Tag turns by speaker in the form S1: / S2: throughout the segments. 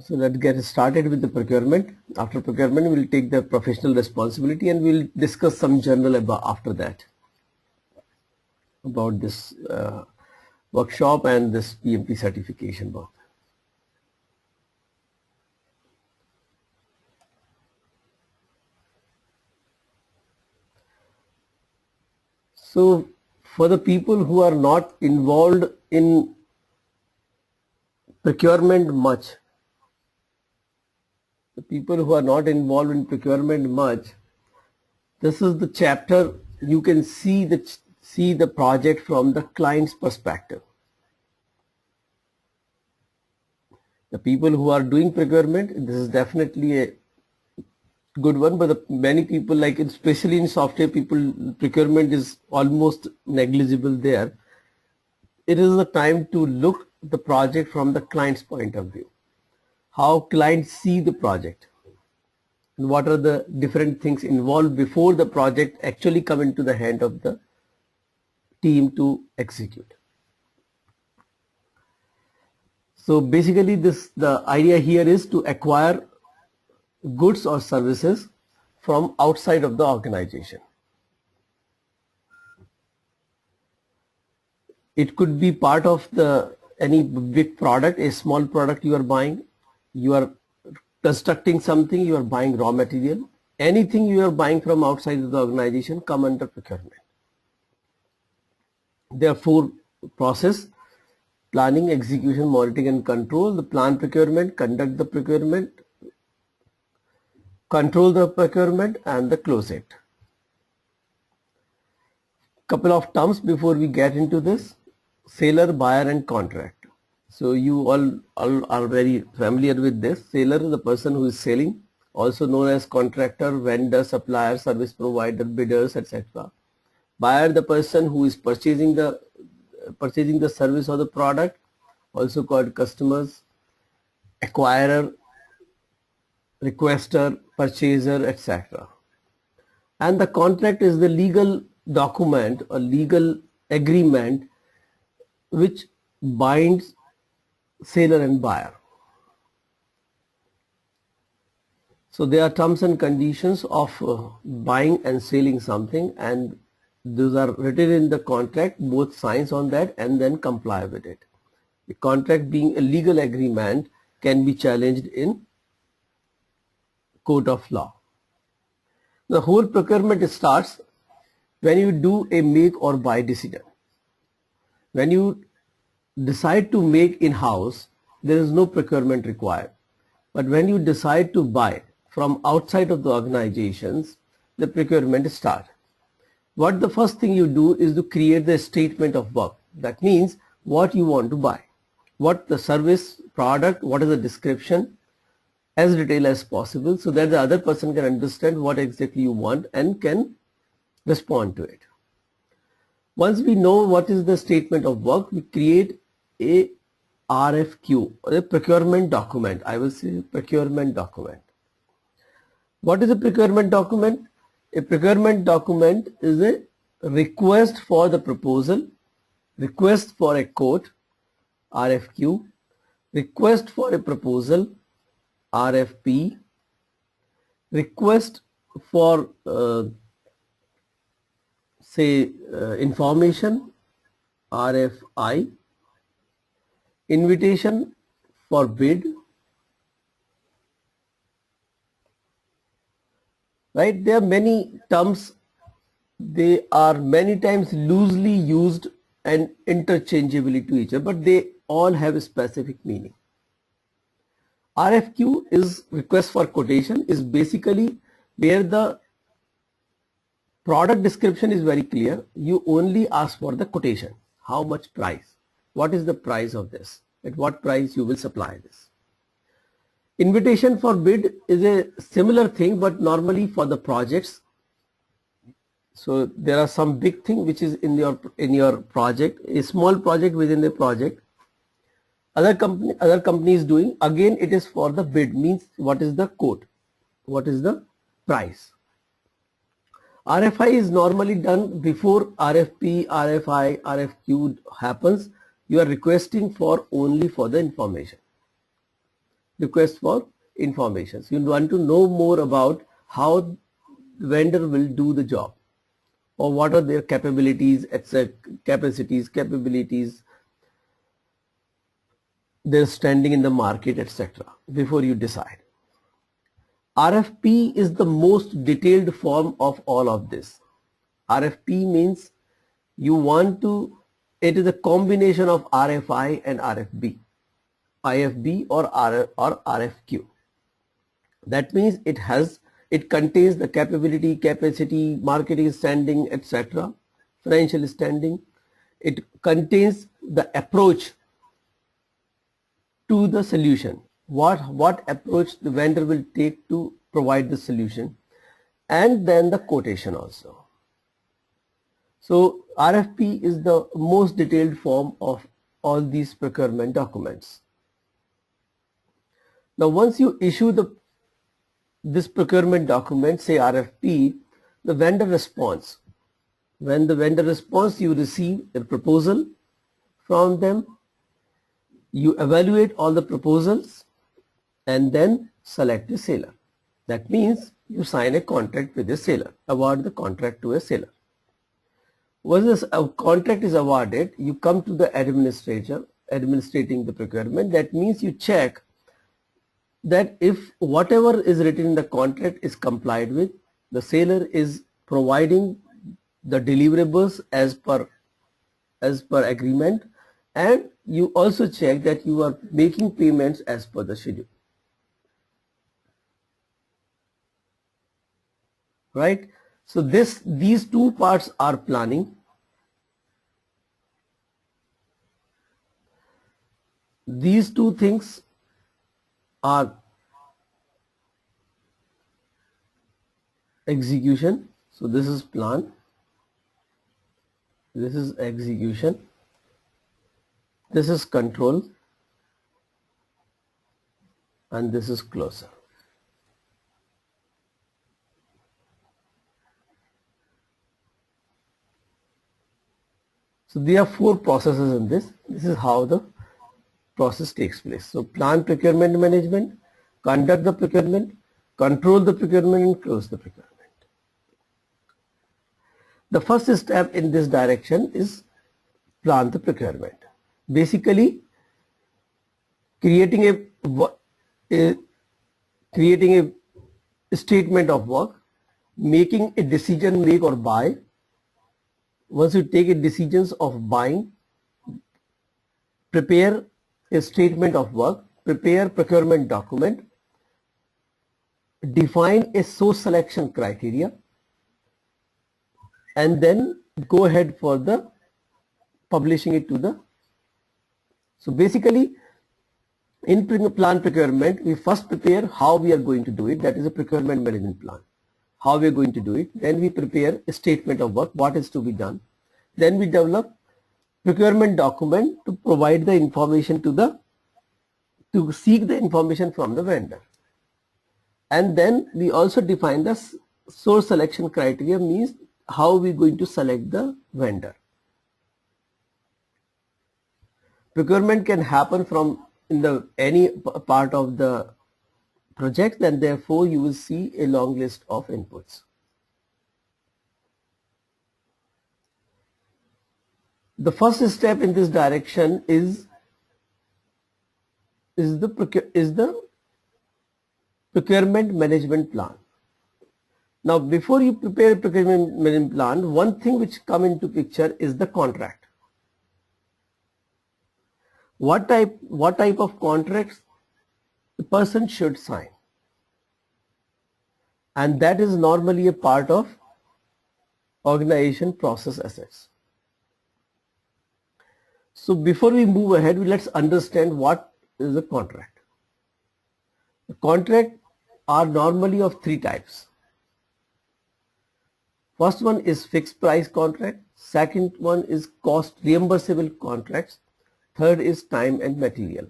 S1: So let's get started with the procurement. After procurement, we'll take the professional responsibility and we'll discuss some general about after that about this workshop and this PMP certification both. So for the people who are not involved in procurement much, this is the chapter you can see the project from the client's perspective. The people who are doing procurement, this is definitely a good one, but many people, like especially in software people, procurement is almost negligible there. It is the time to look the project from the client's point of view. How clients see the project and what are the different things involved before the project actually come into the hand of the team to execute. So basically the idea here is to acquire goods or services from outside of the organization. It could be part of any big product, a small product you are buying, you are constructing something, you are buying raw material, anything you are buying from outside of the organization come under procurement. There are four processes: planning, execution, monitoring and control. The plan procurement, conduct the procurement, control the procurement and the close it. Couple of terms before we get into this: seller, buyer and contract. So you all are very familiar with this. Seller is the person who is selling, also known as contractor, vendor, supplier, service provider, bidders, etc. Buyer, the person who is purchasing the service or the product, also called customers. Acquirer, requester, purchaser, etc. And the contract is the legal document or legal agreement which binds seller and buyer. So there are terms and conditions of buying and selling something, and those are written in the contract, both signs on that and then comply with it. The contract, being a legal agreement, can be challenged in court of law. The whole procurement starts when you do a make or buy decision. When you decide to make in-house, there is no procurement required. But when you decide to buy from outside of the organizations, the procurement starts. What the first thing you do is to create the statement of work. That means what you want to buy, what the service, product, what is the description, as detailed as possible, so that the other person can understand what exactly you want and can respond to it. Once we know what is the statement of work, we create a RFQ, or a procurement document. I will say procurement document. What is a procurement document? A procurement document is a request for the proposal, request for a quote, RFQ, request for a proposal, RFP, request for information, RFI, invitation for bid, right? There are many terms. They are many times loosely used and interchangeably to each other, but they all have a specific meaning. RFQ is request for quotation, is basically where the product description is very clear. You only ask for the quotation. How much price? What is the price of this? At what price you will supply this? Invitation for bid is a similar thing, but normally for the projects. So there are some big thing which is in your project, a small project within the project. Other companies doing, again it is for the bid, means what is the quote, what is the price. RFI is normally done before RFP, RFI, RFQ happens. You are requesting for only for the information. request for information. So you want to know more about how the vendor will do the job, or what are their capabilities, etc., capabilities, their standing in the market, etc., before you decide. RFP is the most detailed form of all of this. RFP means you want to, it is a combination of RFI and RFB, IFB or RFQ. That means it contains the capability, capacity, marketing standing, etc., financial standing. It contains the approach to the solution. What approach the vendor will take to provide the solution, and then the quotation also. So RFP is the most detailed form of all these procurement documents. Now once you issue this procurement document, say RFP, the vendor responds. When the vendor responds, you receive a proposal from them. You evaluate all the proposals and then select a seller. That means you sign a contract with a seller, award the contract to a seller. Once a contract is awarded, you come to the administrator administrating the procurement. That means you check that if whatever is written in the contract is complied with, the seller is providing the deliverables as per agreement, and you also check that you are making payments as per the schedule. Right? So these two parts are planning. These two things are execution. So this is plan, this is execution, this is control, and this is closure. So there are 4 processes in this. This is how the process takes place. So plan procurement management, conduct the procurement, control the procurement, and close the procurement. The first step in this direction is plan the procurement. Basically, creating a statement of work, making a decision, make or buy. Once you take a decisions of buying, prepare a statement of work, prepare procurement document, define a source selection criteria, and then go ahead for the publishing it to the. So basically, in plan procurement, we first prepare how we are going to do it. That is a procurement management plan. How we are going to do it. Then we prepare a statement of work, what is to be done. Then we develop procurement document to provide the information to seek the information from the vendor. And then we also define the source selection criteria, means how we are going to select the vendor. Procurement can happen from any part of the project, and therefore you will see a long list of inputs. The first step in this direction is the procurement management plan. Now, before you prepare a procurement management plan, one thing which come into picture is the contract. What type of contracts the person should sign, and that is normally a part of organization process assets. So before we move ahead, let's understand what is a contract. The contract are normally of 3 types. First one is fixed price contract, second one is cost reimbursable contracts, third is time and material.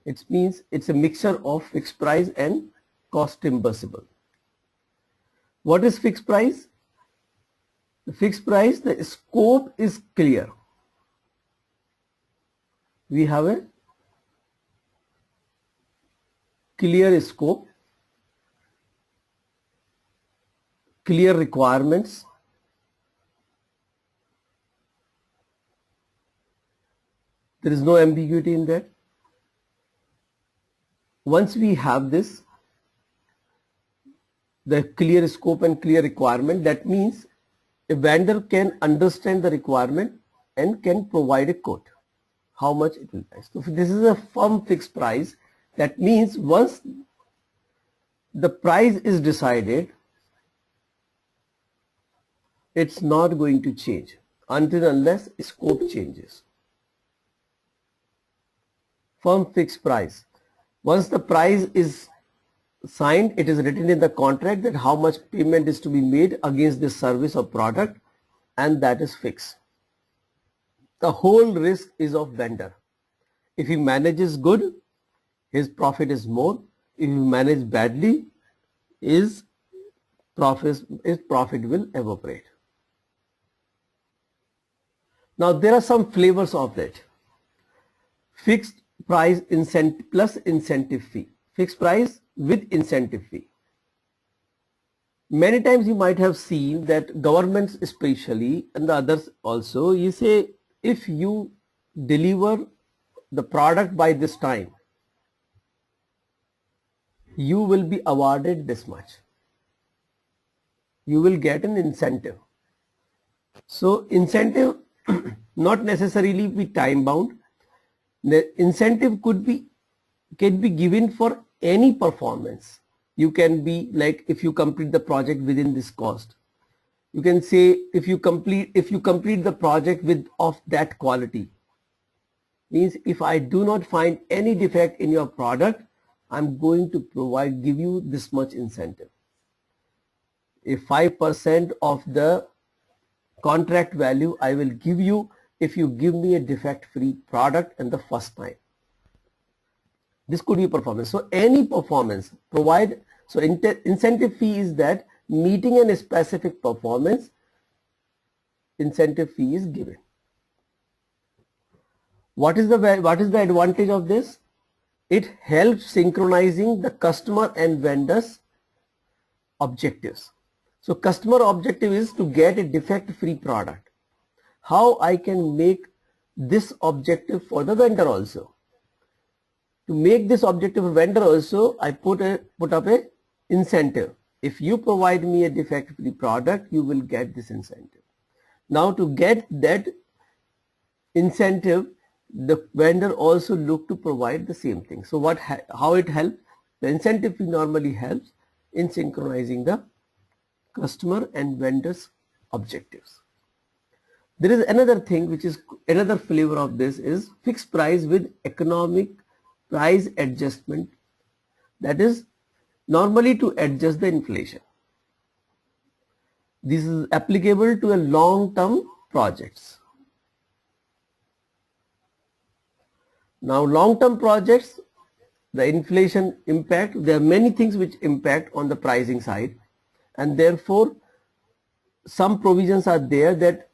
S1: It means it's a mixture of fixed price and cost reimbursable. What is fixed price? The fixed price, the scope is clear. We have a clear scope, clear requirements, there is no ambiguity in that. Once we have this, the clear scope and clear requirement, that means a vendor can understand the requirement and can provide a quote, how much it will price. So if this is a firm fixed price, that means once the price is decided, it's not going to change until unless scope changes. Firm fixed price. Once the price is signed, it is written in the contract that how much payment is to be made against this service or product, and that is fixed. The whole risk is of vendor. If he manages good, his profit is more. If he manages badly, his profit will evaporate. Now there are some flavors of that. Fixed price incentive plus incentive fee. Fixed price with incentive fee. Many times you might have seen that governments especially and the others also, you say if you deliver the product by this time, you will be awarded this much. You will get an incentive. So incentive not necessarily be time bound. The incentive can be given for any performance. You can be like, if you complete the project within this cost, you can say if you complete the project of that quality, means if I do not find any defect in your product, I'm going to give you this much incentive. If 5% of the contract value I will give you if you give me a defect-free product in the first time. This could be performance. So any performance provide, so incentive fee is that meeting a specific performance, incentive fee is given. What is the advantage of this? It helps synchronizing the customer and vendors objectives. So customer objective is to get a defect-free product. How I can make this objective for the vendor also. To make this objective for vendor also, I put up a incentive. If you provide me a defect-free product, you will get this incentive. Now to get that incentive, the vendor also look to provide the same thing. So how it helps? The incentive fee normally helps in synchronizing the customer and vendors objectives. There is another thing which is another flavor of this is fixed price with economic price adjustment, that is normally to adjust the inflation. This is applicable to a long-term projects. Now long-term projects, the inflation impact, there are many things which impact on the pricing side, and therefore some provisions are there that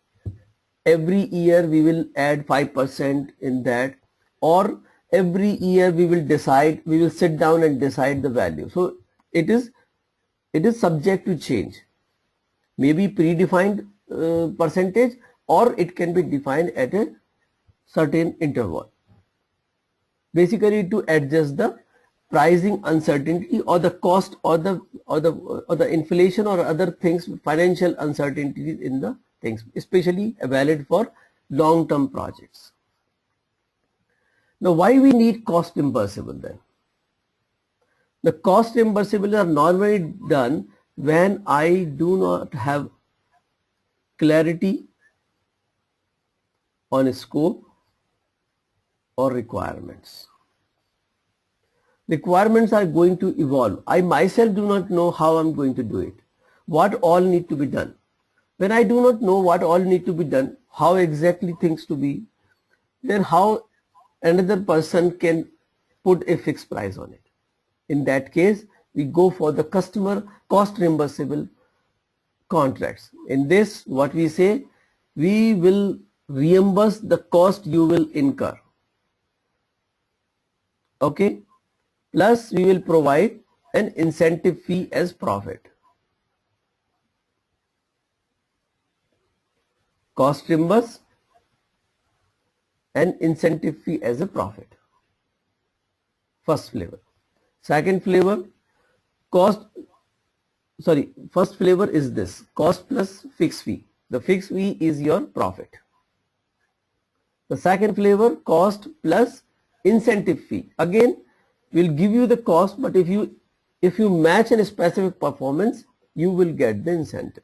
S1: every year we will add 5% in that, or every year we will sit down and decide the value. So it is subject to change, maybe predefined percentage, or it can be defined at a certain interval, basically to adjust the pricing uncertainty or the cost or the inflation or other things, financial uncertainties in the things, especially valid for long-term projects. Now why we need cost reimbursable then? The cost reimbursable are normally done when I do not have clarity on scope or requirements. Requirements are going to evolve. I myself do not know how I'm going to do it, what all need to be done. When I do not know what all need to be done, how exactly things to be, then how another person can put a fixed price on it. In that case, we go for the customer cost reimbursable contracts. In this, what we say, we will reimburse the cost you will incur. Okay. plus we will provide an incentive fee as profit. Cost reimburse and incentive fee as a profit. First flavor. Second flavor, first flavor is this, cost plus fixed fee. The fixed fee is your profit. The second flavor, cost plus incentive fee. Again, we'll give you the cost, but if you match a specific performance, you will get the incentive.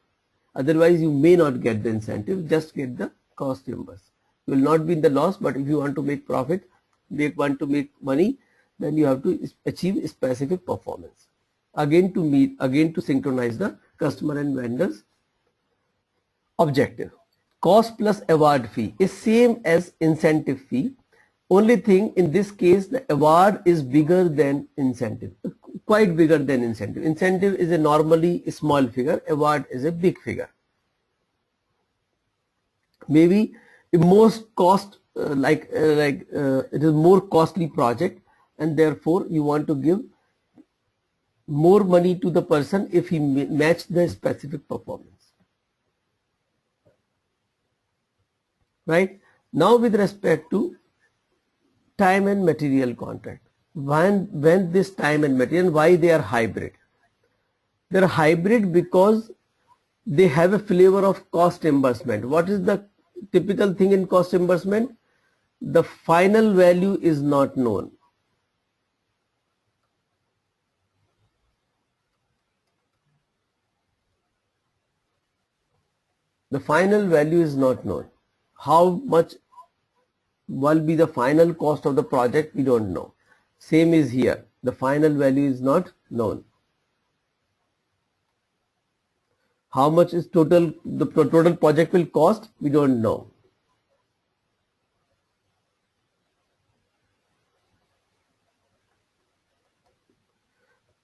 S1: Otherwise, you may not get the incentive, just get the cost reimbursed. You will not be in the loss, but if you want to make profit, want to make money, then you have to achieve a specific performance. Again to synchronize the customer and vendors objective. Cost plus award fee is same as incentive fee. Only thing in this case, the award is bigger than incentive, quite bigger than incentive. Incentive is a normally small figure, award is a big figure. Maybe the most cost it is more costly project, and therefore you want to give more money to the person if he match the specific performance. Right? Now with respect to time and material contract, when this time and material, why they are hybrid? They are hybrid because they have a flavor of cost reimbursement. What is the typical thing in cost reimbursement? The final value is not known. The final value is not known. How much will be the final cost of the project? We don't know. Same is here. The final value is not known. How much is the total project will cost? We don't know.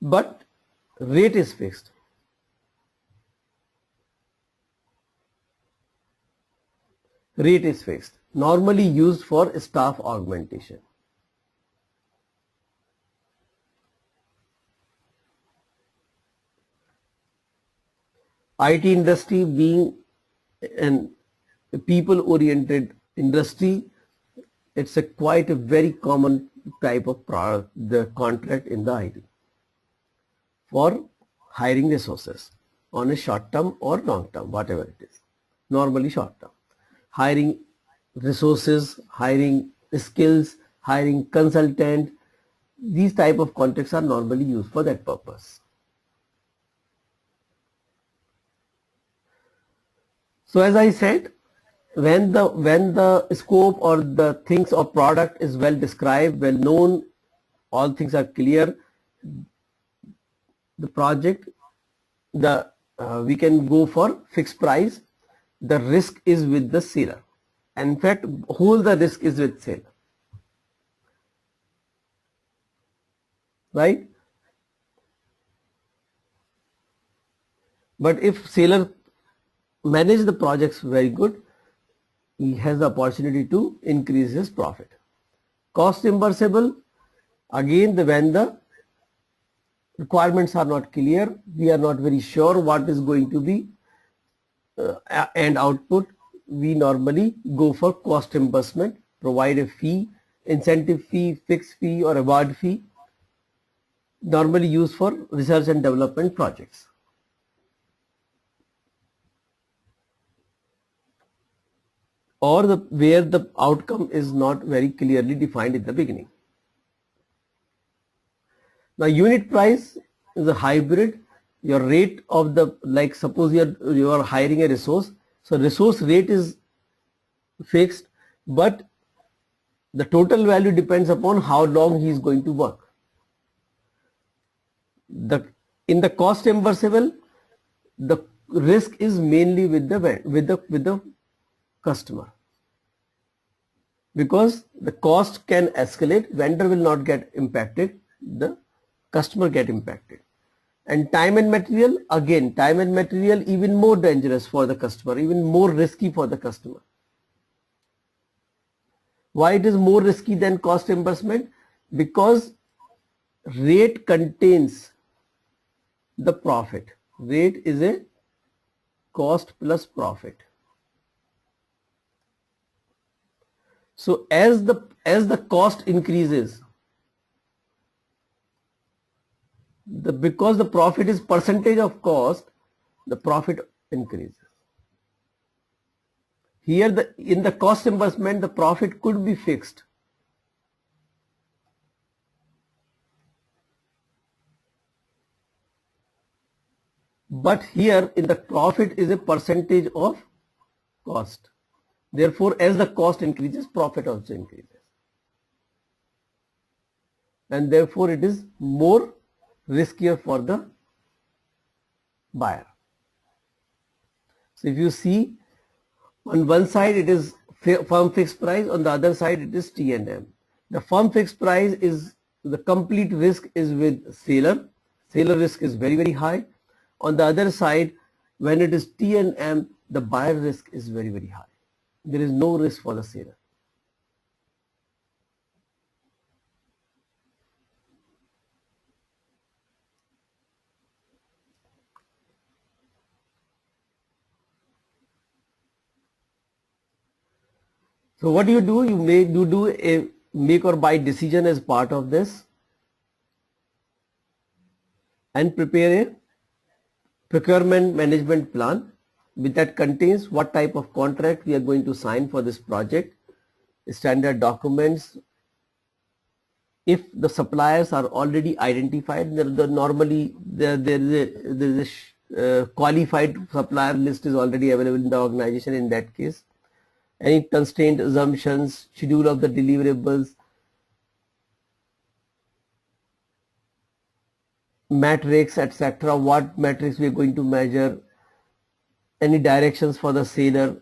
S1: But rate is fixed. Rate is fixed, normally used for staff augmentation. IT industry being a people-oriented industry, it's quite a very common type of product, the contract in the IT for hiring resources on a short term or long term, whatever it is, normally short term. Hiring resources, hiring skills, hiring consultant, these type of contracts are normally used for that purpose. So as I said, when the scope or the things or product is well described, well known, all things are clear, the project, we can go for fixed price. The risk is with the seller. In fact, whole the risk is with seller. Right? But if seller manage the projects very good, he has the opportunity to increase his profit. Cost reimbursable, again when the requirements are not clear, we are not very sure what is going to be end output, we normally go for cost reimbursement, provide a fee, incentive fee, fixed fee or award fee, normally used for research and development projects. Or where the outcome is not very clearly defined in the beginning. Now unit price is a hybrid. Your rate of the, suppose you are hiring a resource, so resource rate is fixed, but the total value depends upon how long he is going to work. In the cost reimbursable, the risk is mainly with the customer, because the cost can escalate, vendor will not get impacted, the customer get impacted. And time and material, again time and material even more dangerous for the customer, even more risky for the customer. Why it is more risky than cost reimbursement? Because rate contains the profit. Rate is a cost plus profit. So as the cost increases, because the profit is percentage of cost, the profit increases. Here in the cost reimbursement, the profit could be fixed. But here in the profit is a percentage of cost. Therefore, as the cost increases, profit also increases. And therefore, it is more riskier for the buyer. So if you see, on one side it is firm fixed price, on the other side it is T&M. The firm fixed price is the complete risk is with seller. Seller risk is very, very high. On the other side, when it is T&M, the buyer risk is very, very high. There is no risk for the seller. So what do? You do a make or buy decision as part of this and prepare a procurement management plan with that contains what type of contract we are going to sign for this project, standard documents. If the suppliers are already identified, normally there is a qualified supplier list is already available in the organization. In that case, any constraint assumptions, schedule of the deliverables, matrix, etc. What matrix we are going to measure, any directions for the seller,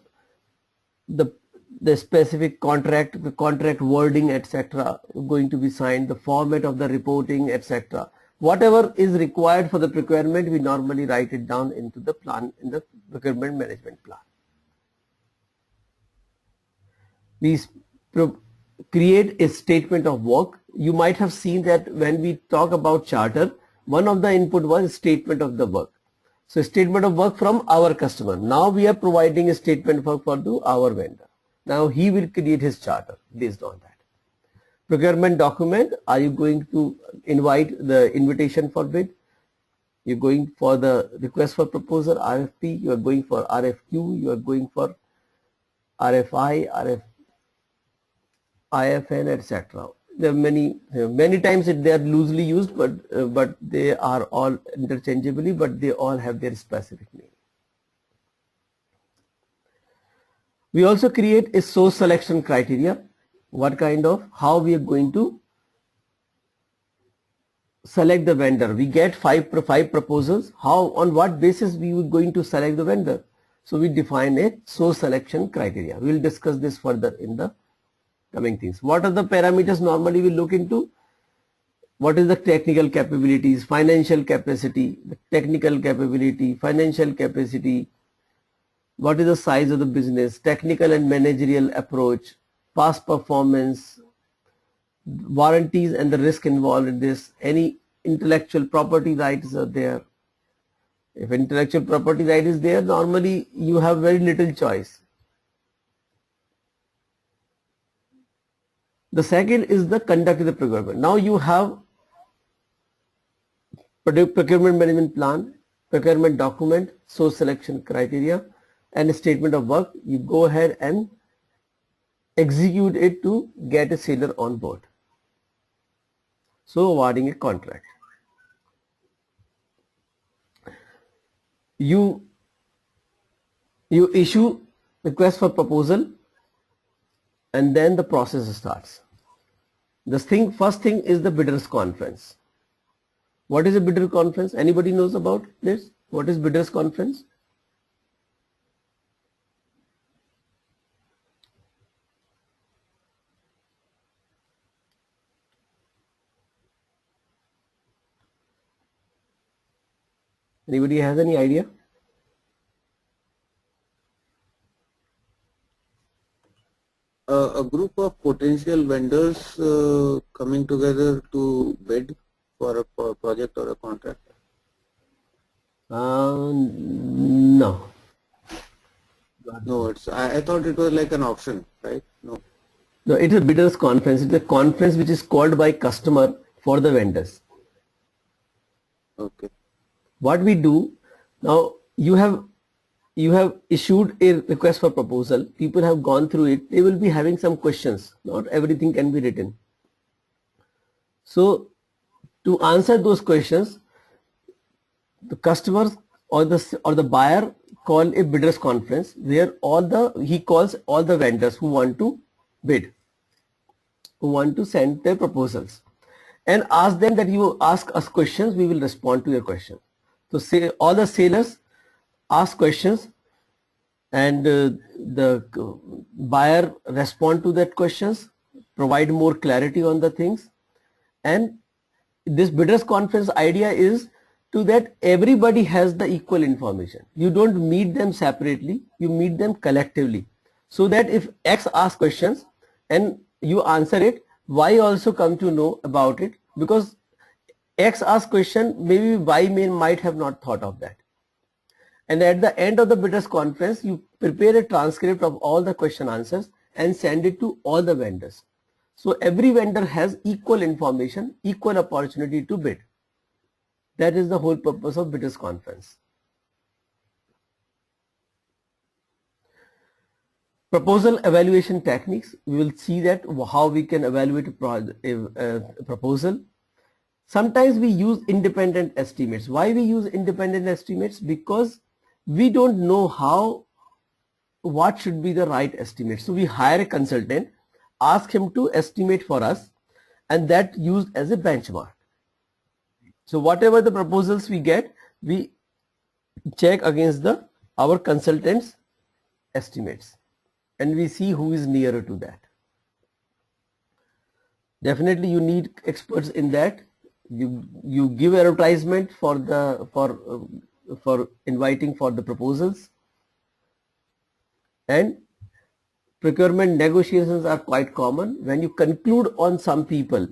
S1: the specific contract, the contract wording, etc. going to be signed, the format of the reporting, etc. Whatever is required for the procurement, we normally write it down into the plan, in the procurement management plan. We create a statement of work. You might have seen that when we talk about charter, one of the input was statement of the work. So statement of work from our customer. Now we are providing a statement of work for our vendor. Now he will create his charter based on that. Procurement document, are you going to invite the invitation for bid? You're going for the request for proposal, RFP, you are going for RFQ, you are going for RFI, IFN, etc. There are many times they are loosely used, but they are all interchangeably, but they all have their specific meaning. We also create a source selection criteria. What kind of, how we are going to select the vendor. We get five proposals. How, on what basis we are going to select the vendor? So we define a source selection criteria. We will discuss this further in the coming things. What are the parameters normally we look into? What is the technical capabilities, financial capacity, the technical capability, financial capacity, what is the size of the business, technical and managerial approach, past performance, warranties and the risk involved in this, any intellectual property rights are there. If intellectual property right is there, normally you have very little choice. The second is the conduct of the procurement. Now you have procurement management plan, procurement document, source selection criteria, and a statement of work. You go ahead and execute it to get a seller on board. So awarding a contract. You issue request for proposal and then the process starts. First thing is the bidders conference. What is a bidder conference? Anybody knows about this? What is bidders conference? Anybody has any idea?
S2: A group of potential vendors coming together to bid. for a project or a contract?
S1: No.
S2: No, I thought it was like an option, right? No.
S1: No, it is a bidders conference. It's a conference which is called by customer for the vendors.
S2: Okay.
S1: What we do now, you have issued a request for proposal. People have gone through it. They will be having some questions. Not everything can be written. So to answer those questions, the customers or the buyer call a bidders conference where he calls all the vendors who want to bid, who want to send their proposals, and ask them that you ask us questions, we will respond to your questions. So say all the sailors ask questions, and the buyer respond to that questions, provide more clarity on the things. And this bidders conference idea is to that everybody has the equal information. You don't meet them separately, you meet them collectively, so that if X asks questions and you answer it, Y also come to know about it, because X asks question, maybe Y might have not thought of that. And at the end of the bidders conference, you prepare a transcript of all the question answers and send it to all the vendors. So every vendor has equal information, equal opportunity to bid. That is the whole purpose of bidders conference. Proposal evaluation techniques. We will see that how we can evaluate a proposal. Sometimes we use independent estimates. Why we use independent estimates? Because we don't know what should be the right estimate. So we hire a consultant, ask him to estimate for us, and that used as a benchmark. So whatever the proposals we get, we check against our consultant's estimates, and we see who is nearer to that. Definitely you need experts in that. You give advertisement for inviting for the proposals, and procurement negotiations are quite common. When you conclude on some people,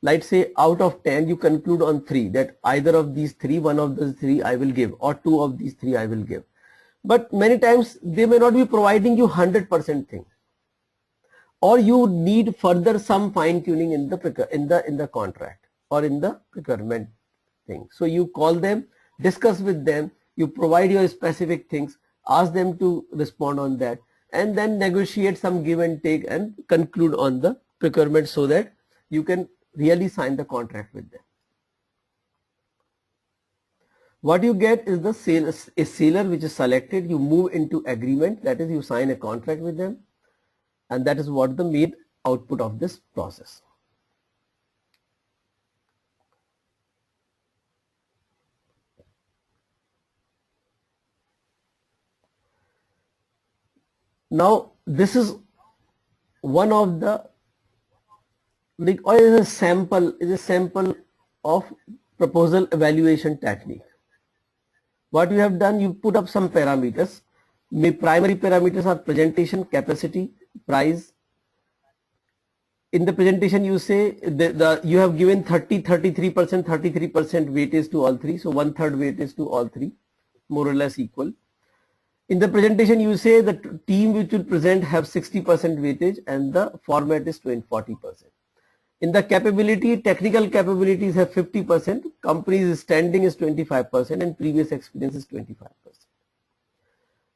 S1: like say out of 10 you conclude on 3, that either of these 3, one of the 3 I will give, or 2 of these 3 I will give. But many times they may not be providing you 100% thing, or you need further some fine tuning in the contract or in the procurement thing. So you call them, discuss with them, you provide your specific things, ask them to respond on that, and then negotiate some give and take and conclude on the procurement, so that you can really sign the contract with them. What you get is a seller which is selected. You move into agreement, that is you sign a contract with them, and that is what the main output of this process. Now this is one of the, or is a sample of proposal evaluation technique. What we have done, you put up some parameters. Primary parameters are presentation, capacity, price. In the presentation you say you have given 33% weightage to all 3, so 1/3 weightage to all 3, more or less equal. In the presentation you say the team which will present have 60% weightage and the format is 40%. In the capability, technical capabilities have 50%, company's standing is 25%, and previous experience is 25%.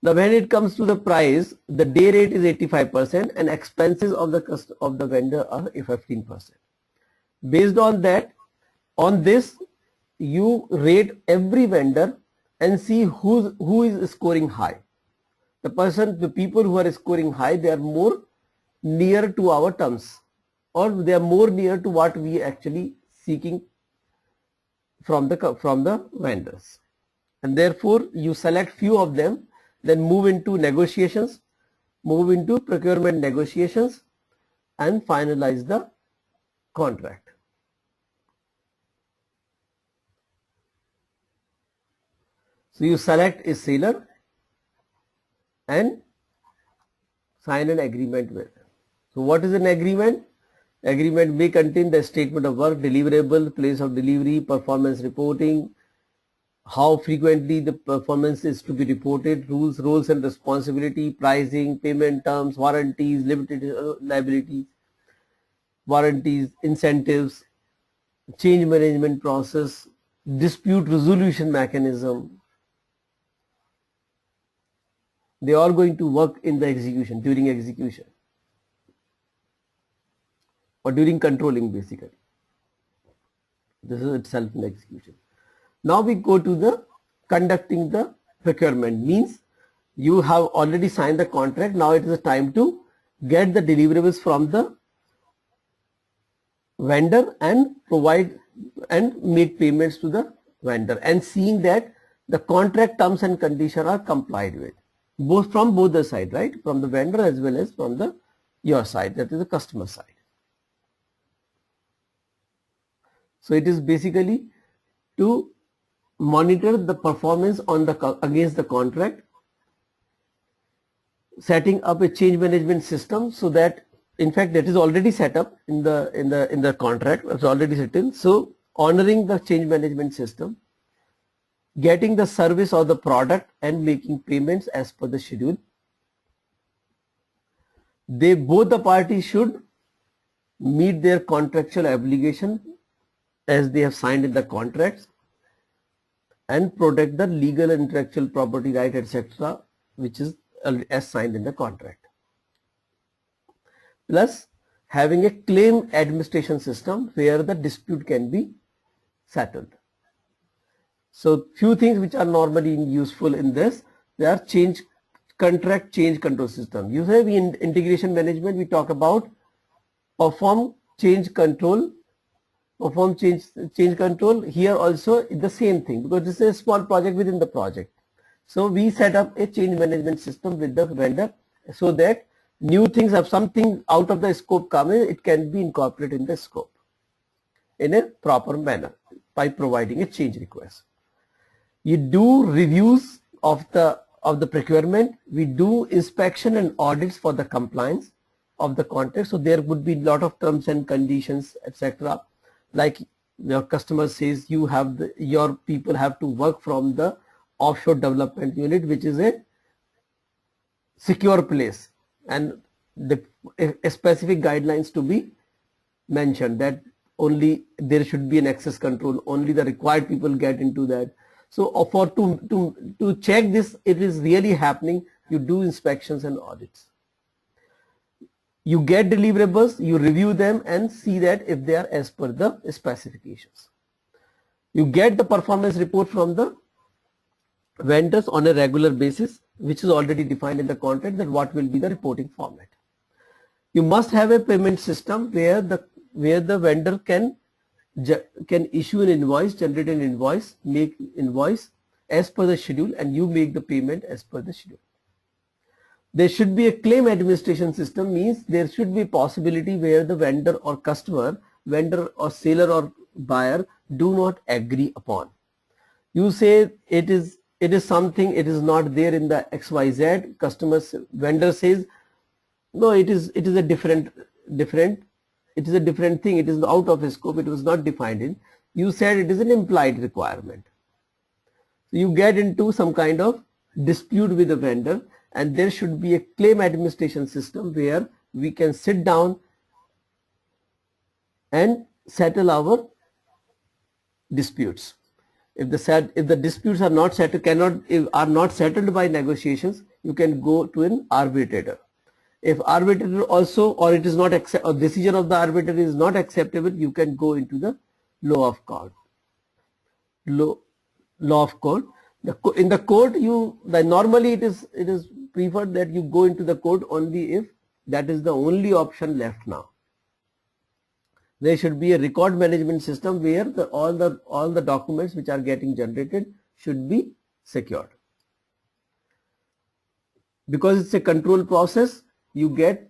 S1: Now when it comes to the price, the day rate is 85% and expenses of the vendor are 15%. Based on that, on this you rate every vendor and see who is scoring high. The people who are scoring high, they are more near to our terms, or they are more near to what we actually seeking from the vendors, and therefore you select few of them, then move into negotiations, move into procurement negotiations, and finalize the contract. So you select a seller and sign an agreement with. So what is an agreement? Agreement may contain the statement of work, deliverable, place of delivery, performance reporting, how frequently the performance is to be reported, rules, roles and responsibility, pricing, payment terms, warranties, limited liabilities, warranties, incentives, change management process, dispute resolution mechanism. They are going to work in the execution, during execution, or during controlling basically. This is itself an execution. Now we go to the conducting the procurement. Means you have already signed the contract. Now it is the time to get the deliverables from the vendor and provide and make payments to the vendor, and seeing that the contract terms and conditions are complied with, both from both the side, right? From the vendor as well as from the your side, that is the customer side. So it is basically to monitor the performance on the against the contract, setting up a change management system, so that in fact that is already set up in the contract, it's already set in. So honoring the change management system, getting the service or the product and making payments as per the schedule. Both the parties should meet their contractual obligation as they have signed in the contracts, and protect the legal and intellectual property right, etc., which is as signed in the contract. Plus having a claim administration system where the dispute can be settled. So few things which are normally useful in this, they are contract change control system. You have in integration management, we talk about perform change control. Perform change control. Here also the same thing, because this is a small project within the project. So we set up a change management system with the vendor, so that new things, have something out of the scope come in, it can be incorporated in the scope in a proper manner by providing a change request. You do reviews of the procurement. We do inspection and audits for the compliance of the contract. So there would be a lot of terms and conditions, etc. Like your customer says, your people have to work from the offshore development unit, which is a secure place, and a specific guidelines to be mentioned, that only there should be an access control, only the required people get into that. So to check this, it is really happening, you do inspections and audits. You get deliverables, you review them and see that if they are as per the specifications. You get the performance report from the vendors on a regular basis, which is already defined in the contract, that what will be the reporting format. You must have a payment system where the vendor can issue an invoice, generate an invoice, make invoice as per the schedule, and you make the payment as per the schedule. There should be a claim administration system. Means there should be possibility where the vendor or customer, vendor or seller or buyer do not agree upon. You say it is something, it is not there in the XYZ. Vendor says no, it is a different it is a different thing, it is out of scope, it was not defined in. You said it is an implied requirement. So you get into some kind of dispute with the vendor, and there should be a claim administration system where we can sit down and settle our disputes. If the disputes are not settled by negotiations, you can go to an arbitrator. If arbitrator also, or it is not or decision of the arbitrator is not acceptable, you can go into the law of court. Law of court. In the court, normally it is preferred that you go into the court only if that is the only option left now. There should be a record management system where all the documents which are getting generated should be secured. Because it's a control process, you get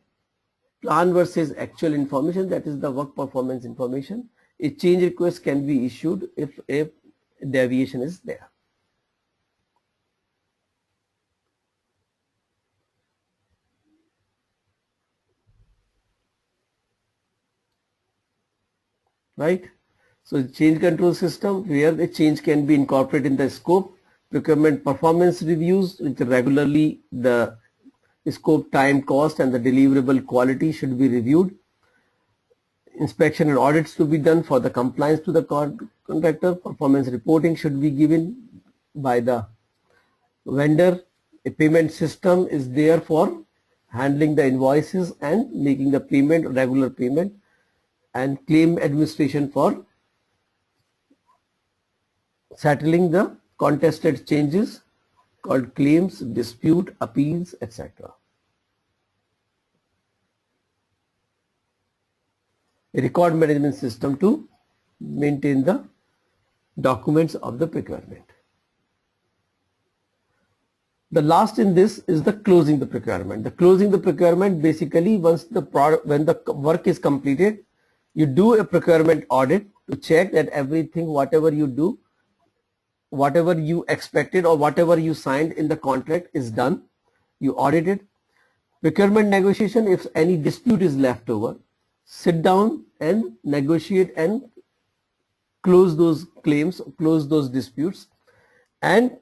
S1: plan versus actual information, that is the work performance information. A change request can be issued if deviation is there. right? So change control system, where the change can be incorporated in the scope. Procurement performance reviews, which regularly the scope, time, cost and the deliverable quality should be reviewed. Inspection and audits to be done for the compliance to the contractor. Performance reporting should be given by the vendor. A payment system is there for handling the invoices and making the payment, regular payment, and claim administration for settling the contested changes called claims, dispute, appeals, etc. A record management system to maintain the documents of the procurement. The last in this is the closing the procurement. The closing the procurement, basically once the when the work is completed, you do a procurement audit to check that everything, whatever you do, whatever you expected or whatever you signed in the contract is done. You audit it. Procurement negotiation, if any dispute is left over, sit down and negotiate and close those claims, close those disputes, and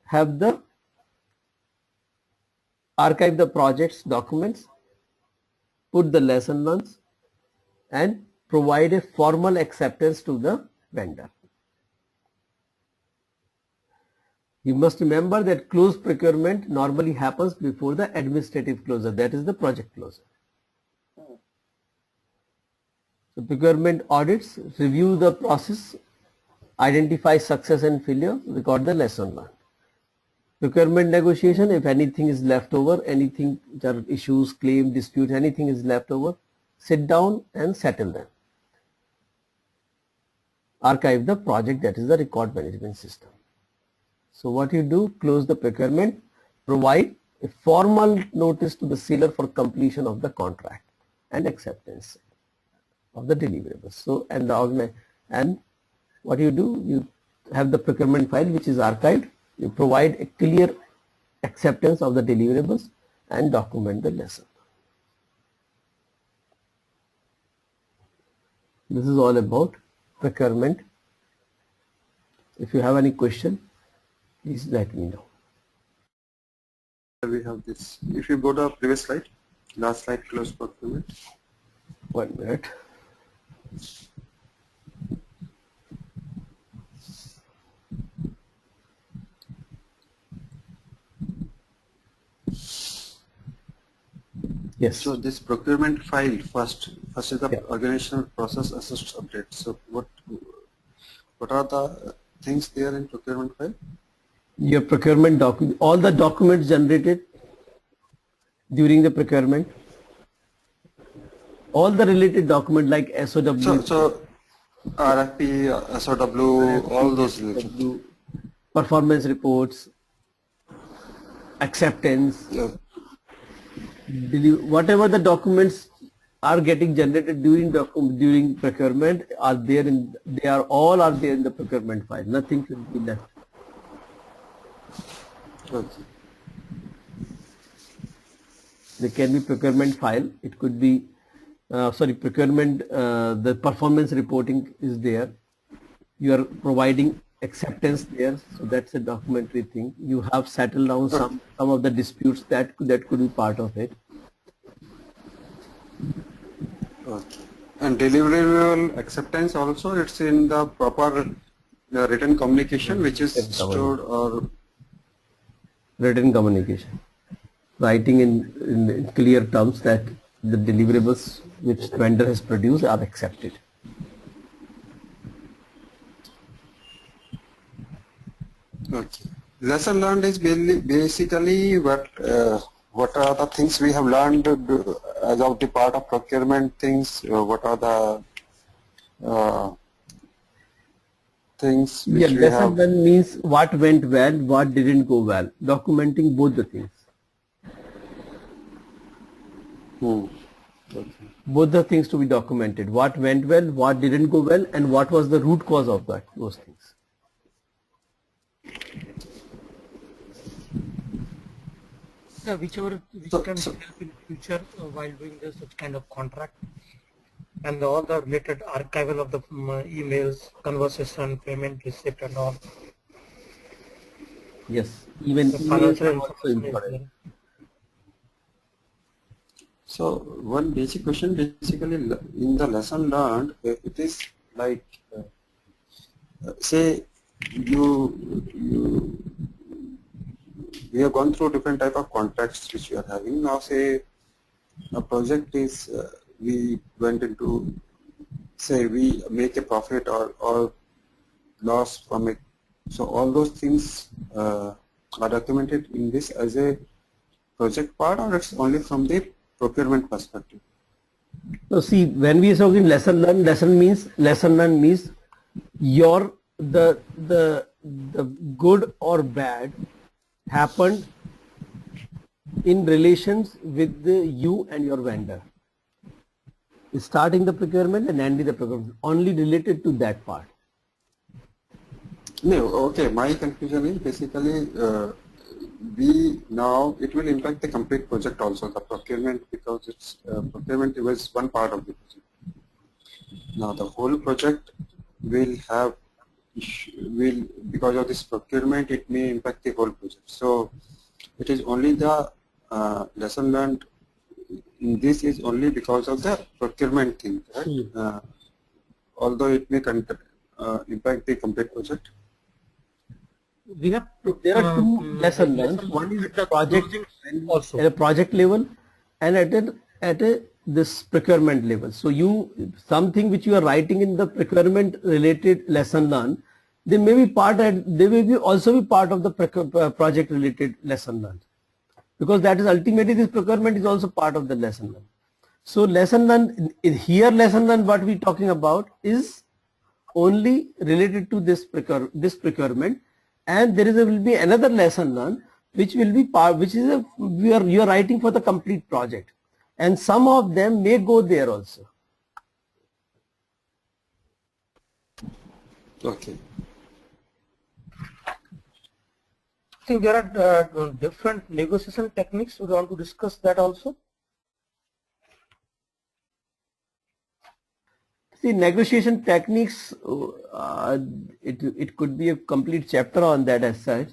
S1: have the archive the project's documents, put the lesson learned, and provide a formal acceptance to the vendor. You must remember that closed procurement normally happens before the administrative closure, that is the project closure. So procurement audits, review the process, identify success and failure, record the lesson learned. Procurement negotiation, if anything is left over, anything, there are issues, claim, dispute, anything is left over, sit down and settle them. Archive the project, that is the record management system. So what you do, close the procurement, provide a formal notice to the seller for completion of the contract and acceptance of the deliverables. So and what you do, you have the procurement file which is archived. You provide a clear acceptance of the deliverables and document the lesson. This is all about procurement. If you have any question, please let me know.
S2: We have this. If you go to the previous slide, last slide, close procurement.
S1: 1 minute. Yes.
S2: So this procurement file first is the organizational process assessed update. So what are the things there in procurement file?
S1: Your procurement document, all the documents generated during the procurement, all the related document like SOW.
S2: So RFP, SOW, all those related.
S1: Performance reports, acceptance, whatever the documents are getting generated during procurement are there in, they are all are there in the procurement file. Nothing should be left.
S2: Okay.
S1: There can be procurement file. It could be procurement. The performance reporting is there. You are providing acceptance there, so that's a documentary thing. You have settled down some of the disputes that could be part of it.
S2: Okay. And deliverable acceptance also, it's in the proper written communication which is stored, or
S1: written communication, writing in clear terms that the deliverables which vendor has produced are accepted.
S2: Okay. Lesson learned is basically what are the things we have learned as of the part of procurement things. What are the things which we
S1: lesson
S2: have.
S1: learned means what went well, what didn't go well. Documenting both the things.
S2: Okay.
S1: Both the things to be documented. What went well, what didn't go well, and what was the root cause of those things.
S3: Which can help in future while doing such kind of contract. and all the related archival of the emails, conversation, payment receipt and all.
S1: Yes, even
S3: The
S1: emails
S3: financial
S1: are also
S3: information is
S1: important.
S3: there.
S2: So one basic question, basically in the lesson learned, it is like, say you we have gone through different type of contracts which you are having. Now say a project is, we went into, say we make a profit or loss from it. So all those things are documented in this as a project part, or it's only from the procurement perspective?
S1: So see, when we are talking lesson learned means your the good or bad happened in relations with you and your vendor. Starting the procurement and ending the procurement, only related to that part.
S2: No, okay. My confusion is basically we now it will impact the complete project also, the procurement, because it's procurement was one part of the project. Now the whole project will have because of this procurement it may impact the whole project. So it is only the lesson learned in this is only because of the procurement thing, right? Although it may impact the complete project.
S3: We have
S1: There are two lesson learned. One is project
S3: also
S1: at a project level, and at a this procurement level. So something which you are writing in the procurement related lesson learned, they may be also be part of the project related lesson learned, because that is ultimately this procurement is also part of the lesson learned. So lesson learned here, lesson learned what we talking about is only related to this procurement, and there will be another lesson learned which will be you are writing for the complete project, and some of them may go there also.
S2: Okay.
S3: I think there are different negotiation techniques. We want to discuss that also.
S1: See, negotiation techniques, it could be a complete chapter on that as such,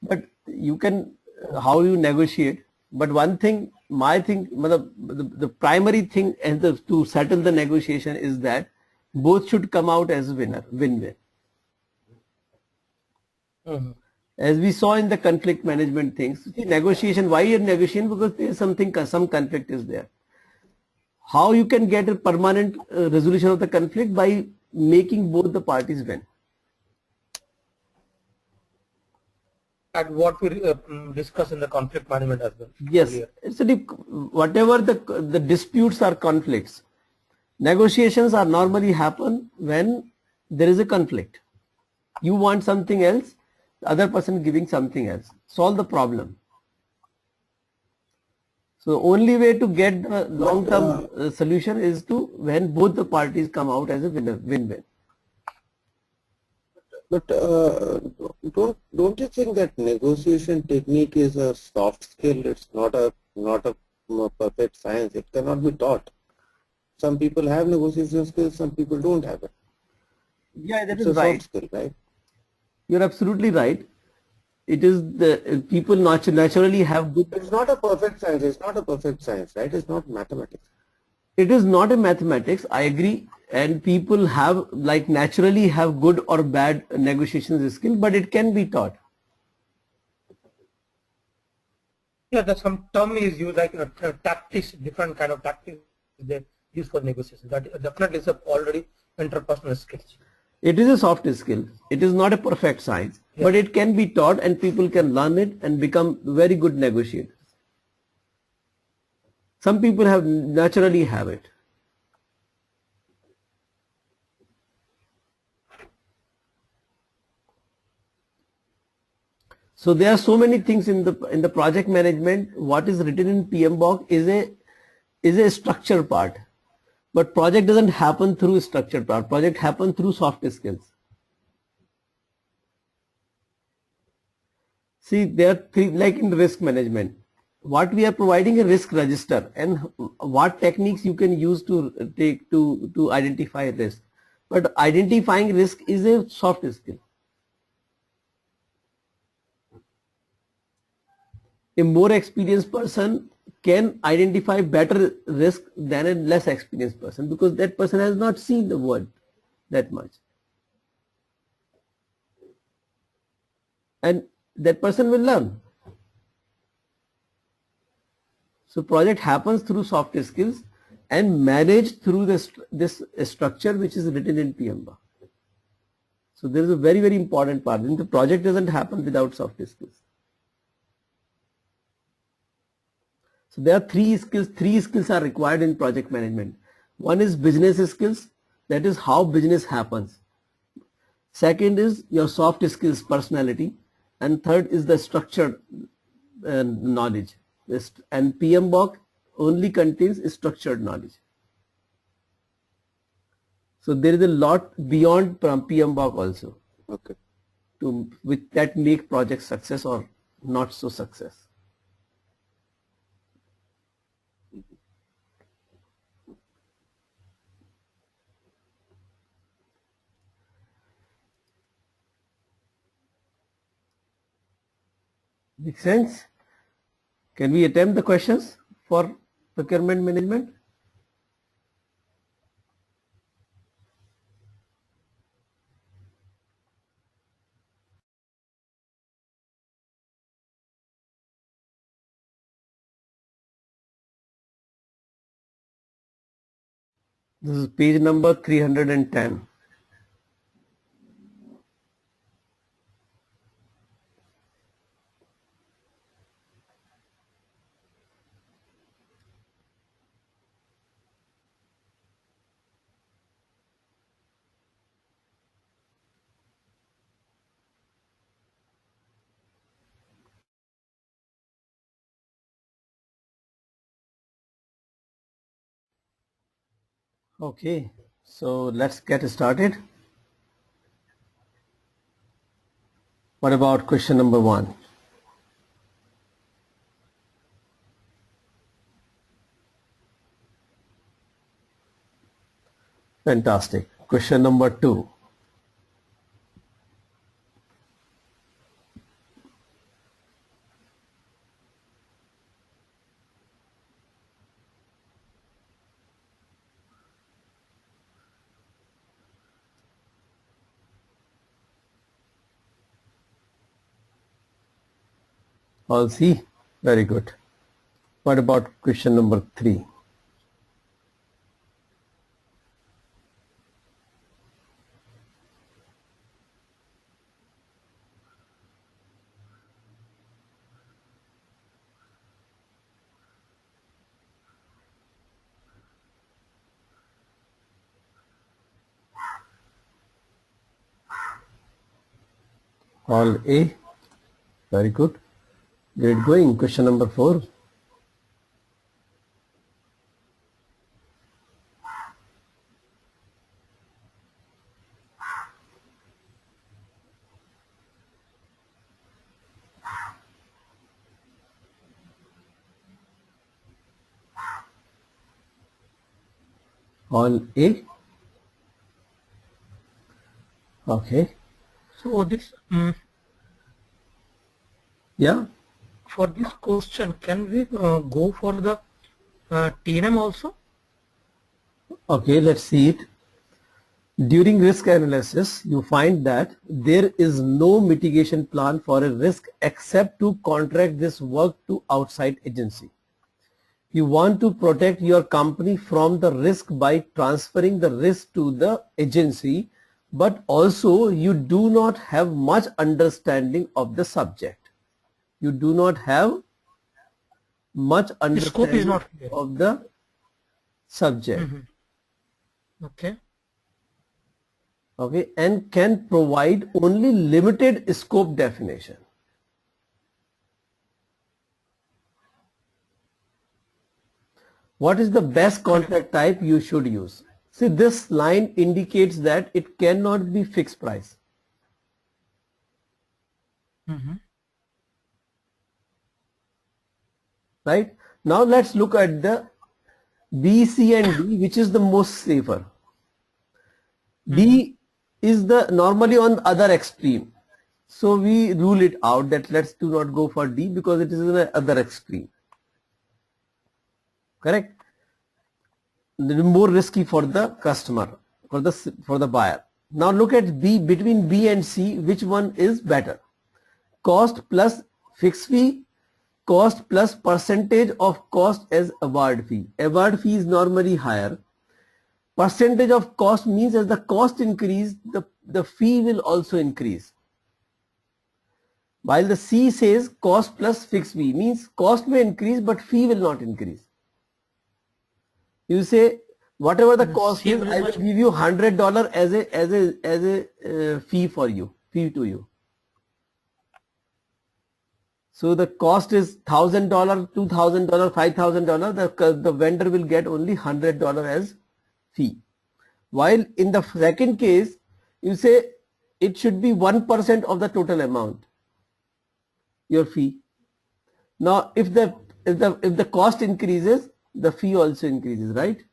S1: but you can, how you negotiate. But one thing, the primary thing to settle the negotiation is that both should come out as win-win. As we saw in the conflict management things, see, negotiation, why you're negotiating? Because there is some conflict is there. How you can get a permanent resolution of the conflict? By making both the parties win.
S3: And what we discuss in the conflict management as well.
S1: Yes, whatever the disputes or conflicts, negotiations are normally happen when there is a conflict. You want something else, the other person giving something else. Solve the problem. So only way to get the long-term solution is to when both the parties come out as a win-win.
S4: But don't you think that negotiation technique is a soft skill? It's not a perfect science. It cannot be taught. Some people have negotiation skills, some people don't have it.
S1: Yeah, that
S4: it's
S1: is
S4: a
S1: right.
S4: Soft skill, right?
S1: You're absolutely right. It is the people naturally have good.
S4: It's not a perfect science. It's not a perfect science, right? It's not mathematics.
S1: It is not a mathematics. I agree, and people have naturally have good or bad negotiation skill, but it can be taught.
S3: Yeah, there's some term is used like tactics, different kind of tactics they use for negotiation. That definitely is already interpersonal skills.
S1: It is a soft skill. It is not a perfect science, but it can be taught, and people can learn it and become very good negotiators. Some people naturally have it. So there are so many things in the project management. What is written in PMBOK is a structure part, but project doesn't happen through structure part. Project happens through soft skills. See, there are three, like in risk management. what we are providing a risk register and what techniques you can use to take to identify risk. But identifying risk is a soft skill. A more experienced person can identify better risk than a less experienced person because that person has not seen the world that much. And that person will learn. So project happens through soft skills and managed through this structure which is written in PMP. So there is a very, very important part. And the project doesn't happen without soft skills. So there are three skills are required in project management. One is business skills, that is how business happens. Second is your soft skills, personality, and third is the structured knowledge. And PMBOK only contains structured knowledge. So there is a lot beyond from PMBOK also.
S4: Okay.
S1: With that make project success or not so success. Make sense? Can we attempt the questions for procurement management? This is page number 310. Okay, so let's get started. What about question number 1? Fantastic. Question number 2. All C? Very good. What about question number 3? All A? Very good. Great going. Question number 4. All A? Okay.
S3: So this
S1: Yeah.
S3: for this question, can we go for the TNM also?
S1: Okay, let's see it. During risk analysis, you find that there is no mitigation plan for a risk except to contract this work to outside agency. You want to protect your company from the risk by transferring the risk to the agency, but also you do not have much understanding of the subject. You do not have much
S3: The scope
S1: understanding
S3: is not clear.
S1: of the subject.
S3: Okay.
S1: Okay, and can provide only limited scope definition. What is the best contract type you should use? See, this line indicates that it cannot be fixed price. right? Now let's look at the B, C and D, which is the most safer. D is the normally on the other extreme. So we rule it out that let's do not go for D because it is in the other extreme. Correct? More risky for the customer, for the buyer. Now look at B, between B and C, which one is better? Cost plus fixed fee, cost plus percentage of cost as award fee. Award fee is normally higher. Percentage of cost means as the cost increase, the fee will also increase. While the C says cost plus fixed fee, means cost may increase but fee will not increase. You say whatever the cost is, I will give you $100 as a fee for you, fee to you. So the cost is $1,000, $2,000, $5,000. The vendor will get only $100 as fee. While in the second case, you say it should be 1% of the total amount, your fee. Now, if the cost increases, the fee also increases, right?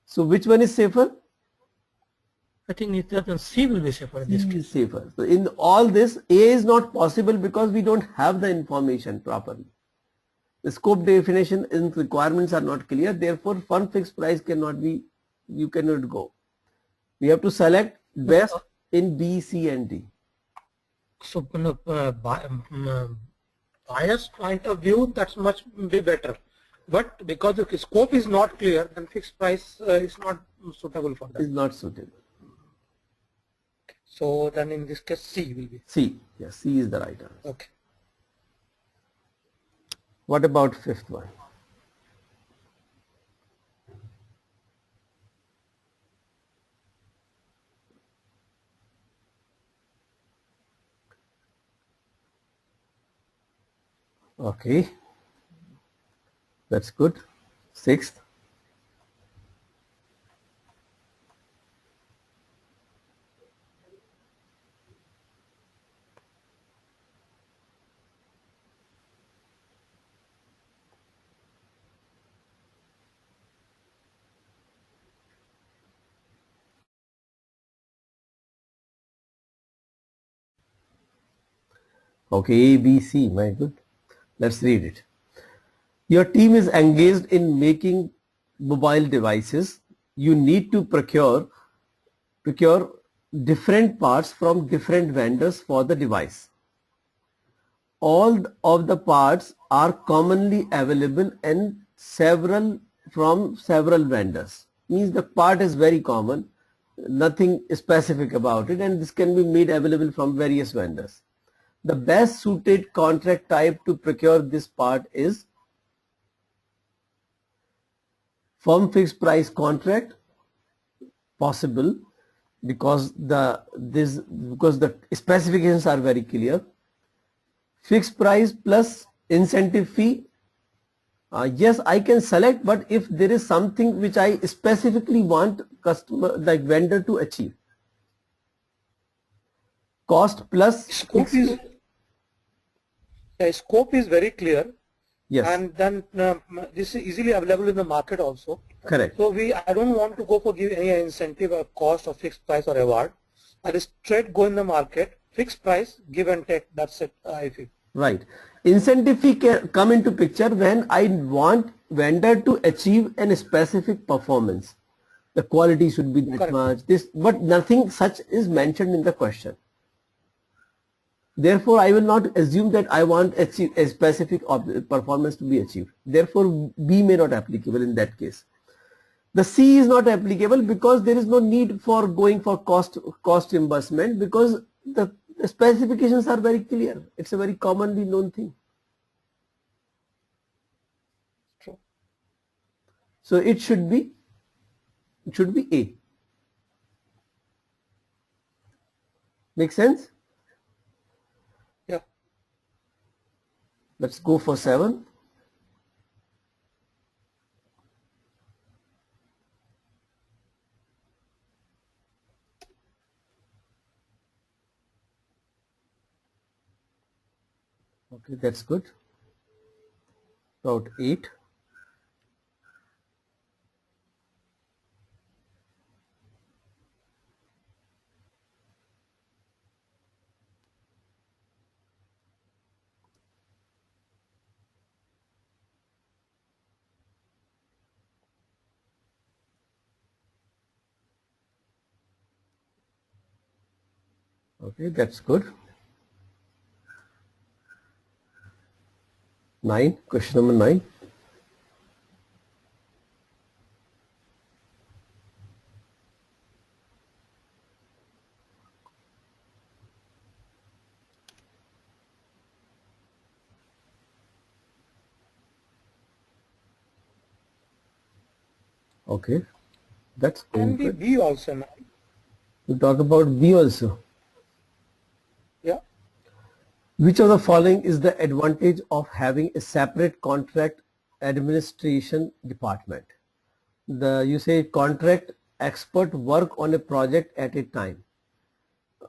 S1: So which one is safer?
S3: I think C will be safer in this case.
S1: Safer. So in all this, A is not possible because we don't have the information properly. The scope definition and requirements are not clear. Therefore, one fixed price cannot be, you cannot go. We have to select best in B, C and D.
S3: So from the buyer's point of view, that's much be better. But because the scope is not clear, then fixed price is not suitable for that.
S1: Is not suitable.
S3: So then in this case, C will be.
S1: C. Yes, C is the right answer.
S3: Okay.
S1: What about fifth one? Okay. That's good. Sixth. Okay, A, B, C, my good. Let's read it. Your team is engaged in making mobile devices. You need to procure different parts from different vendors for the device. All of the parts are commonly available and from several vendors. Means the part is very common, nothing specific about it, and this can be made available from various vendors. The best suited contract type to procure this part is firm fixed price contract, possible because the specifications are very clear. Fixed price plus incentive fee. Yes, I can select, but if there is something which I specifically want customer, like vendor, to achieve. Cost plus
S3: Scope is, scope is very clear.
S1: Yes.
S3: And then this is easily available in the market also.
S1: Correct.
S3: So I don't want to go for give any incentive or cost or fixed price or award. I just straight go in the market, fixed price, give and take. That's it. I feel.
S1: Right. Incentive fee can come into picture when I want vendor to achieve a specific performance. The quality should be that
S3: Correct.
S1: much. But nothing such is mentioned in the question. Therefore, I will not assume that I want a specific performance to be achieved. Therefore, B may not applicable in that case. The C is not applicable because there is no need for going for cost reimbursement because the specifications are very clear. It's a very commonly known thing.
S3: True.
S1: So it should be A. Make sense?
S3: Yeah.
S1: Let's go for 7. Okay, that's good. About 8. Okay, that's good. 9, question number 9. Okay, that's
S3: Can be
S1: good.
S3: B also now.
S1: We talk about B also.
S3: Yeah.
S1: Which of the following is the advantage of having a separate contract administration department? You say contract expert work on a project at a time.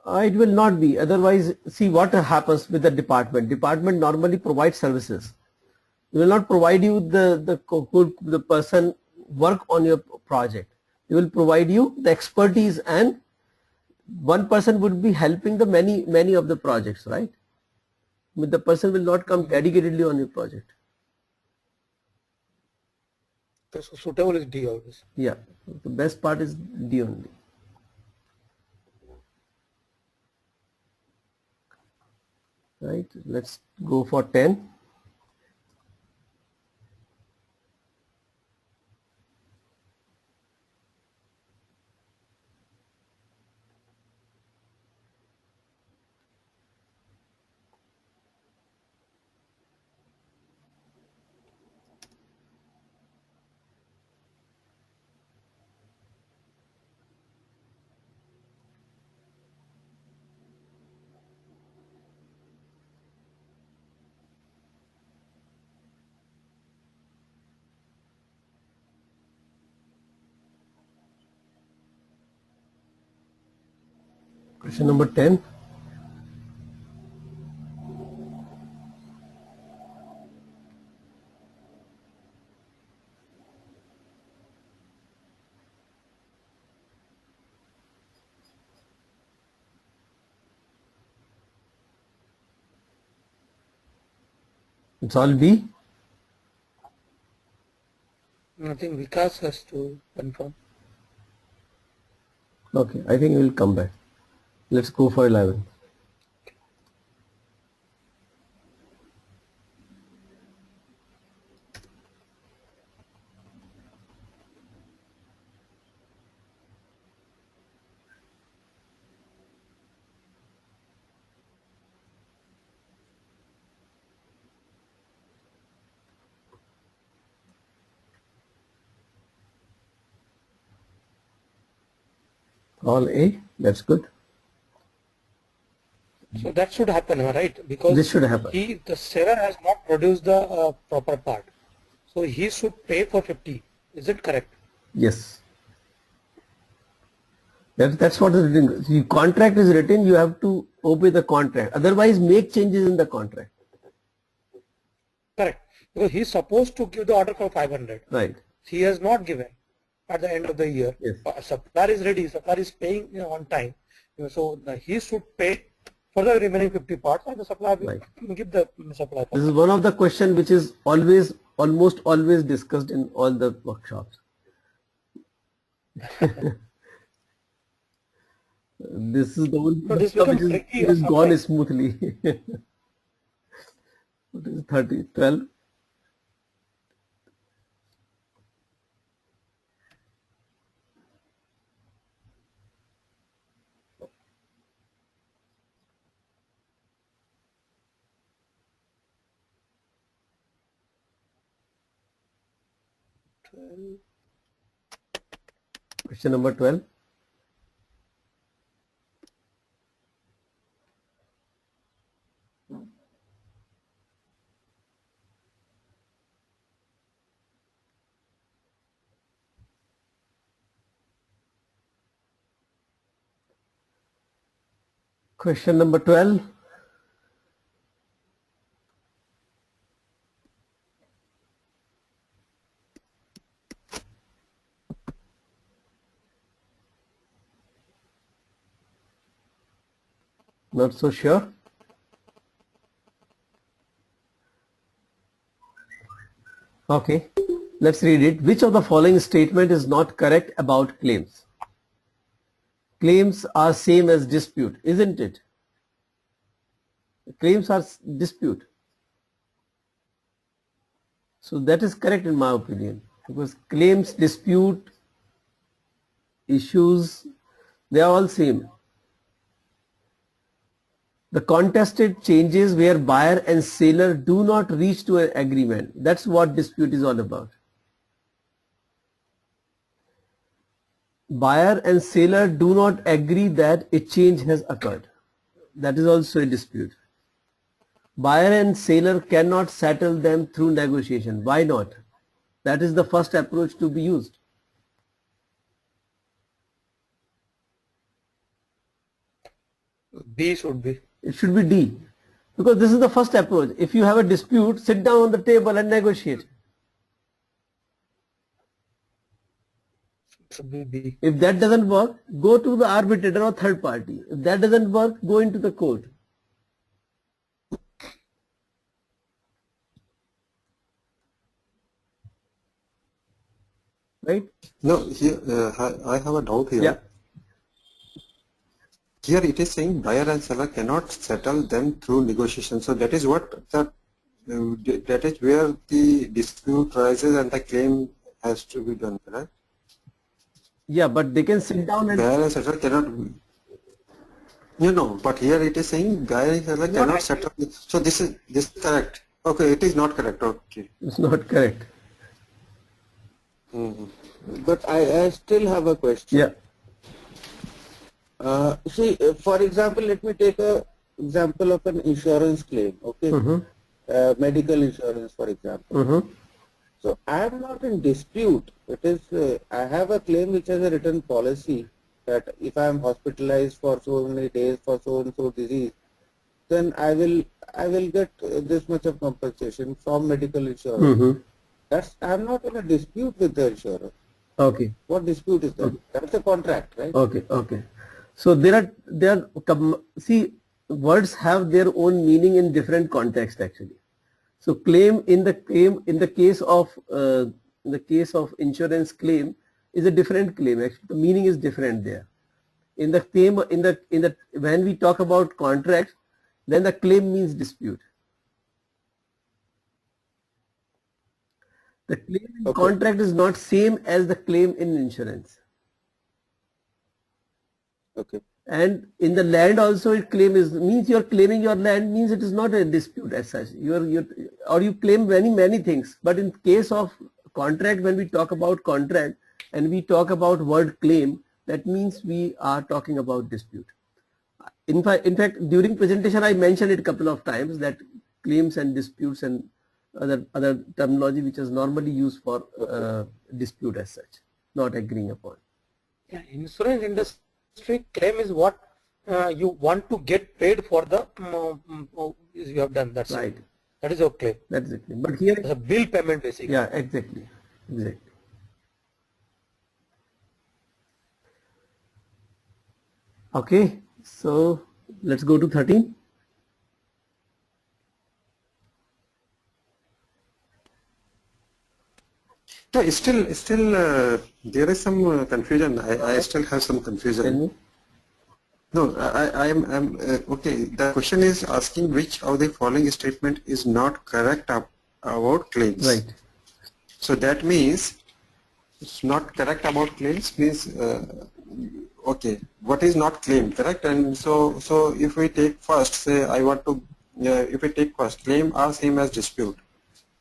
S1: It will not be. Otherwise, see what happens with the department. Department normally provides services. It will not provide you the person work on your project. It will provide you the expertise, and one person would be helping the many of the projects, right? But the person will not come dedicatedly on your project.
S3: So suitable is D always.
S1: Yeah, the best part is D only. Right, let's go for 10. Question number 10. It's all B.
S3: I think Vikas has to confirm.
S1: Okay, I think we'll come back. Let's go for 11. All A, that's good.
S3: So that should happen, right? Because
S1: This should happen.
S3: the seller has not produced the proper part. So he should pay for 50. Is it correct?
S1: Yes. That's what is written. The contract is written, you have to obey the contract. Otherwise, make changes in the contract.
S3: Correct. Because he's supposed to give the order for 500.
S1: Right.
S3: He has not given at the end of the year.
S1: Yes.
S3: Supplier is ready. Supplier is paying on time. So he should pay for the remaining 50 parts, and the supplier will give the supplier.
S1: This is one of the questions which is almost always discussed in all the workshops. This is the one which is gone smoothly. What is 30? 12? Question number 12. Question number 12. Not so sure. Okay, let's read it. Which of the following statement is not correct about claims? Claims are same as dispute, isn't it? Claims are dispute. So that is correct in my opinion, because claims, dispute, issues, they are all same. The contested changes where buyer and seller do not reach to an agreement. That's what dispute is all about. Buyer and seller do not agree that a change has occurred. That is also a dispute. Buyer and seller cannot settle them through negotiation. Why not? That is the first approach to be used.
S3: B should be.
S1: It should be D, because this is the first approach. If you have a dispute, sit down on the table and negotiate.
S3: Should be B.
S1: If that doesn't work, go to the arbitrator or third party. If that doesn't work, go into the court. Right?
S2: No, here I have a doubt here.
S1: Yeah.
S2: Here it is saying buyer and seller cannot settle them through negotiation. So that is what that is where the dispute rises and the claim has to be done, correct?
S1: Yeah, but they can sit down and
S2: Buyer and seller cannot. But here it is saying buyer and seller cannot settle. So this is correct. Okay, it is not correct. Okay.
S1: it's not correct.
S4: But I still have a question.
S1: Yeah.
S4: See, for example, let me take a example of an insurance claim, okay? Medical insurance, for example. So I am not in dispute. It is, I have a claim which has a written policy that if I am hospitalized for so many days for so and so disease, then I will get this much of compensation from medical insurance. I am not in a dispute with the insurer.
S1: Okay.
S4: What dispute is that? That's a contract, right?
S1: Okay. Okay. So see, words have their own meaning in different contexts actually. So claim in the case of insurance claim is a different claim. Actually, the meaning is different there. In the claim when we talk about contract, then the claim means dispute. The claim in contract is not same as the claim in insurance.
S4: Okay.
S1: And in the land also, means you are claiming your land, means it is not a dispute as such. You claim many things. But in case of contract, when we talk about contract and we talk about word claim, that means we are talking about dispute. In fact, during presentation I mentioned it a couple of times that claims and disputes and other terminology which is normally used for dispute as such, not agreeing upon.
S3: Yeah, insurance industry claim is what you want to get paid for the you have done. That's
S1: right.
S3: That is your claim.
S1: That's it. But here
S3: it's a bill payment basically.
S1: Yeah, exactly. Okay, so let's go to 13.
S2: No, still there is some confusion. I still have some confusion. No, I'm okay. The question is asking which of the following statement is not correct about claims.
S1: Right.
S2: So that means it's not correct about claims means okay, what is not claimed, correct? And so if we take first, say if we take first, claim are same as dispute.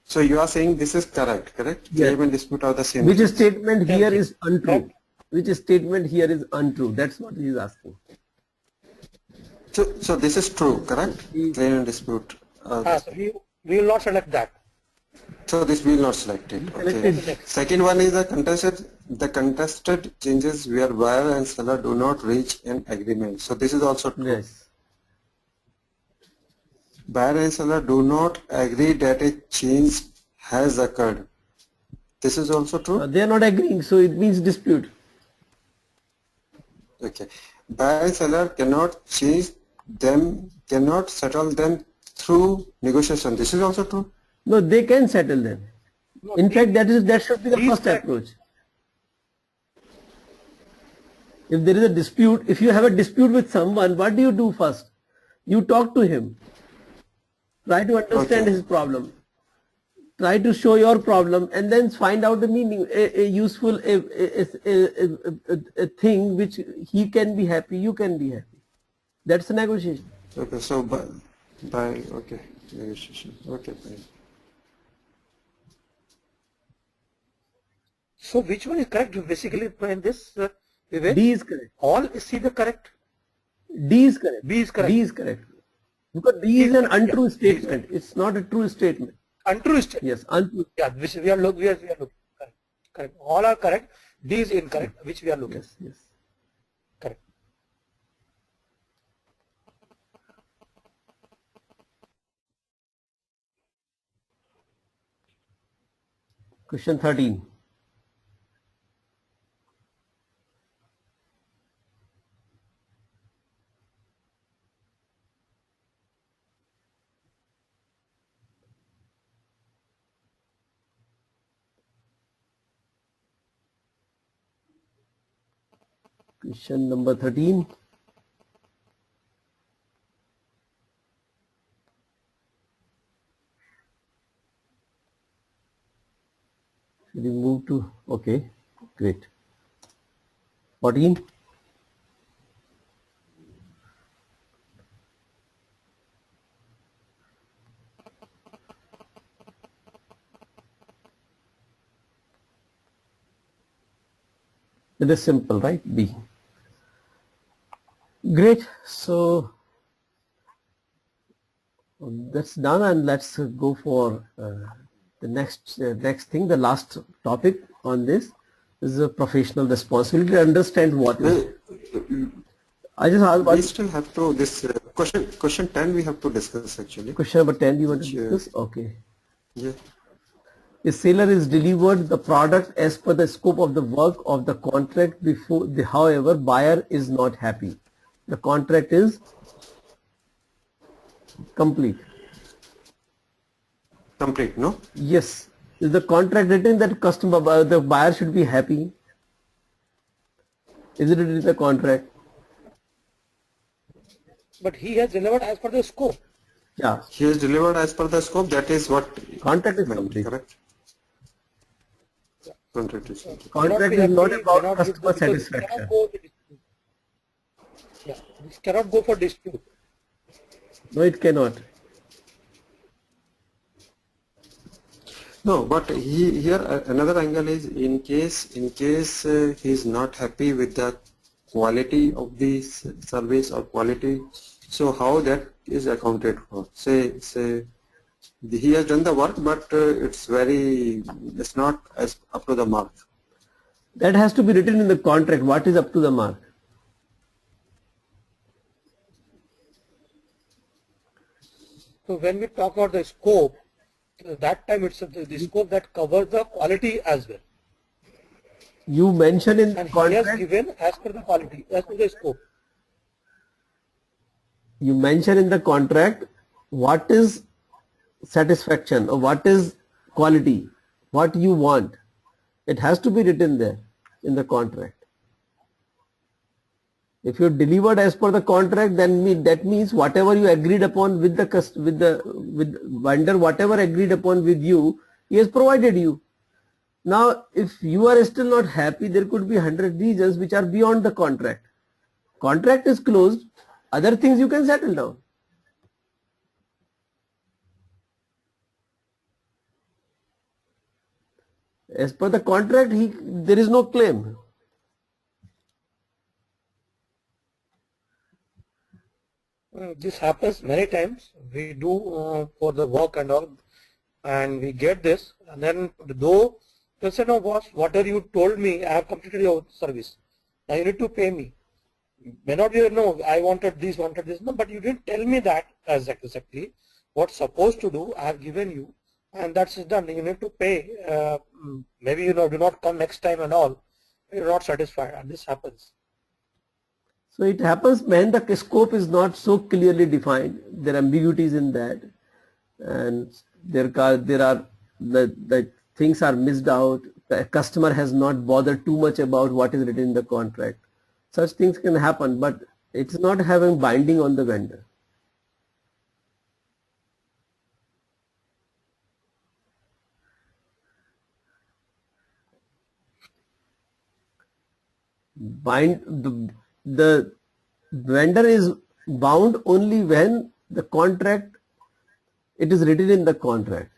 S2: So you are saying this is correct?
S1: Yes.
S2: Claim and dispute are the same.
S1: Which statement here is untrue? Which statement here is untrue? That's what he is asking.
S2: So this is true, correct? Claim and dispute.
S3: So we will not select that.
S2: So this will not select it. Okay. Second one is the contested changes where buyer and seller do not reach an agreement. So this is also true.
S1: Yes.
S2: Buyer and seller do not agree that a change has occurred. This is also true.
S1: They are not agreeing, so it means dispute.
S2: Okay. Buyer and seller cannot change them cannot settle them through negotiation. This is also true.
S1: No, they can settle them.
S3: No,
S1: In fact, that should be the
S3: D is
S1: first
S3: correct.
S1: approach. If there is a dispute, if you have a dispute with someone, what do you do first? You talk to him. Try to understand
S2: Okay.
S1: his problem. Try to show your problem and then find out the meaning, a useful a thing which he can be happy, you can be happy. That's a negotiation.
S2: Okay. So by okay negotiation. Okay. Fine.
S3: So which one is correct? You basically in this, Vivek?
S1: D is correct.
S3: All is C the correct?
S1: D is correct.
S3: B is correct.
S1: D is correct. Because D is an untrue statement. It's not a true statement.
S3: Untrue statement.
S1: Yes, untrue.
S3: Yeah, which we are looking. Correct. Correct. All are correct. D is incorrect, which we are looking.
S1: Yes, yes.
S3: Correct.
S1: Question 13. Question number 13. Should we move to, okay, great. 14. It is simple, right? B. Great. So that's done, and let's go for the next thing. The last topic on this is a professional responsibility. Understand what is. I just asked.
S2: We still have to this question 10 we have to discuss actually.
S1: Question number 10. You want to discuss? Okay.
S2: Yeah.
S1: A seller is delivered the product as per the scope of the work of the contract before the, however, buyer is not happy. The contract is complete.
S2: Complete, no?
S1: Yes. Is the contract written that the buyer should be happy? Is it written in the contract?
S3: But he has delivered as per the scope.
S1: Yeah.
S2: He has delivered as per the scope. That is what
S1: Contract is
S2: meant,
S1: complete.
S2: correct? Contract is complete.
S1: Contract is not about customer satisfaction.
S3: Yeah, this cannot go for dispute.
S1: No, it cannot.
S2: No, but here another angle is in case he is not happy with the quality of the service or quality, so how that is accounted for? Say he has done the work, but it's not as up to the mark.
S1: That has to be written in the contract. What is up to the mark?
S3: So when we talk about the scope, that time it's the scope that covers the quality as well.
S1: You mention in
S3: And
S1: contract.
S3: he has given as per the quality, as per the scope.
S1: You mention in the contract what is satisfaction or what is quality, what you want. It has to be written there in the contract. If you delivered as per the contract, then that means whatever you agreed upon with the vendor, whatever agreed upon with you, he has provided you. Now, if you are still not happy, there could be 100 reasons which are beyond the contract. Contract is closed. Other things you can settle down. As per the contract, there is no claim.
S3: This happens many times. We do for the work and all, and we get this, and then though they say, no boss, whatever you told me, I have completed your service. Now you need to pay me. May not be, no, I wanted this, no, but you didn't tell me that as exactly what's supposed to do. I have given you, and that's done. You need to pay. Maybe do not come next time and all. You're not satisfied, and this happens.
S1: So it happens when the scope is not so clearly defined. There are ambiguities in that, and there are the things are missed out. The customer has not bothered too much about what is written in the contract. Such things can happen, but it's not having binding on the vendor. The vendor is bound only when the contract, it is written in the contract.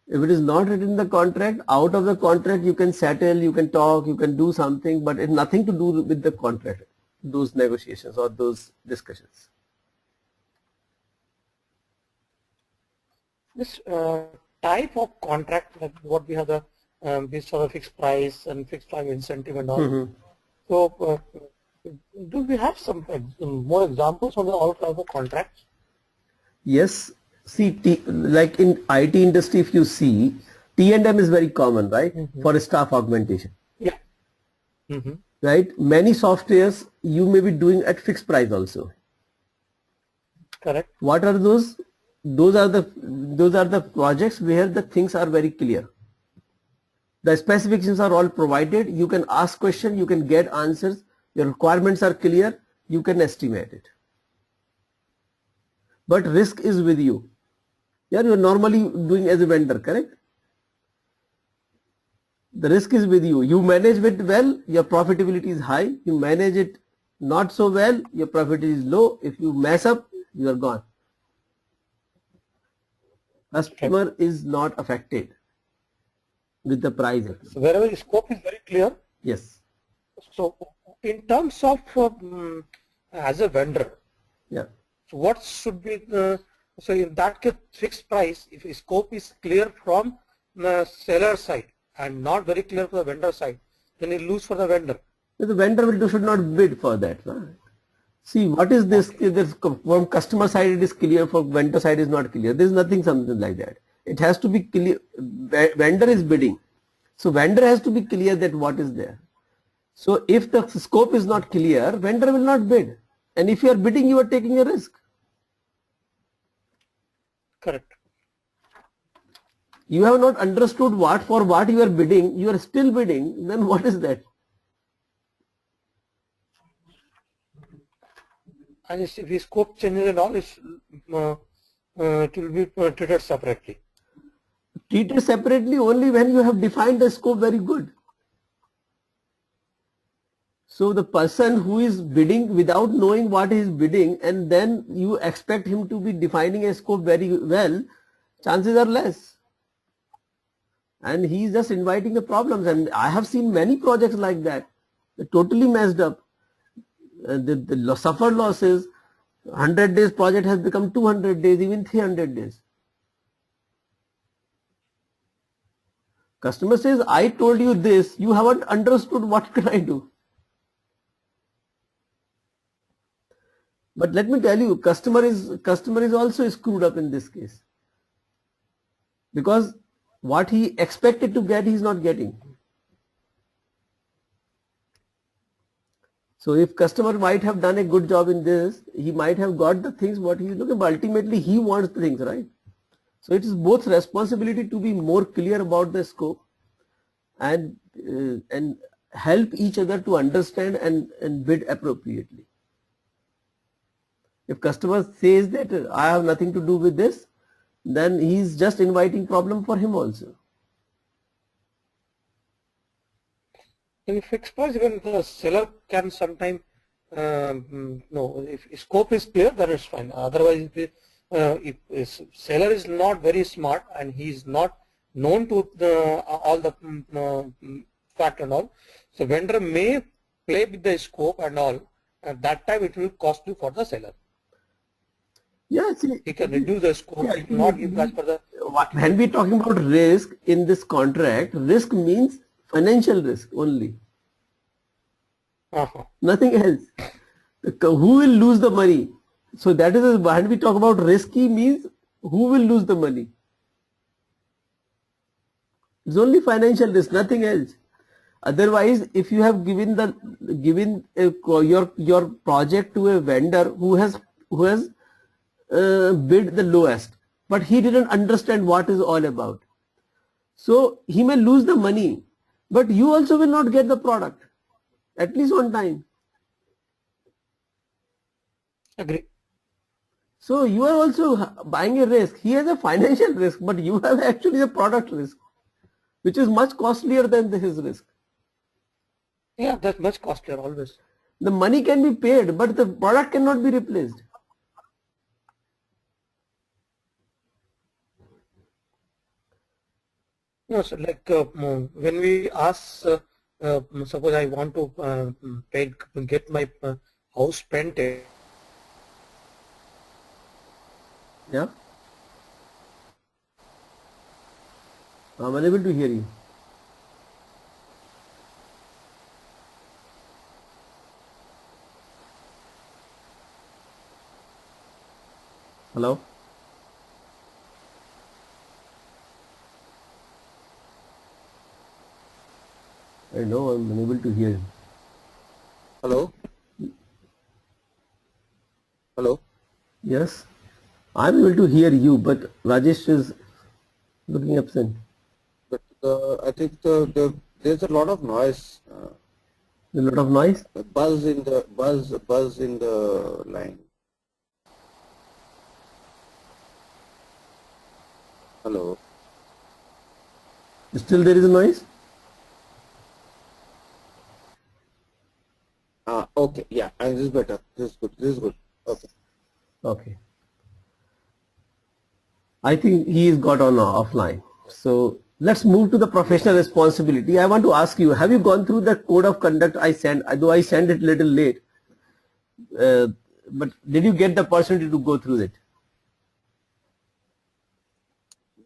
S1: If it is not written in the contract, out of the contract you can settle, you can talk, you can do something, but it's nothing to do with the contract, those negotiations or those discussions.
S3: This type of contract, like what we have the this sort of fixed price and fixed price incentive and all. So do we have some more examples on the all type of contracts?
S1: Yes. See, like in IT industry, if you see, T&M is very common, right? For staff augmentation.
S3: Yeah.
S1: Right? Many softwares you may be doing at fixed price also.
S3: Correct.
S1: What are those? Those are the projects where the things are very clear. The specifications are all provided. You can ask questions, you can get answers. Your requirements are clear. You can estimate it. But risk is with you. Yeah, you are normally doing as a vendor, correct? The risk is with you. You manage it well, your profitability is high. You manage it not so well, your profit is low. If you mess up, you are gone. Customer is not affected with the price.
S3: So wherever the scope is very clear.
S1: Yes.
S3: So in terms of as a vendor,
S1: yeah.
S3: So what should be so in that case fixed price, if the scope is clear from the seller side and not very clear for the vendor side, then you lose for the vendor.
S1: The vendor should not bid for that. Right? See, what is this? From customer side it is clear, from vendor side is not clear. There is nothing something like that. It has to be clear. Vendor is bidding. So vendor has to be clear that what is there. So if the scope is not clear, vendor will not bid. And if you are bidding, you are taking a risk.
S3: Correct.
S1: You have not understood for what you are bidding, you are still bidding, then what is that?
S3: And if the scope changes and all, it will be treated separately.
S1: Treated separately only when you have defined the scope very good. So the person who is bidding without knowing what he is bidding, and then you expect him to be defining a scope very well, chances are less. And he is just inviting the problems. And I have seen many projects like that. They're totally messed up. They suffered losses. 100 days project has become 200 days, even 300 days. Customer says, I told you this, you haven't understood, what can I do? But let me tell you, customer is also screwed up in this case. Because what he expected to get, he is not getting. So if customer might have done a good job in this, he might have got the things what he is looking, but ultimately he wants the things, right? So it is both responsibility to be more clear about the scope and help each other to understand and bid appropriately. If customer says that I have nothing to do with this, then he is just inviting problem for him also.
S3: In fixed price, even the seller can sometimes no. If scope is clear, then it's fine. Otherwise, if seller is not very smart and he is not known to all the fact and all, so vendor may play with the scope and all. At that time, it will cost you for the seller.
S1: Yeah, see,
S3: he can reduce the scope,
S1: yeah,
S3: not give that for the.
S1: When we talking about risk in this contract, risk means financial risk only. Nothing else. Who will lose the money? So that is when we talk about risky means who will lose the money. It's only financial risk, nothing else. Otherwise, if you have given your project to a vendor who has bid the lowest, but he didn't understand what is all about, so he may lose the money, but you also will not get the product, at least on time.
S3: Agree.
S1: So you are also buying a risk. He has a financial risk, but you have actually a product risk, which is much costlier than his risk.
S3: Yeah, that's much costlier always.
S1: The money can be paid, but the product cannot be replaced.
S3: No, so like when we ask, suppose I want to get my house painted.
S1: Yeah? I'm unable to hear you. Hello? I know I'm unable to hear you.
S4: Hello? Hello?
S1: Yes? I'm able to hear you, but Rajesh is looking absent.
S4: But I think there's a lot of noise,
S1: A lot of noise?
S4: buzz in the line. Hello?
S1: Still there is noise?
S4: Okay, yeah, and this is better. This is good. This is good. Okay.
S1: Okay. I think he is got on offline. So let's move to the professional responsibility. I want to ask you, have you gone through the code of conduct I sent, though I sent it a little late, but did you get the opportunity to go through it?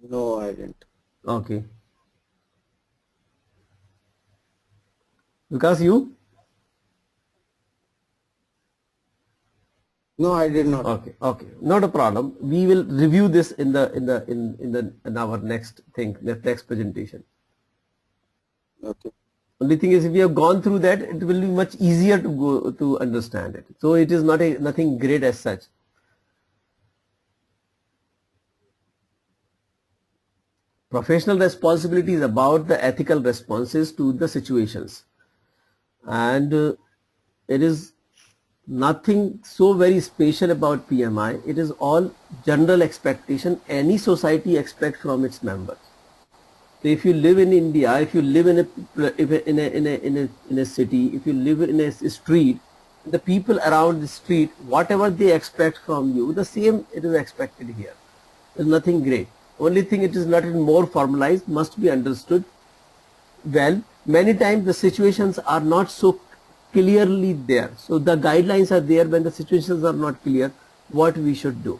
S4: No, I didn't.
S1: Okay. Because you?
S4: No, I did not.
S1: Okay, okay, not a problem. We will review this in our next thing, the next presentation.
S4: Okay.
S1: Only thing is, if you have gone through that, it will be much easier to go to understand it. So it is nothing great as such. Professional responsibility is about the ethical responses to the situations, and it is nothing so very special about PMI. It is all general expectation any society expects from its members. So if you live in India, if you live in a city, if you live in a street, the people around the street, whatever they expect from you, the same it is expected here. There is nothing great. Only thing it is not more formalized, must be understood well. Many times the situations are not so clearly there. So the guidelines are there when the situations are not clear, what we should do.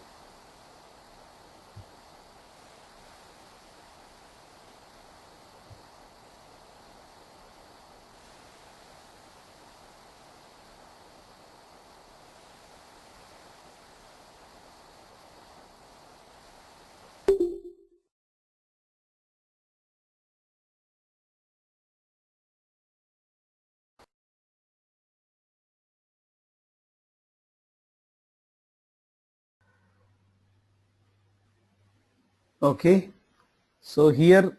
S1: Okay, so here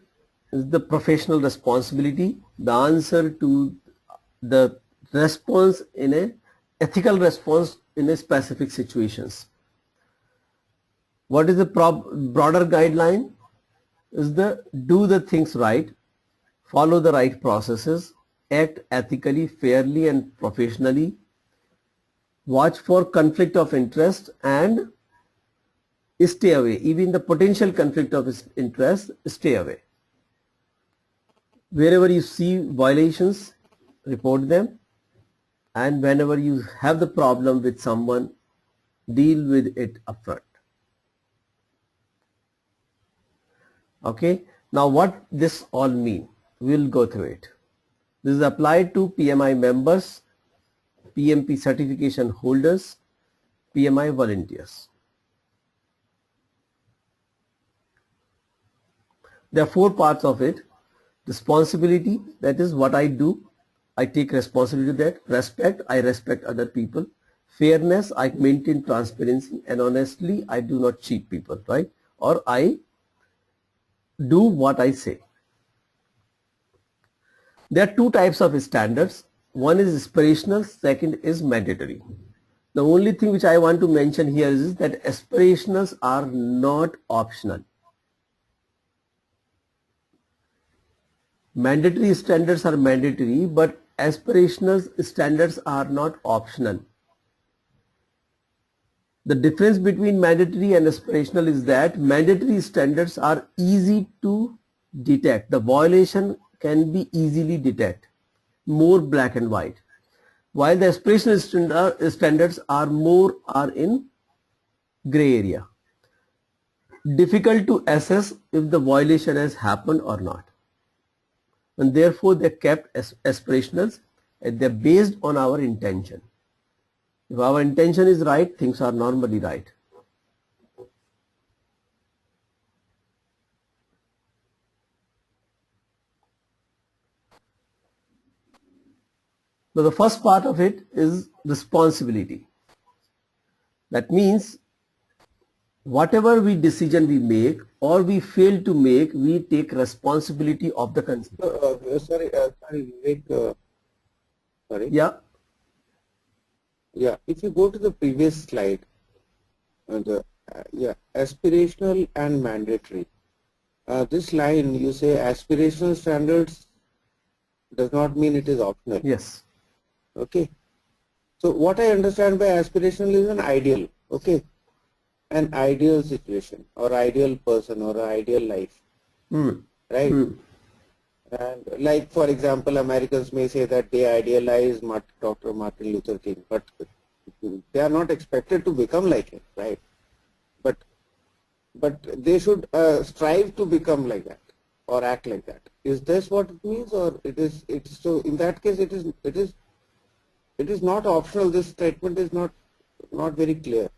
S1: is the professional responsibility, the answer to the response in a ethical response in a specific situations. What is the broader guideline? Is the do the things right, follow the right processes, act ethically, fairly and professionally, watch for conflict of interest and stay away. Even the potential conflict of interest, stay away. Wherever you see violations, report them, and whenever you have the problem with someone, deal with it upfront. Okay, now what this all mean? We'll go through it. This is applied to PMI members, PMP certification holders, PMI volunteers. There are 4 parts of it. Responsibility, that is what I do. I take responsibility for that. Respect, I respect other people. Fairness, I maintain transparency. And honestly, I do not cheat people, right? Or I do what I say. There are two types of standards. One is aspirational, second is mandatory. The only thing which I want to mention here is that aspirationals are not optional. Mandatory standards are mandatory, but aspirational standards are not optional. The difference between mandatory and aspirational is that mandatory standards are easy to detect. The violation can be easily detected, more black and white. While the aspirational standards are in gray area. Difficult to assess if the violation has happened or not. And therefore they are kept as aspirationals, and they are based on our intention. If our intention is right, things are normally right. So the first part of it is responsibility. That means whatever decision we make or we fail to make, we take responsibility of the consequence.
S4: Sorry, Vivek, sorry.
S1: Yeah.
S4: Yeah, if you go to the previous slide, aspirational and mandatory. This line, you say aspirational standards does not mean it is optional.
S1: Yes.
S4: Okay. So what I understand by aspirational is an ideal. Okay. An ideal situation or ideal person or ideal life. Right. And like, for example, Americans may say that they idealize Dr. Martin Luther King, but they are not expected to become like him, right? But they should strive to become like that or act like that. Is this what it means, or it's so? In that case, it is not optional. This statement is not very clear.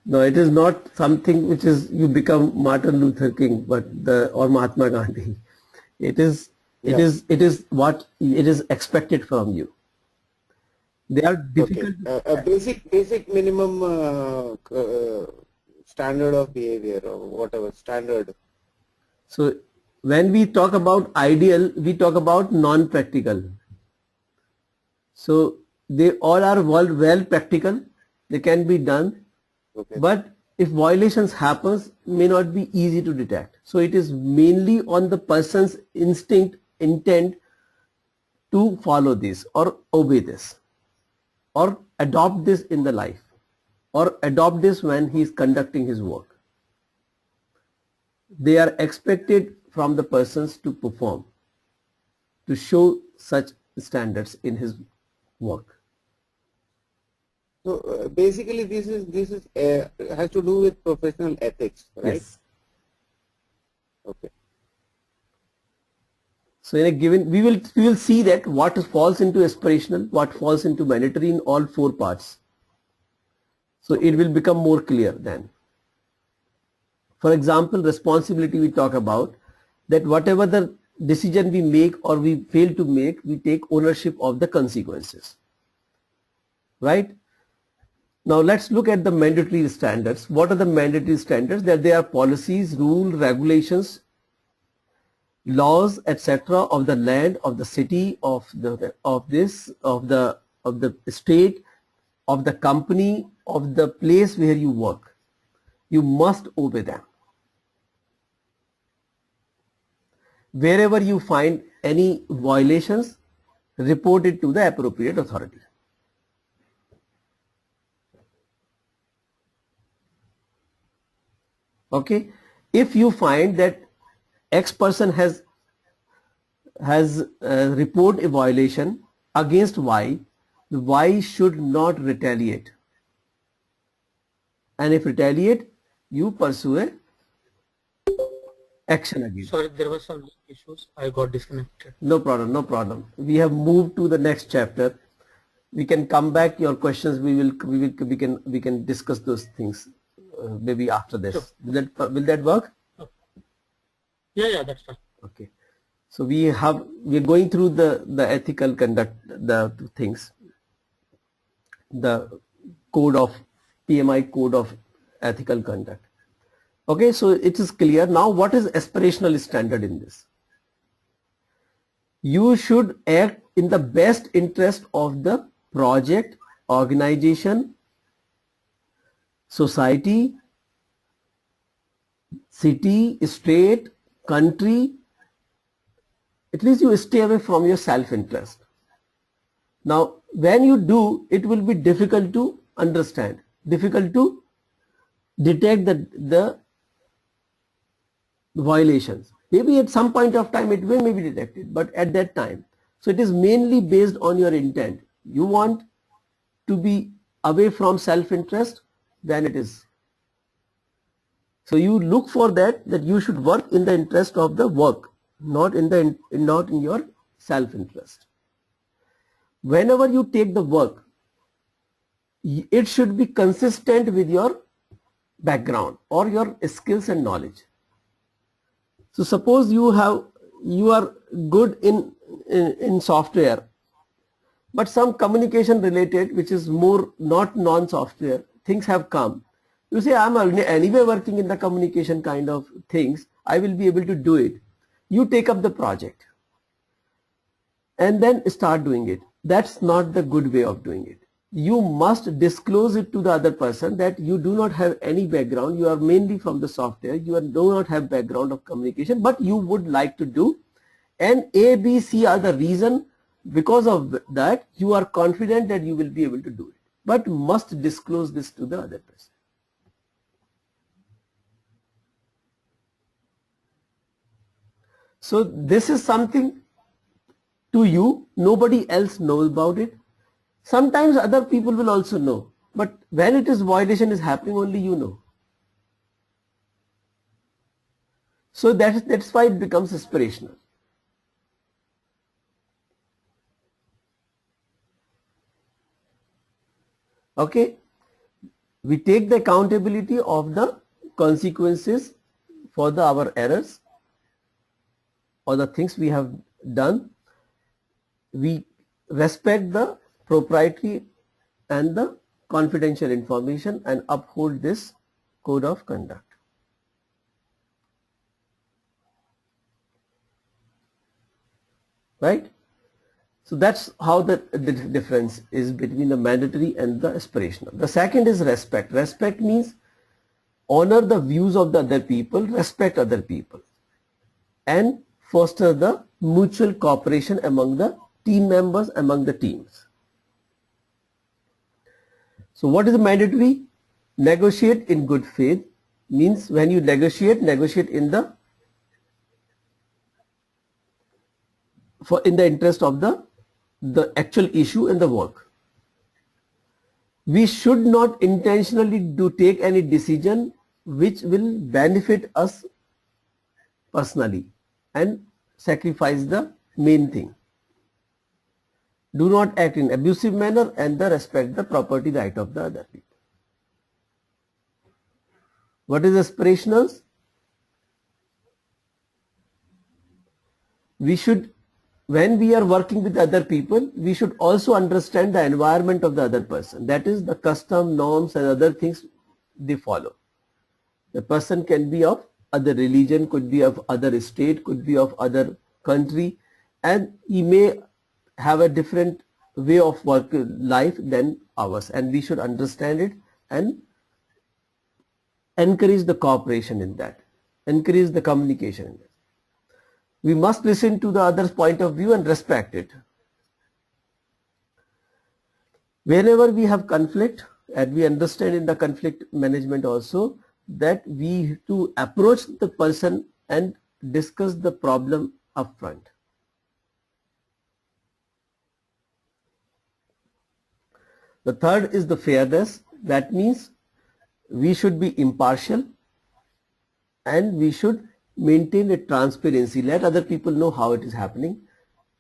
S1: No, it is not something which is you become Martin Luther King, but or Mahatma Gandhi. It is what it is expected from you. They are difficult.
S4: Okay. A basic minimum standard of behavior or whatever standard.
S1: So when we talk about ideal, we talk about non-practical. So they all are well practical. They can be done.
S4: Okay.
S1: But if violations happens, may not be easy to detect. So it is mainly on the person's intent to follow this or obey this or adopt this in the life or adopt this when he is conducting his work. They are expected from the persons to perform, to show such standards in his work.
S4: So basically, this has to do with professional ethics, right?
S1: Yes.
S4: Okay.
S1: So in a given, we will see that what falls into aspirational, what falls into mandatory in all four parts. So it will become more clear then. For example, responsibility we talk about, that whatever the decision we make or we fail to make, we take ownership of the consequences. Right? Now let's look at the mandatory standards. What are the mandatory standards? That they are policies, rules, regulations, laws, etc. of the land, of the city, of the state, of the company, of the place where you work. You must obey them. Wherever you find any violations, report it to the appropriate authority. Okay, if you find that X person has report a violation against Y, the Y should not retaliate. And if retaliate, you pursue a action against.
S3: Sorry, there were some issues. I got disconnected.
S1: No problem, no problem. We have moved to the next chapter. We can come back your questions. We can discuss those things maybe after this.
S3: Sure.
S1: Will that work?
S3: Yeah, that's fine.
S1: Okay. So we're going through the ethical conduct, the things, the code of PMI code of ethical conduct. Okay, so it is clear. Now what is aspirational standard in this? You should act in the best interest of the project, organization, society, city, state, country. At least you stay away from your self-interest. Now, when you do, it will be difficult to understand, difficult to detect the violations. Maybe at some point of time it will be detected, but at that time. So it is mainly based on your intent. You want to be away from self-interest, then it is. So you look for that you should work in the interest of the work, not in your self-interest. Whenever you take the work, it should be consistent with your background or your skills and knowledge. So suppose you are good in software, but some communication related, which is more not non-software things have come. You say, I'm anyway working in the communication kind of things, I will be able to do it. You take up the project and then start doing it. That's not the good way of doing it. You must disclose it to the other person that you do not have any background, you are mainly from the software, do not have background of communication, but you would like to do, and A, B, C are the reason. Because of that, you are confident that you will be able to do it, but must disclose this to the other person. So this is something to you, nobody else knows about it. Sometimes other people will also know, but when it is violation is happening, only you know. So that's why it becomes aspirational. Okay, we take the accountability of the consequences for our errors or the things we have done. We respect the proprietary and the confidential information and uphold this code of conduct. Right? So that's how the difference is between the mandatory and the aspirational. The second is respect. Respect means honor the views of the other people, respect other people, and foster the mutual cooperation among the team members, among the teams. So what is the mandatory? Negotiate in good faith means when you negotiate in the interest of the actual issue and the work. We should not intentionally take any decision which will benefit us personally and sacrifice the main thing. Do not act in abusive manner and respect the property right of the other people. What is aspirational? We should, when we are working with other people, we should also understand the environment of the other person. That is the custom, norms and other things they follow. The person can be of other religion, could be of other state, could be of other country, and he may have a different way of life than ours, and we should understand it and encourage the cooperation in that, encourage the communication in that. We must listen to the other's point of view and respect it. Whenever we have conflict, and we understand in the conflict management also that we have to approach the person and discuss the problem upfront. The third is the fairness. That means we should be impartial and we should maintain a transparency. Let other people know how it is happening,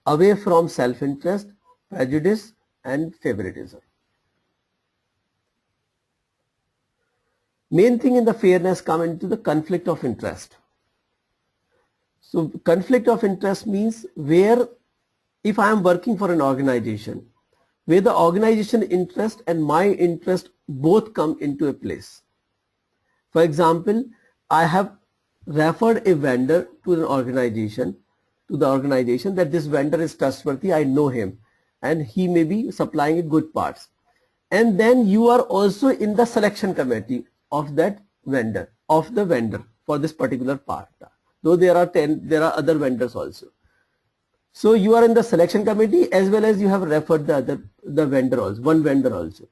S1: away from self-interest, prejudice and favoritism. Main thing in the fairness come into the conflict of interest. So conflict of interest means where, if I am working for an organization, where the organization interest and my interest both come into a place. For example, I have referred a vendor to an organization, that this vendor is trustworthy, I know him, and he may be supplying good parts. And then you are also in the selection committee of that vendor, for this particular part. Though there are other vendors also. So you are in the selection committee as well as you have referred the vendor also, one vendor also.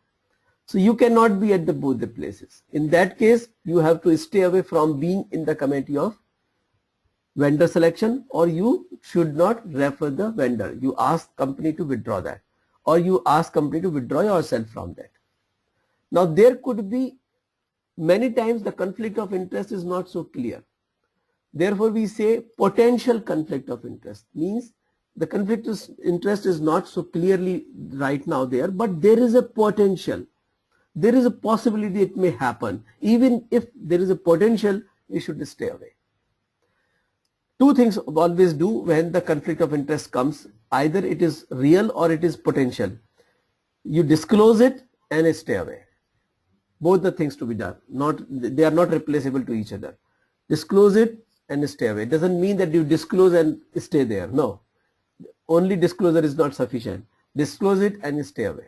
S1: So you cannot be at both the places. In that case, you have to stay away from being in the committee of vendor selection, or you should not refer the vendor. You ask company to withdraw that, or you ask company to withdraw yourself from that. Now there could be many times the conflict of interest is not so clear. Therefore we say potential conflict of interest, means the conflict of interest is not so clearly right now there, but there is a potential. There is a possibility it may happen. Even if there is a potential, we should stay away. Two things always do when the conflict of interest comes. Either it is real or it is potential. You disclose it and stay away. Both the things to be done. They are not replaceable to each other. Disclose it and stay away. It doesn't mean that you disclose and stay there. No. Only disclosure is not sufficient. Disclose it and stay away.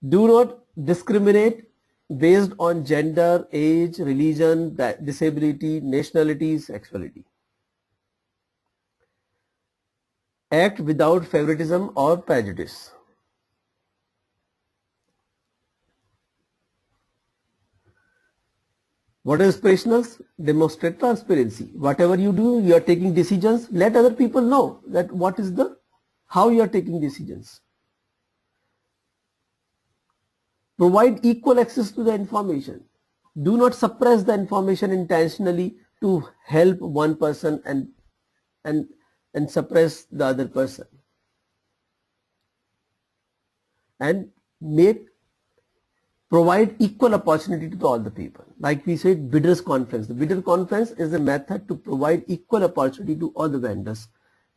S1: Do not discriminate based on gender, age, religion, disability, nationality, sexuality. Act without favoritism or prejudice. What is aspirationals? Demonstrate transparency. Whatever you do, you are taking decisions. Let other people know that how you are taking decisions. Provide equal access to the information. Do not suppress the information intentionally to help one person and suppress the other person. And provide equal opportunity to all the people. Like we said, bidders conference. The bidder conference is a method to provide equal opportunity to all the vendors,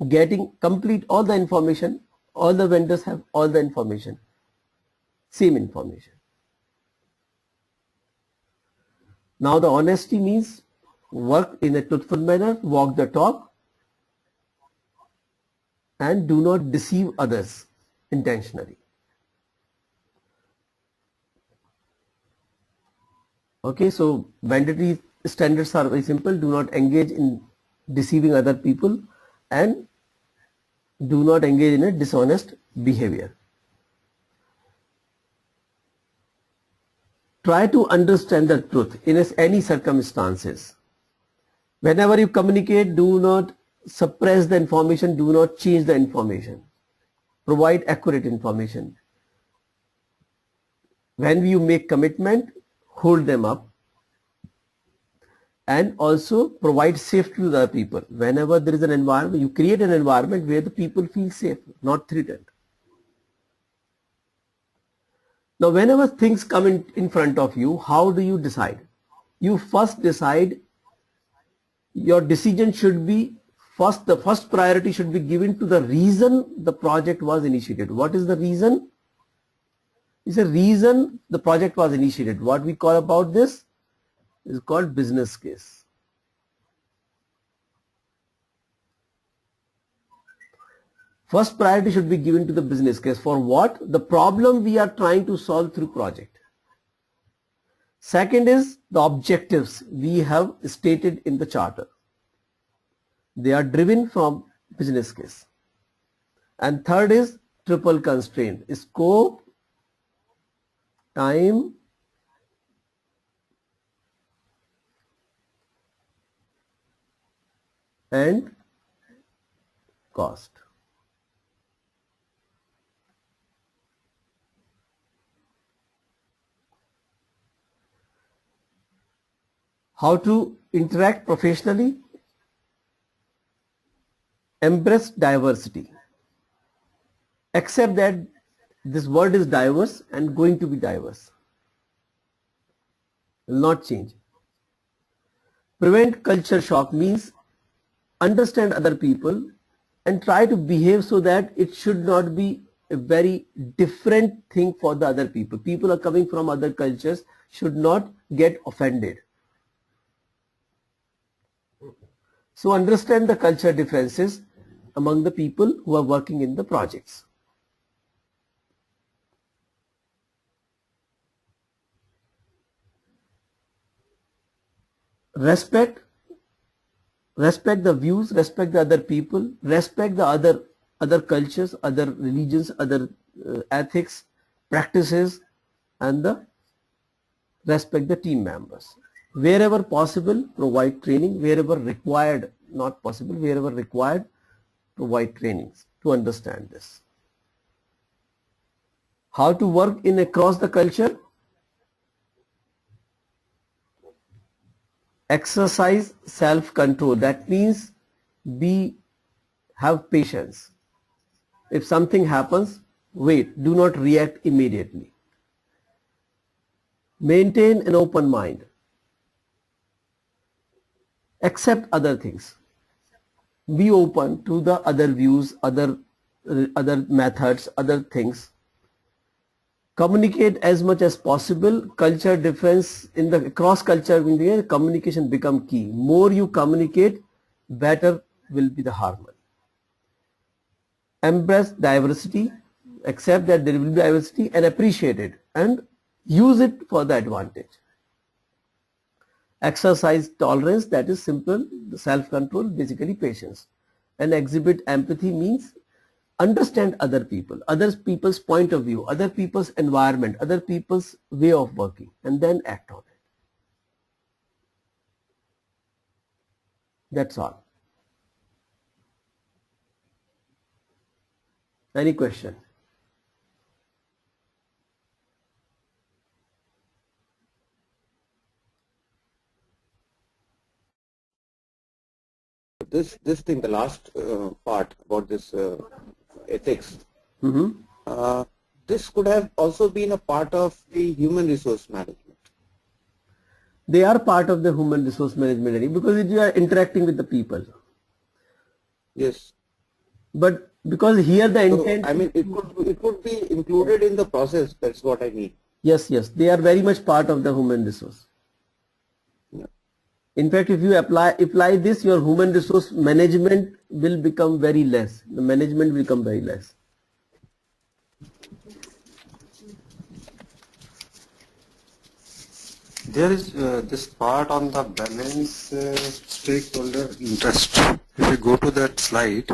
S1: getting complete all the information. All the vendors have all the information, same information. Now the honesty means work in a truthful manner, walk the talk, and do not deceive others intentionally. Okay, so mandatory standards are very simple. Do not engage in deceiving other people and do not engage in a dishonest behavior. Try to understand the truth in any circumstances. Whenever you communicate, do not suppress the information, do not change the information. Provide accurate information. When you make commitment, hold them up, and also provide safety to the people. Whenever there is an environment, you create an environment where the people feel safe, not threatened. Now whenever things come in front of you, how do you decide? You first decide, your decision should be the first priority should be given to the reason the project was initiated. What is the reason? It's a reason the project was initiated. What we call about this is called business case. First priority should be given to the business case. For what? The problem we are trying to solve through project. Second is the objectives we have stated in the charter. They are driven from business case. And third is triple constraint: scope, time, and cost. How to interact professionally? Embrace diversity. Accept that this world is diverse and going to be diverse. Will not change. Prevent culture shock means understand other people and try to behave so that it should not be a very different thing for the other people. People are coming from other cultures should not get offended. So understand the culture differences among the people who are working in the projects. Respect the views, respect the other people, respect the other cultures, other religions, other ethics, practices, and respect the team members. Wherever possible, provide training. Wherever required, not possible, wherever required, provide trainings to understand this. How to work in across the culture? Exercise self-control. That means have patience. If something happens, wait, do not react immediately. Maintain an open mind. Accept other things. Be open to the other views, other methods, other things. Communicate as much as possible. Culture difference in the cross culture communication become key. More you communicate, better will be the harmony. Embrace diversity, accept that there will be diversity and appreciate it and use it for the advantage. Exercise tolerance, that is simple, self-control, basically patience. And exhibit empathy means understand other people's point of view, other people's environment, other people's way of working, and then act on it. That's all. Any question?
S4: This thing, the last part about this ethics, this could have also been a part of the human resource management.
S1: They are part of the human resource management because you are interacting with the people.
S4: Yes.
S1: But because here the intent...
S4: I mean, it could be included in the process, that's what I mean.
S1: Yes, they are very much part of the human resource.
S4: Yeah.
S1: In fact, if you apply this, your human resource management will become very less. The management will become very less.
S2: There is this part on the balance stakeholder interest. If you go to that slide,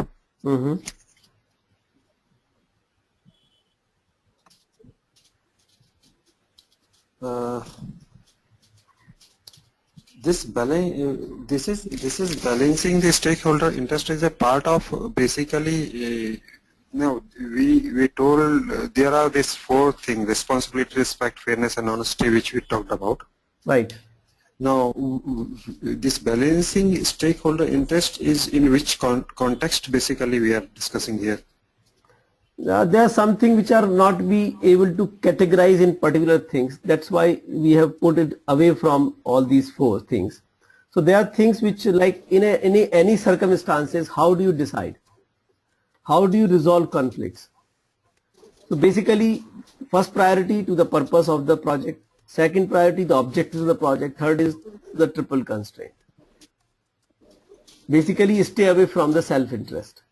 S2: this is balancing the stakeholder interest is a part of basically. No, we told there are these four things: responsibility, respect, fairness, and honesty, which we talked about.
S1: Right.
S2: Now, this balancing stakeholder interest is in which context basically we are discussing here?
S1: There are some things which are not be able to categorize in particular things. That's why we have put it away from all these four things. So there are things which, like in any circumstances, how do you decide? How do you resolve conflicts? So basically, first priority to the purpose of the project, second priority the objectives of the project, third is the triple constraint. Basically, stay away from the self-interest.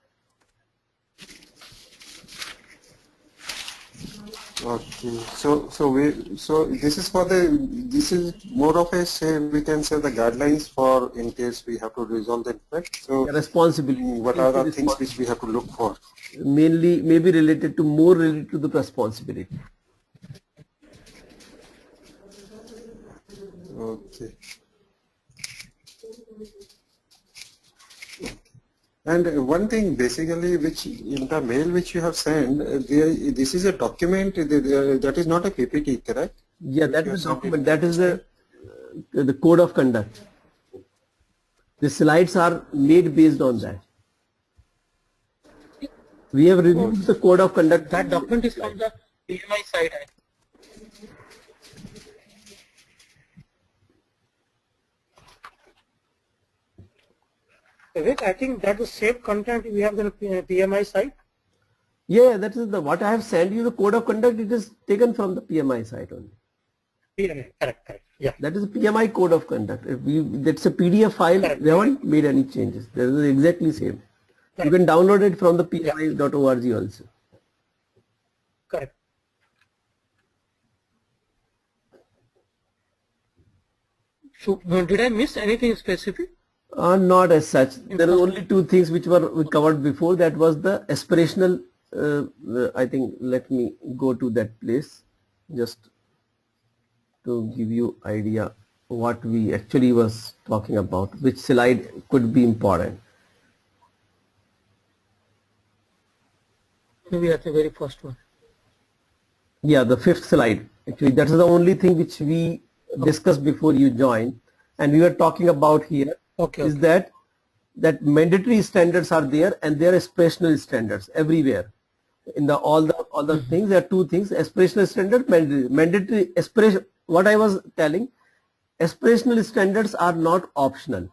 S2: Okay, so this is more of a, say, we can say, the guidelines for in case we have to resolve the conflict. So
S1: responsibility.
S2: What are the things which we have to look for?
S1: Mainly, maybe more related to the responsibility.
S2: Okay. And one thing basically which in the mail which you have sent, this is a document that is not a PPT, correct?
S1: Yeah, that is a document. That is the code of conduct. The slides are made based on that. We have reviewed the code of conduct.
S3: That document is from the PMI side. Vivek, I think that's the same content we have in the PMI site.
S1: Yeah, that is the what I have sent you the code of conduct. It is taken from the PMI site only.
S3: PMI, correct. Yeah.
S1: That is a PMI code of conduct. That's a PDF file.
S3: Correct.
S1: We haven't made any changes. That is exactly same.
S3: Correct.
S1: You can download it from the pmi.org also.
S3: Correct. So, did I miss anything specific?
S1: Not as such. There are only two things which we covered before. That was the aspirational. I think let me go to that place just to give you idea what we actually was talking about. Which slide could be important.
S3: Maybe at the very first one.
S1: Yeah, the fifth slide. Actually, that is the only thing which we discussed before you joined, and we were talking about here is that mandatory standards are there and there are aspirational standards everywhere. In all the things, there are two things: aspirational standard, mandatory aspiration. What I was telling, aspirational standards are not optional.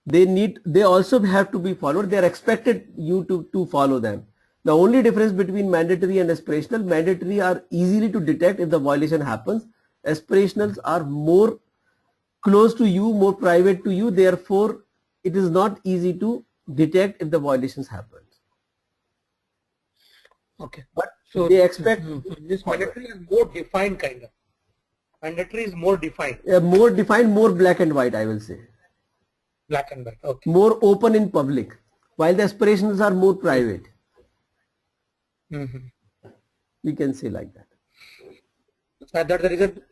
S1: They also have to be followed. They are expected you to follow them. The only difference between mandatory and aspirational, mandatory are easily to detect if the violation happens. Aspirationals are more close to you, more private to you. Therefore, it is not easy to detect if the violations happen.
S3: Okay.
S1: But
S3: so
S1: they expect
S3: this mandatory is more defined kind of. Mandatory is more defined.
S1: More defined, more black and white, I will say.
S3: Black and white. Okay.
S1: More open in public, while the aspirations are more private. We can say like that.
S3: That's the reason.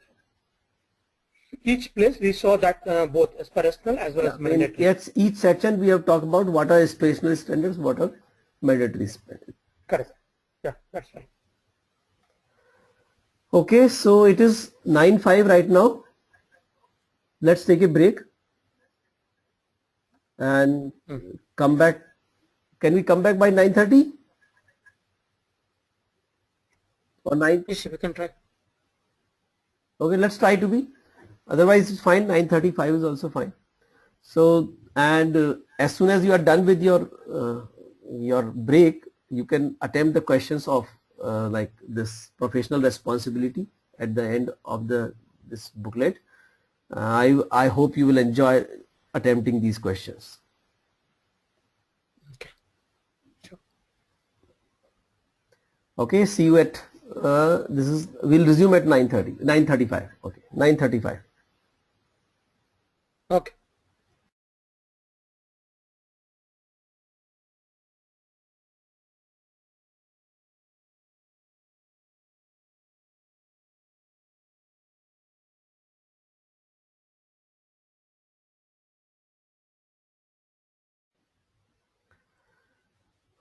S3: Each place we saw that both aspirational as well as mandatory.
S1: Yes, each section we have talked about what are aspirational standards, what are mandatory standards.
S3: Correct. Yeah, that's right.
S1: Okay, so it is 9:05 right now. Let's take a break and come back. Can we come back by 9:30 or 9?
S3: Yes, we can try.
S1: Okay, let's try to be. Otherwise, it's fine. 9:35 is also fine. So, and as soon as you are done with your break, you can attempt the questions of like this professional responsibility at the end of this booklet. I hope you will enjoy attempting these questions.
S3: Okay. Sure.
S1: Okay. See you at we'll resume at 9:30, 9:35. Okay, 9:35.
S3: Okay.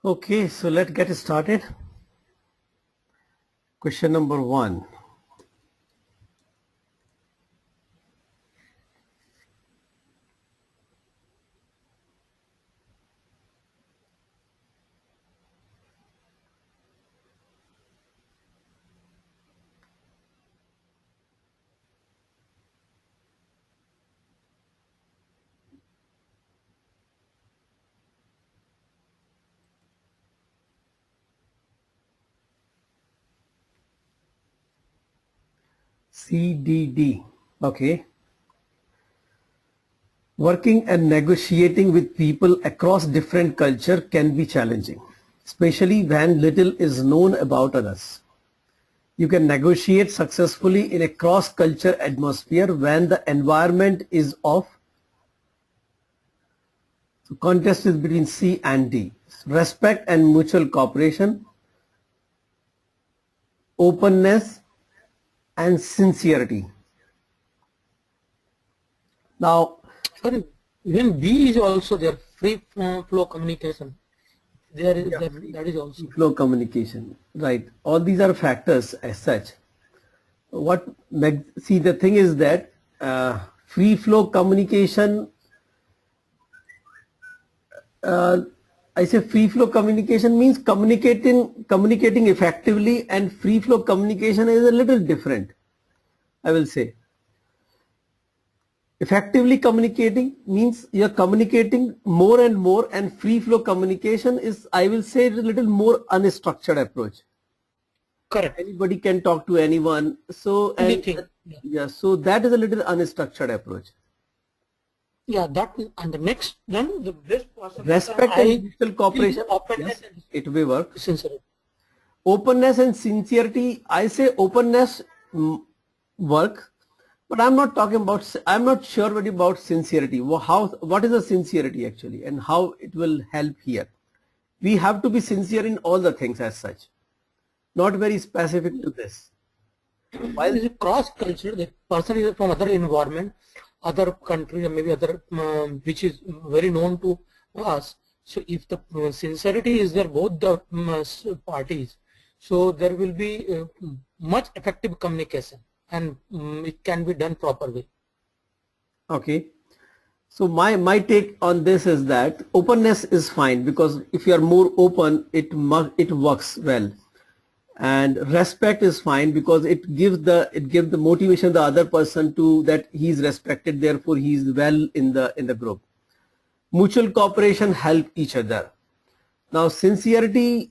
S1: Okay, so let's get started. Question number 1. CDD. Okay. Working and negotiating with people across different culture can be challenging, especially when little is known about others. You can negotiate successfully in a cross-culture atmosphere when the environment is of so contest is between C and D. Respect and mutual cooperation, openness and sincerity. Now,
S3: Sorry, even B is also there. Free flow communication. There is that is also
S1: flow communication, right? All these are factors as such. See, the thing is that free flow communication. I say free flow communication means communicating effectively, and free flow communication is a little different, I will say. Effectively communicating means you're communicating more and more, and free flow communication is, I will say, a little more unstructured approach.
S3: Correct.
S1: Anybody can talk to anyone. So, and
S3: Anything.
S1: yeah, so that is a little unstructured approach.
S3: Yeah, that, and the next, then the best possible
S1: Respect and mutual cooperation.
S3: Openness
S1: Yes, it will work.
S3: and sincerity.
S1: Openness and sincerity, I say openness work, but I'm not talking about, I'm not sure about sincerity. What is the sincerity actually, and how it will help here? We have to be sincere in all the things as such, not very specific to this.
S3: While it is cross culture, the person is from other environment, other country, or maybe other which is very known to us. So if the sincerity is there, both the parties, so there will be much effective communication, and it can be done properly.
S1: Okay. So my take on this is that openness is fine, because if you are more open, it works well. And respect is fine, because it gives the motivation the other person to that he is respected, therefore he is well in the group. Mutual cooperation help each other. Now sincerity,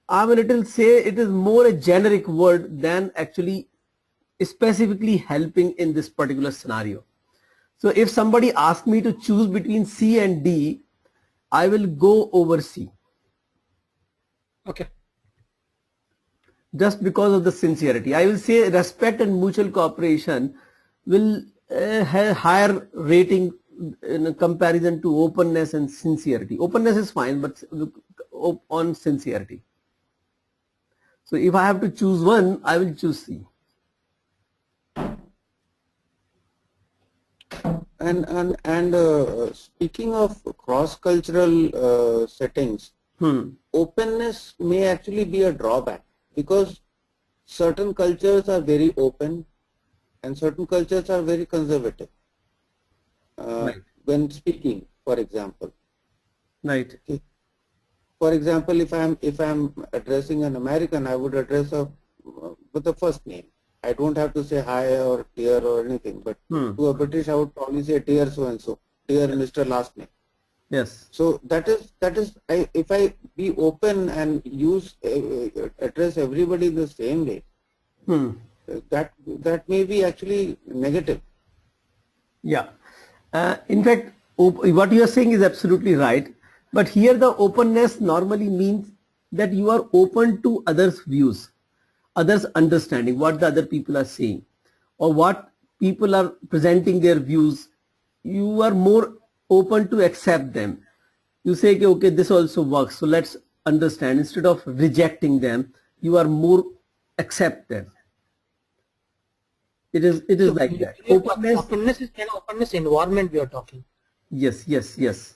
S1: I will say it is more a generic word than actually specifically helping in this particular scenario. So if somebody asks me to choose between C and D, I will go over C.
S3: Okay.
S1: Just because of the sincerity. I will say respect and mutual cooperation will have higher rating in comparison to openness and sincerity. Openness is fine, but on sincerity. So if I have to choose one, I will choose C.
S4: And speaking of cross-cultural settings, openness may actually be a drawback, because certain cultures are very open and certain cultures are very conservative.
S1: Right.
S4: When speaking, for example.
S1: Right.
S4: Okay. For example, if I'm addressing an American, I would address with the first name. I don't have to say hi or dear or anything, but to a British, I would probably say dear so and so, dear Mr. last name.
S1: Yes.
S4: So that is if I be open and address everybody the same way, that may be actually negative.
S1: Yeah. In fact, what you are saying is absolutely right. But here the openness normally means that you are open to others' views, others' understanding, what the other people are saying, or what people are presenting their views. You are more open to accept them. You say, okay, this also works, so let's understand. Instead of rejecting them, you are more accept them. It is so like that.
S3: Openness is kind of openness environment we are talking.
S1: Yes, yes, yes.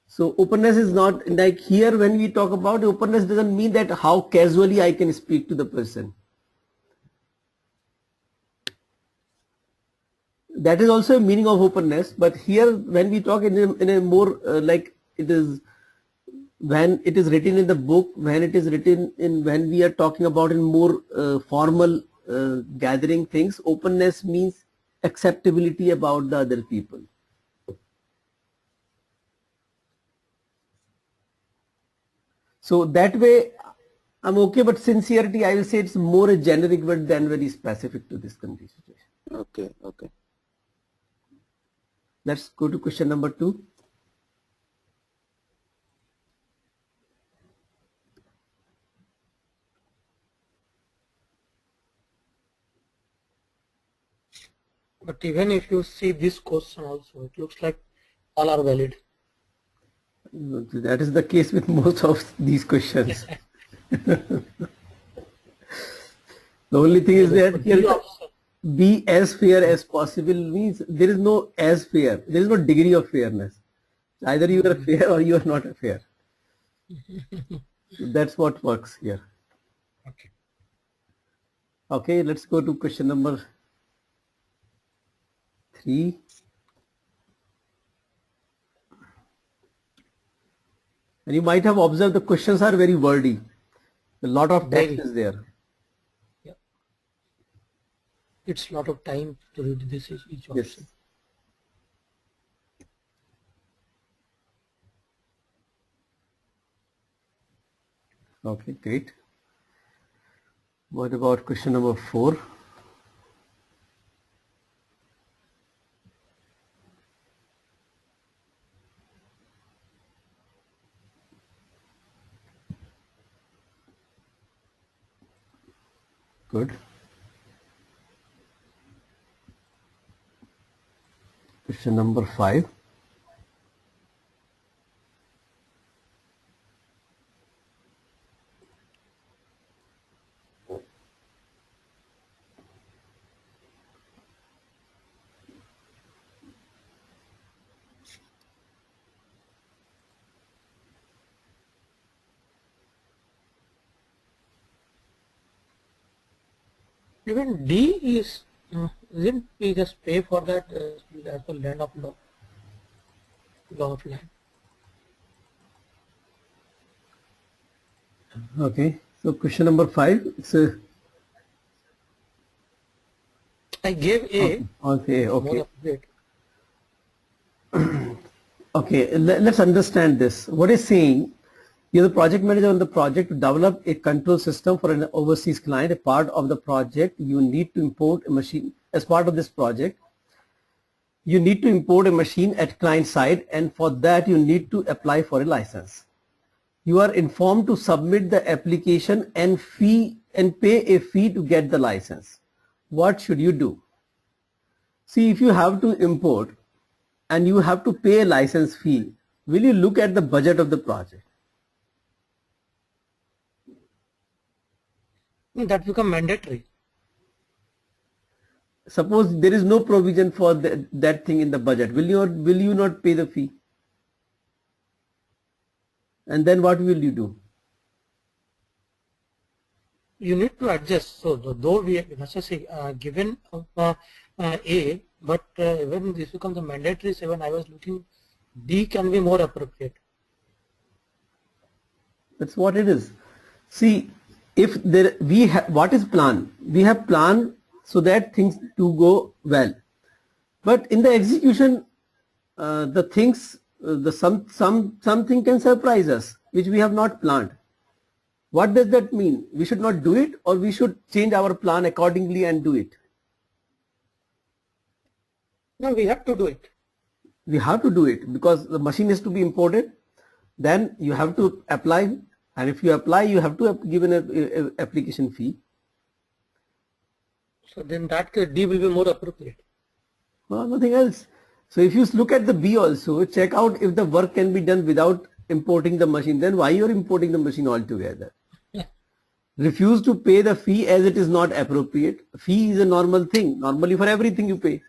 S1: So openness is not like here when we talk about openness doesn't mean that how casually I can speak to the person. That is also a meaning of openness, but here when we talk in a more like it is when it is written in the book, when it is written in, when we are talking about in more formal gathering things, openness means acceptability about the other people. So that way I'm okay, but sincerity, I will say it's more a generic word than very specific to this country situation.
S4: Okay, okay.
S1: Let's go to question number 2.
S3: But even if you see this question also, it looks like all are valid.
S1: That is the case with most of these questions. The only thing is that here be as fair as possible means there is no as fair. There is no degree of fairness. Either you are fair or you are not fair. That's what works here.
S3: Okay.
S1: Okay, let's go to question number 3. And you might have observed the questions are very wordy. A lot of text is there.
S3: Yeah. it's a lot of time to read this each
S1: Yes.
S3: option.
S1: Okay, great. What about question number 4? Good. Question number 5.
S3: Even D is, isn't we just pay for that as per land of law of land?
S1: Okay. So question number 5. It's a
S3: I gave A.
S1: okay.
S3: More
S1: Okay.
S3: appropriate.
S1: Okay. Let's understand this. What is saying? You're the project manager on the project to develop a control system for an overseas client. A part of the project, you need to import a machine. As part of this project, you need to import a machine at client side, and for that you need to apply for a license. You are informed to submit the application and pay a fee to get the license. What should you do? See, if you have to import and you have to pay a license fee, will you look at the budget of the project?
S3: That become mandatory.
S1: Suppose there is no provision for that thing in the budget. Will you not pay the fee? And then what will you do?
S3: You need to adjust. So though we let's just say given A, but when this becomes a mandatory 7, I was looking D can be more appropriate.
S1: That's what it is. See, if there what is plan? We have plan so that things do go well. But in the execution, the things, something can surprise us, which we have not planned. What does that mean? We should not do it, or we should change our plan accordingly and do it?
S3: No, we have to do it.
S1: We have to do it because the machine is to be imported. Then you have to apply, and if you apply, you have to give an application fee.
S3: So then that case D will be more appropriate.
S1: Well, nothing else. So if you look at the B also, check out if the work can be done without importing the machine. Then why you're importing the machine altogether? Refuse to pay the fee as it is not appropriate. Fee is a normal thing. Normally for everything you pay.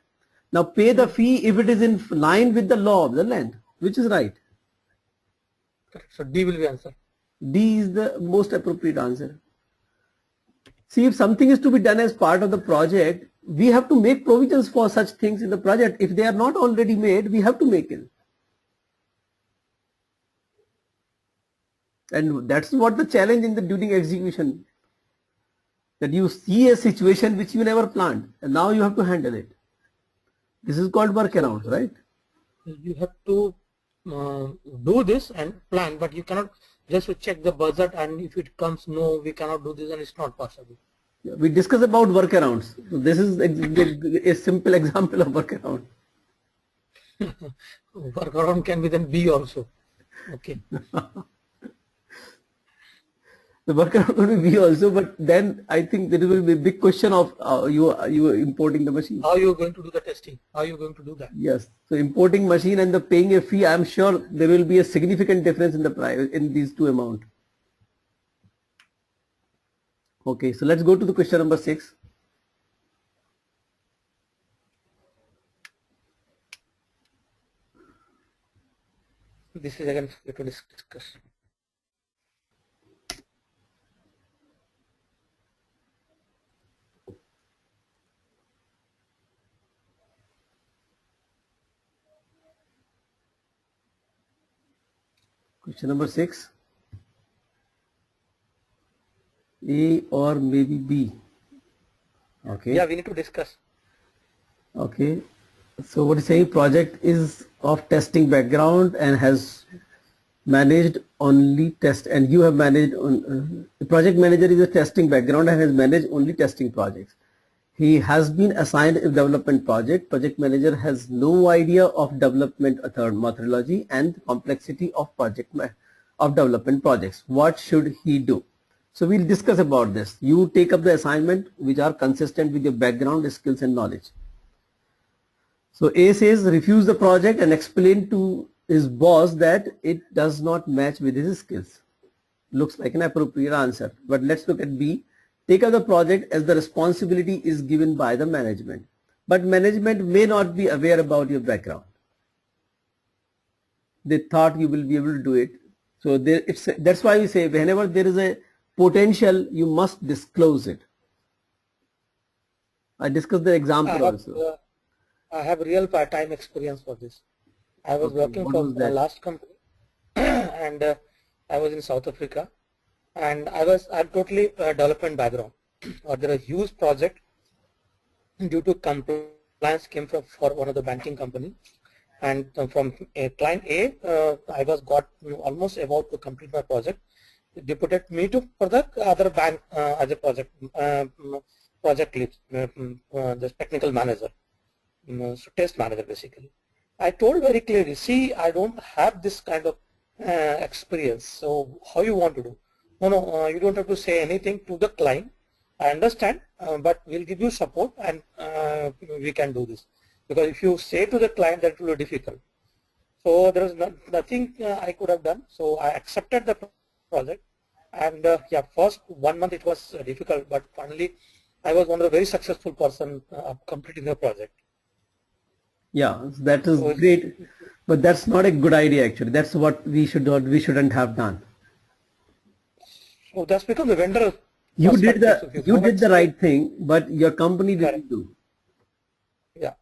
S1: Now pay the fee if it is in line with the law of the land, which is right.
S3: Correct. So D will be answer.
S1: D is the most appropriate answer. See, if something is to be done as part of the project, we have to make provisions for such things in the project. If they are not already made, we have to make it. And that's what the challenge in the during execution, that you see a situation which you never planned and now you have to handle it. This is called workarounds, right?
S3: You have to do this and plan, but you cannot just to check the budget, and if it comes no, we cannot do this and it's not possible.
S1: We discuss about workarounds. So this is a simple example of workaround.
S3: Workaround can be then B also. Okay.
S1: The workaround will be B also, but then I think there will be a big question of you importing the machine.
S3: How are you going to do the testing? How are you going to do that?
S1: Yes. So importing machine and the paying a fee, I am sure there will be a significant difference in the price in these two amounts. Okay, so let's go to the question number 6.
S3: This is again we to discuss.
S1: Question number 6. A or maybe B. Okay.
S3: Yeah, we need to discuss.
S1: Okay. So what is saying, project is of testing background and has managed only test, and you have managed on the project manager is a testing background and has managed only testing projects. He has been assigned a development project. Project manager has no idea of development methodology and complexity of of development projects. What should he do? So we'll discuss about this. You take up the assignment which are consistent with your background, skills and knowledge. So A says refuse the project and explain to his boss that it does not match with his skills. Looks like an appropriate answer. But let's look at B. Take up the project as the responsibility is given by the management. But management may not be aware about your background. They thought you will be able to do it. So that's why we say whenever there is a potential, you must disclose it. I discussed the example also.
S3: I have real part-time experience for this. I was working for the last company and I was in South Africa, and I'm totally development background. There was a huge project due to compliance came from for one of the banking company, and from client A, I was got almost about to complete my project. They deputed me to for the other bank as a project lead, the technical manager. So test manager basically. I told very clearly, see, I don't have this kind of experience. So how you want to do? No, you don't have to say anything to the client. I understand, but we'll give you support and we can do this. Because if you say to the client, that will be difficult. So there is nothing I could have done. So I accepted the project, and yeah, first 1 month it was difficult, but finally I was one of the very successful person completing the project.
S1: Yeah, that is great, but that's not a good idea actually. That's what we shouldn't have done.
S3: So that's because the vendor.
S1: You did the right thing, but your company didn't do.
S3: Yeah.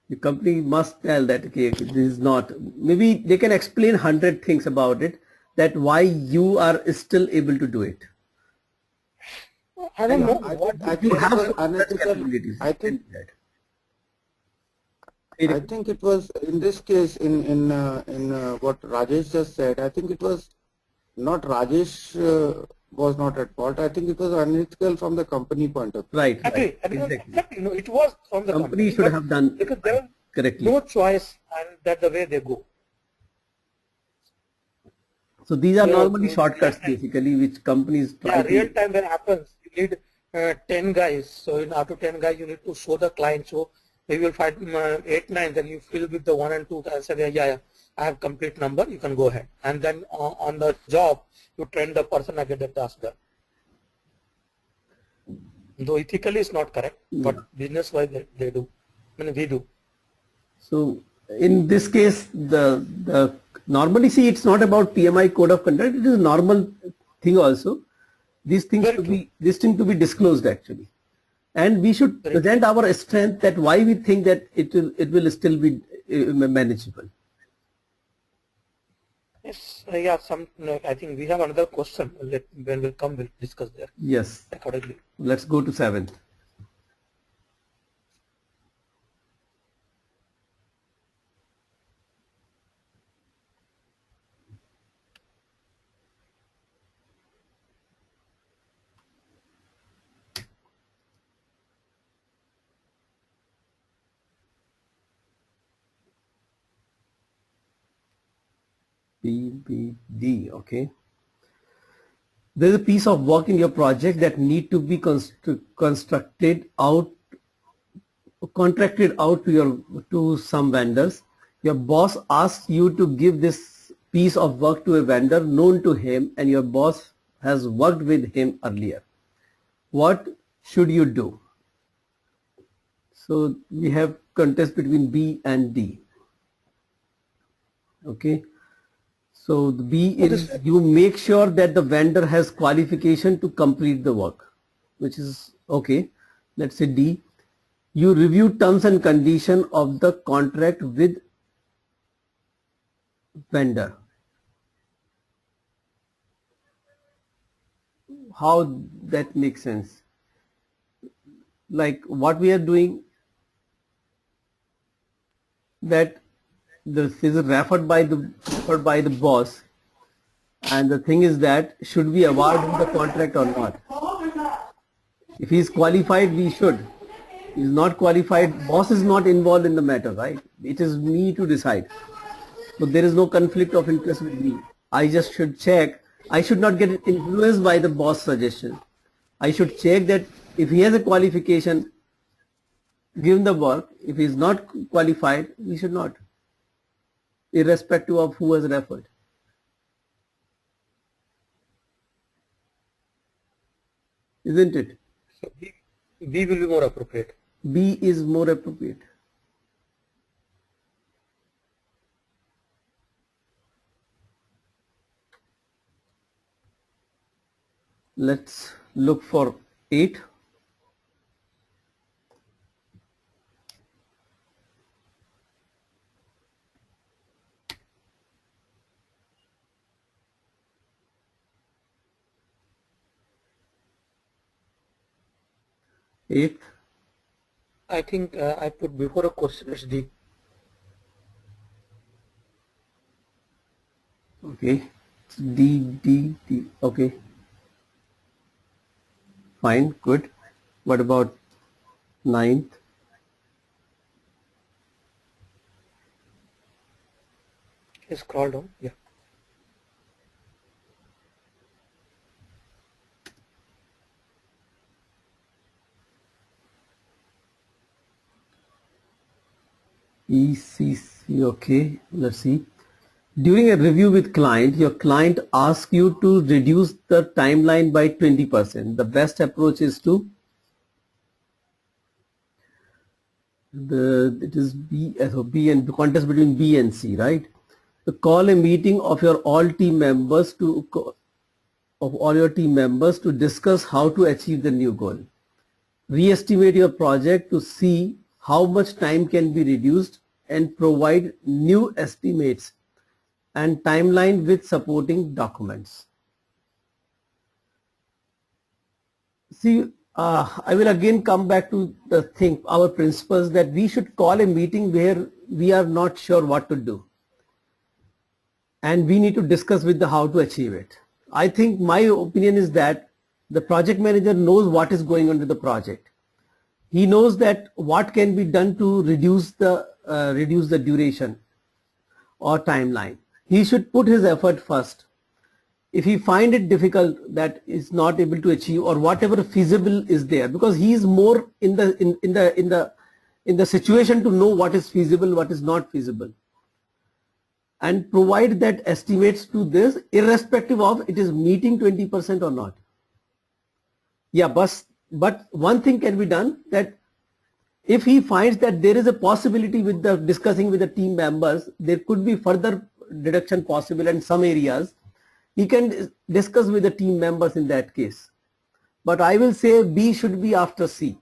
S1: The company must tell that okay, this is not. Maybe they can explain 100 things about it, that why you are still able to do it.
S3: I don't know.
S4: I think it was unethical. I think it was in this case in what Rajesh just said. I think it was not Rajesh was not at fault. I think it was unethical from the company point of view.
S1: Right.
S3: Exactly. No, it was from the company
S1: should have done
S3: because there was
S1: correctly.
S3: No choice, and that's the way they go.
S1: So these are normally shortcuts basically, which companies try.
S3: Yeah, real time when it happens, you need 10 guys. So in out of 10 guys, you need to show the client. So maybe you'll find 8, 9, then you fill with the 1 and 2 and say, yeah, I have complete number, you can go ahead. And then on the job, you train the person and get the task done. Though ethically it's not correct, but business wise they do. I mean, we do. So
S1: in this case, the normally see it's not about PMI code of conduct. It is a normal thing also. These things to be disclosed actually, and we should present our strength that why we think that it will still be manageable.
S3: Yes, yeah. I think we have another question. When we come, we'll discuss there.
S1: Yes.
S3: Accordingly.
S1: Let's go to 7th. PBD, okay. There is a piece of work in your project that need to be contracted out to some vendors. Your boss asks you to give this piece of work to a vendor known to him, and your boss has worked with him earlier. What should you do? So we have contest between B and D. Okay. So the B is you make sure that the vendor has qualification to complete the work, which is okay. Let's say D. You review terms and condition of the contract with vendor. How that makes sense? like what we are doing, that this is referred by the boss, and the thing is that should we award him the contract or not? If he is qualified, we should. If he is not qualified, boss is not involved in the matter, right? It is me to decide. So there is no conflict of interest with me. I just should check. I should not get influenced by the boss suggestion. I should check that if he has a qualification, give him the work. If he is not qualified, we should not, irrespective of who has referred. Isn't it?
S3: So B will be more appropriate.
S1: B is more appropriate. Let's look for 8. Eighth.
S3: I think I put before a question it's D.
S1: Okay. D. Okay. Fine. Good. What about 9th?
S3: Scroll down. Yeah.
S1: ECC. Okay. Let's see. During a review with client, your client asks you to reduce the timeline by 20%. The best approach is to it is B, so B and the contest between B and C, right? So call a meeting of your all team members to discuss how to achieve the new goal. Re-estimate your project to see how much time can be reduced and provide new estimates and timeline with supporting documents. See, I will again come back to the thing, our principles, that we should call a meeting where we are not sure what to do. And we need to discuss with the how to achieve it. I think my opinion is that the project manager knows what is going on with the project. He knows that what can be done to reduce the duration or timeline. He should put his effort first. If he find it difficult, that is not able to achieve, or whatever feasible is there, because he is more in the situation to know what is feasible, what is not feasible, and provide that estimates to this, irrespective of it is meeting 20% or not. Yeah, but one thing can be done, that if he finds that there is a possibility with the discussing with the team members, there could be further deduction possible in some areas, he can discuss with the team members in that case. But I will say B should be after C.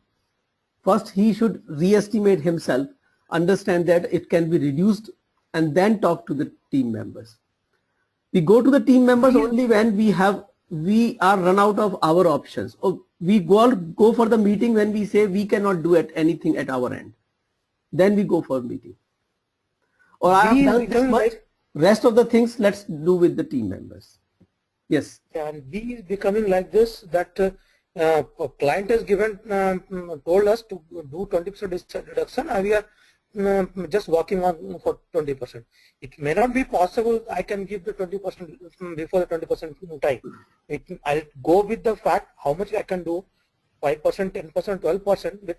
S1: First, he should re-estimate himself, understand that it can be reduced, and then talk to the team members. We go to the team members only when we are run out of our options. Or we go for the meeting when we say we cannot do anything at our end. Then we go for meeting. Or I have done this much. Rest of the things let's do with the team members. Yes.
S3: And B is becoming like this, that a client has told us to do 20% reduction, and we are just working on for 20%. It may not be possible I can give the 20% before the 20% time. I'll go with the fact how much I can do, 5%, 10%, 12% with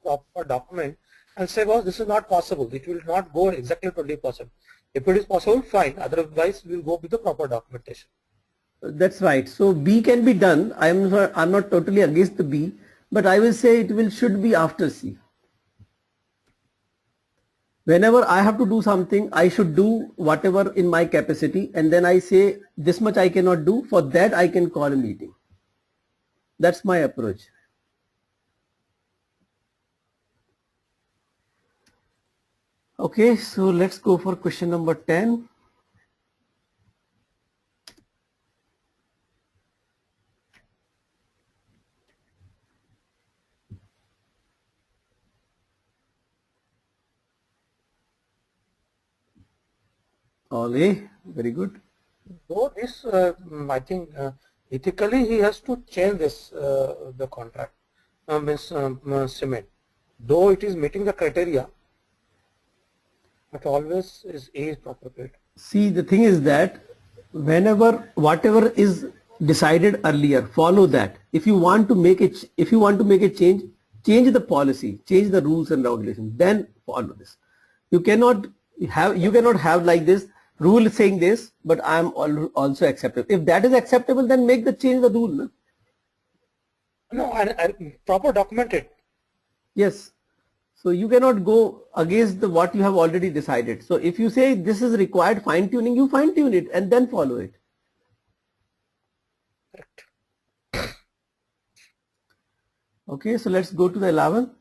S3: proper document, and say, well, this is not possible. It will not go exactly 20%. If it is possible, fine. Otherwise, we'll go with the proper documentation.
S1: That's right. So B can be done. I'm not totally against the B, but I will say should be after C. Whenever I have to do something, I should do whatever in my capacity, and then I say this much I cannot do. For that, I can call a meeting. That's my approach. Okay, so let's go for question number 10. Ole, very good.
S3: Though this, I think ethically he has to change this the contract, cement. Though it is meeting the criteria, but always is appropriate.
S1: See, the thing is that whatever is decided earlier, follow that. If you want to make it, change the policy, change the rules and regulations, then follow this. You cannot have like this rule saying this, but I am also acceptable. If that is acceptable, then make the change the rule. No?
S3: No, and proper documented.
S1: Yes. So you cannot go against what you have already decided. So if you say this is required fine tuning, you fine tune it and then follow it.
S3: Correct.
S1: Okay, so let's go to the 11th.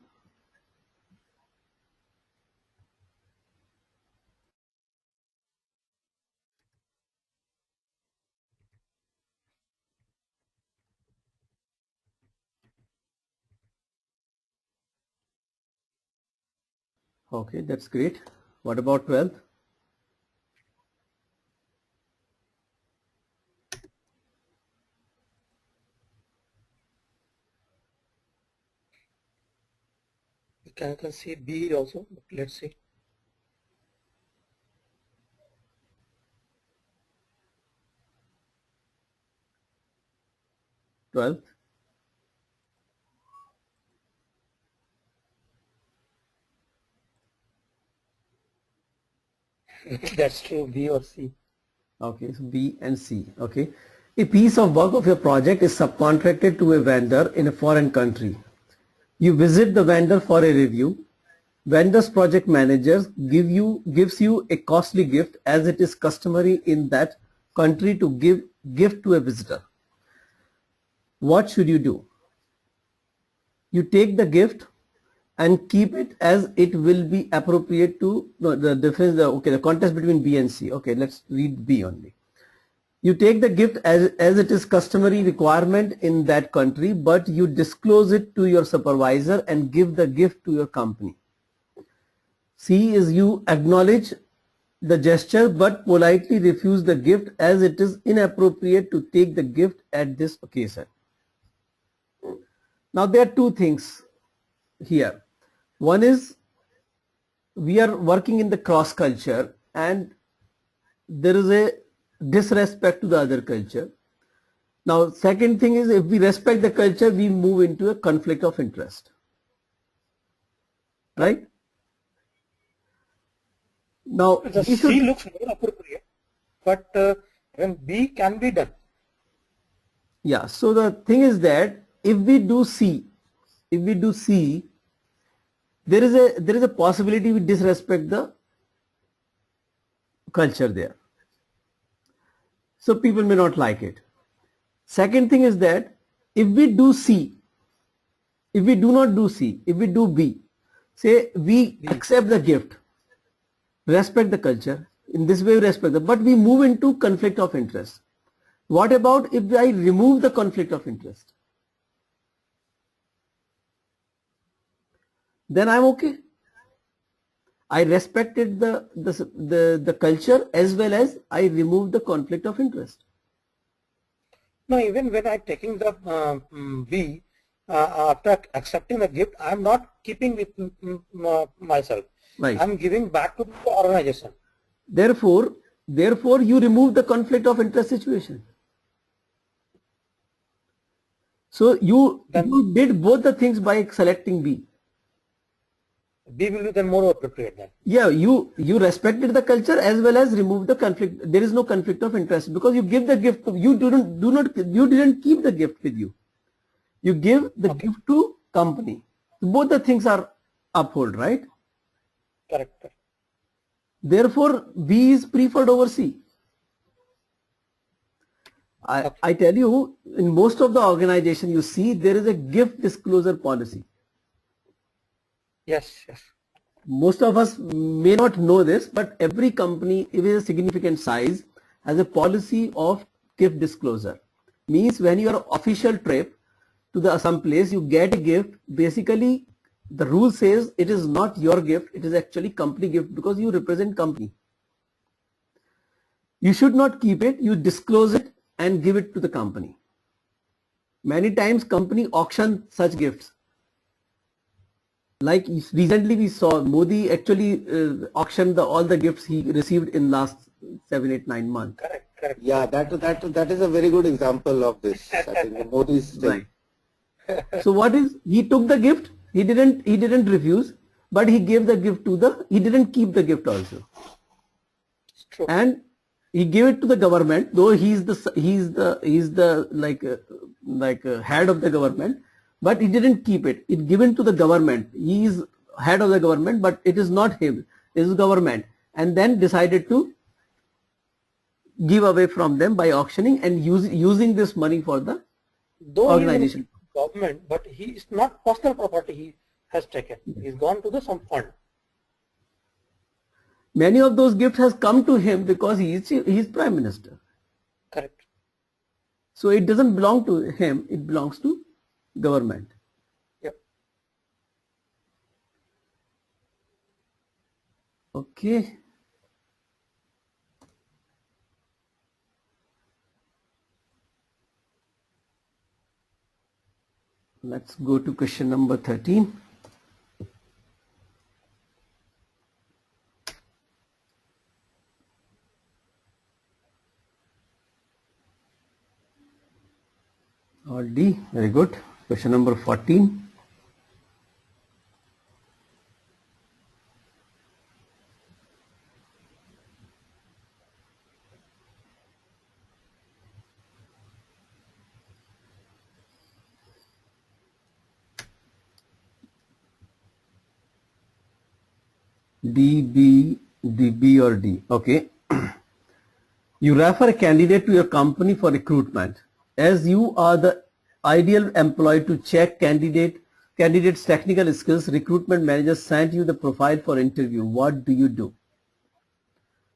S1: Okay, that's great. What about 12th?
S3: You can see B also, but let's see.
S1: Twelfth.
S3: That's true, B or C.
S1: Okay, so B and C. Okay. A piece of work of your project is subcontracted to a vendor in a foreign country. You visit the vendor for a review. Vendor's project manager gives you a costly gift, as it is customary in that country to give gift to a visitor. What should you do? You take the gift and keep it, as it will be appropriate to the difference. The contrast between B and C. Okay, let's read B only. You take the gift as it is customary requirement in that country, but you disclose it to your supervisor and give the gift to your company. C is you acknowledge the gesture but politely refuse the gift, as it is inappropriate to take the gift at this occasion. Now there are two things here. One is we are working in the cross culture and there is a disrespect to the other culture. Now second thing is, if we respect the culture, we move into a conflict of interest, right? Now
S3: The C looks more appropriate, but when B can be done.
S1: Yeah, so the thing is that if we do C, there is a possibility we disrespect the culture there. So people may not like it. Second thing is that if we do C, if we do not do C, if we do B, say we accept the gift, respect the culture, in this way we respect the, but we move into conflict of interest. What about if I remove the conflict of interest? Then I'm okay. I respected the culture as well as I removed the conflict of interest.
S3: No, even when I'm taking the B, after accepting the gift, I'm not keeping with myself.
S1: Right.
S3: I'm giving back to the organization.
S1: Therefore, you remove the conflict of interest situation. So you did both the things by selecting B.
S3: B will be then more appropriate then.
S1: Yeah, you respected the culture as well as removed the conflict. There is no conflict of interest because you give the gift. You didn't keep the gift with you. You give the gift to company. Both the things are uphold, right?
S3: Correct.
S1: Therefore, B is preferred over C. I tell you, in most of the organization, you see there is a gift disclosure policy.
S3: Yes, yes.
S1: Most of us may not know this, but every company, if it is a significant size, has a policy of gift disclosure. Means when you are official trip to some place, you get a gift. Basically, the rule says it is not your gift, it is actually company gift because you represent company. You should not keep it, you disclose it and give it to the company. Many times company auction such gifts. Like recently we saw Modi actually auctioned all the gifts he received in last 7, 8, 9 months.
S3: Correct.
S4: Yeah, that is a very good example of this. I think Modi's thing.
S1: Right. So what is, he took the gift, he didn't refuse, but he gave the gift to he didn't keep the gift also.
S3: It's true.
S1: And he gave it to the government, though he's the head of the government, but he didn't keep it. It given to the government. He is head of the government, but it is not him. It is government. And then decided to give away from them by auctioning and using this money for the
S3: Though
S1: organization.
S3: he is government, but he is not personal property he has taken. He's gone to some fund.
S1: Many of those gifts has come to him because he is prime minister.
S3: Correct.
S1: So it doesn't belong to him, it belongs to government.
S3: Yep.
S1: Okay. Let's go to question number 13. Or D, very good. Question number 14. D, B or D. Okay. You refer a candidate to your company for recruitment. As you are the ideal employee to check candidate's technical skills, recruitment manager sent you the profile for interview. What do you do?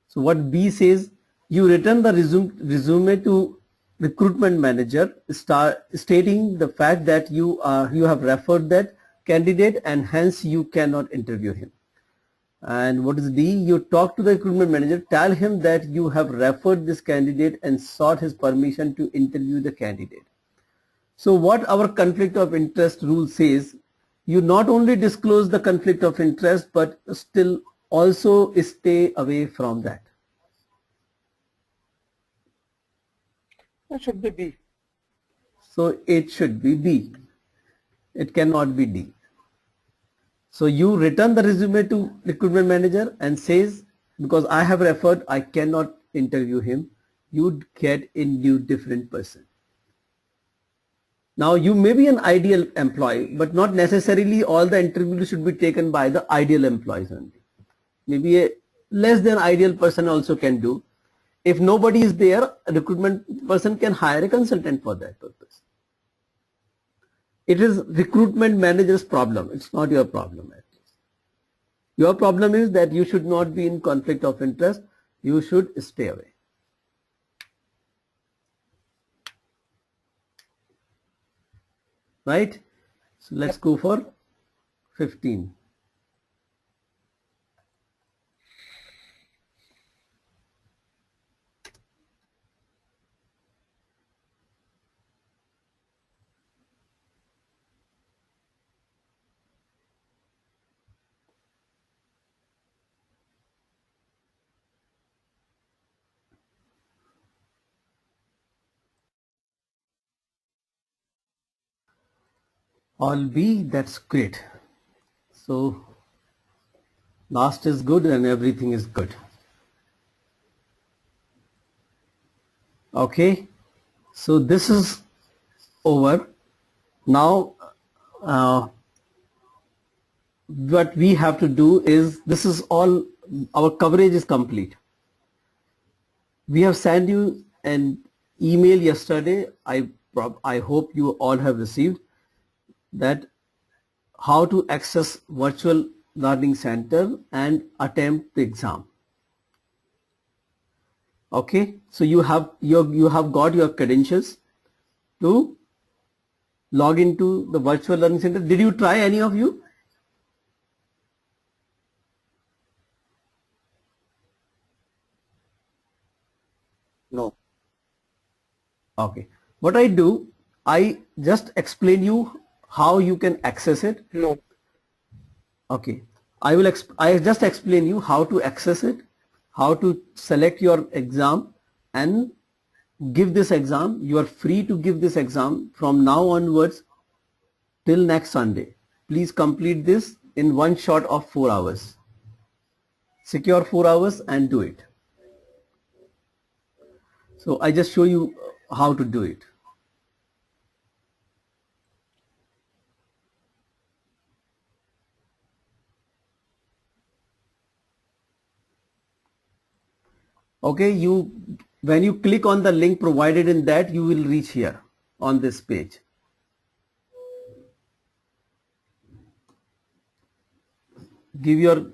S1: So what B says, you return the resume to recruitment manager stating the fact that you have referred that candidate and hence you cannot interview him. And what is D? You talk to the recruitment manager, tell him that you have referred this candidate and sought his permission to interview the candidate. So what our conflict of interest rule says, you not only disclose the conflict of interest, but still also stay away from that.
S3: That should be B.
S1: So it should be B. It cannot be D. So you return the resume to recruitment manager and says, because I have referred, I cannot interview him. You get a new different person. Now you may be an ideal employee, but not necessarily all the interviews should be taken by the ideal employees only. Maybe a less than ideal person also can do. If nobody is there, a recruitment person can hire a consultant for that purpose. It is recruitment manager's problem. It's not your problem at least. Your problem is that you should not be in conflict of interest. You should stay away. Right? So let's go for 15. All B, that's great. So last is good and everything is good. Okay, so this is over. Now what we have to do is, this is all, our coverage is complete. We have sent you an email yesterday. I hope you all have received that how to access virtual learning center and attempt the exam. Okay, so you have got your credentials to log into the virtual learning center. Did you try, any of you?
S4: No.
S1: Okay. What I do, I just explain you how you can access it.
S3: No.
S1: Okay. I just explain you how to access it, how to select your exam and give this exam. You are free to give this exam from now onwards till next Sunday. Please complete this in one shot of 4 hours. Secure 4 hours and do it. So I just show you how to do it. Okay, when you click on the link provided in that, you will reach here on this page. Give your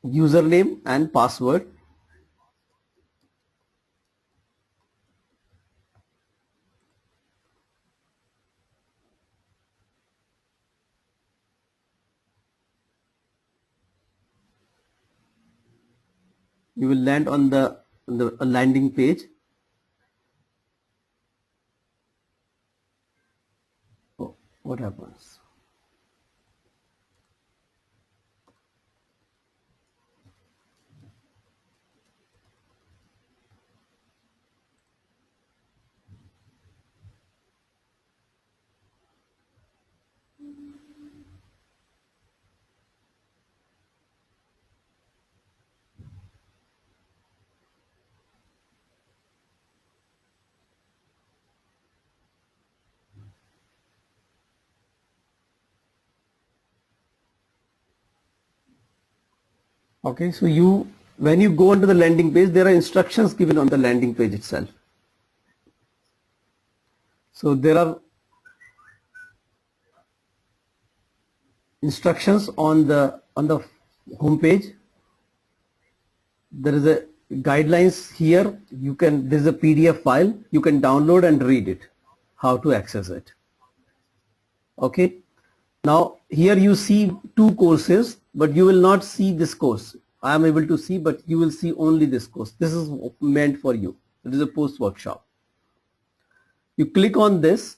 S1: username and password. You will land on the landing page. Oh, what happens? Okay, so when you go onto the landing page, there are instructions given on the landing page itself. So there are instructions on the home page. There is a guidelines here. There is a PDF file. You can download and read it, how to access it. Okay. Now here you see 2 courses, but you will not see this course. I am able to see, but you will see only this course. This is meant for you. It is a post workshop. You click on this.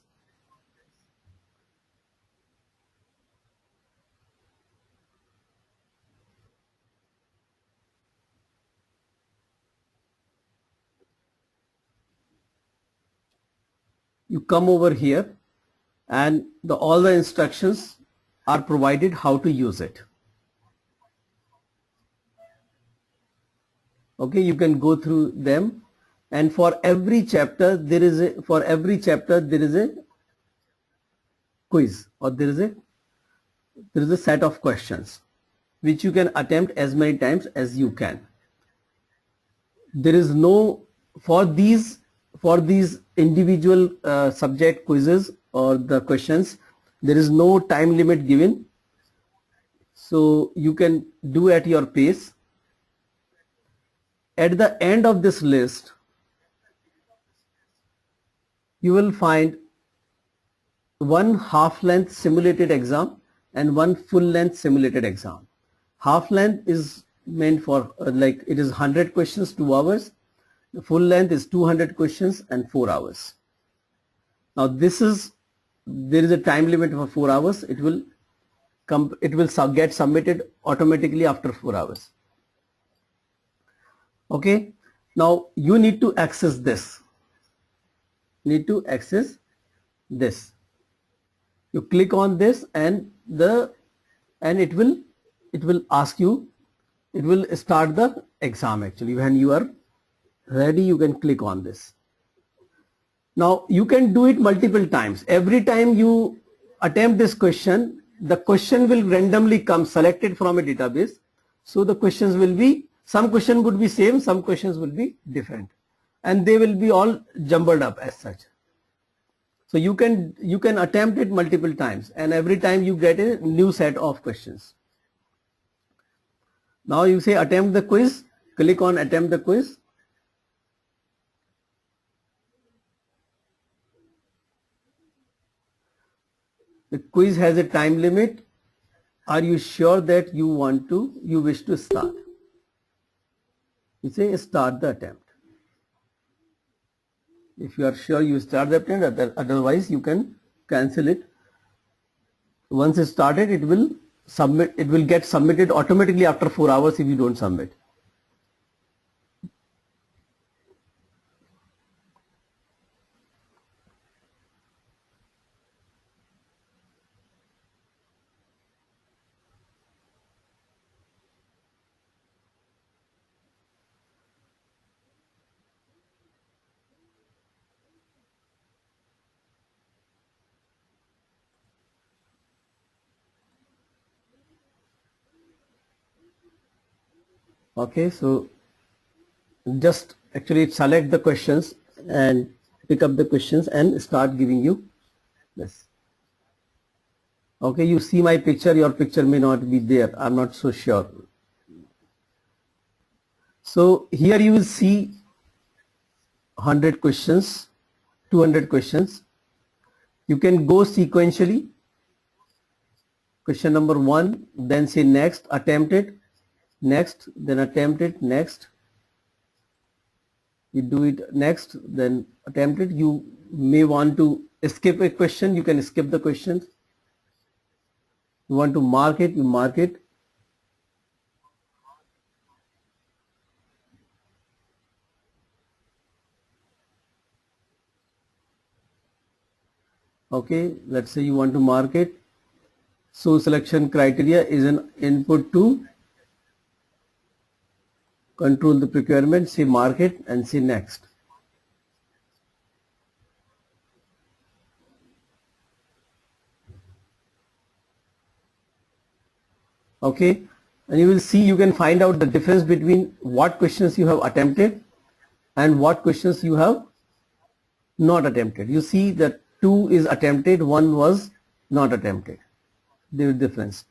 S1: You come over here and all the instructions are provided how to use it. Okay, you can go through them, and for every chapter there is a quiz, or there is a set of questions which you can attempt as many times as you can. There is no, for these individual subject quizzes or the questions, there is no time limit given, so you can do at your pace. At the end of this list, you will find one half-length simulated exam and one full-length simulated exam. Half-length is meant for it is 100 questions, 2 hours. The full length is 200 questions and 4 hours. Now there is a time limit for 4 hours. It will get submitted automatically after 4 hours. Okay. Now you need to access this. You click on this and it will ask you, it will start the exam actually. When you are ready, you can click on this. Now you can do it multiple times. Every time you attempt this question, the question will randomly come selected from a database. So the questions will be, some question would be same, some questions will be different, and they will be all jumbled up as such. So you can attempt it multiple times, and every time you get a new set of questions. Now you say attempt the quiz, click on attempt the quiz. The quiz has a time limit. Are you sure that you wish to start? You say start the attempt. If you are sure, you start the attempt, otherwise you can cancel it. Once it's started, it will get submitted automatically after 4 hours if you don't submit. Okay, so just actually select the questions and pick up the questions and start giving you this. Okay, you see my picture, your picture may not be there, I'm not so sure. So here you will see 100 questions, 200 questions. You can go sequentially. Question number 1, then say next, attempt it, next, then attempt it, next. You do it next, then attempt it. You may want to skip a question, you can skip the questions. You want to mark it, you mark it. Okay, let's say you want to mark it. So selection criteria is an input to control the procurement, say mark it and say next. Okay, and you will see, you can find out the difference between what questions you have attempted and what questions you have not attempted. You see that 2 is attempted, 1 was not attempted. There is difference.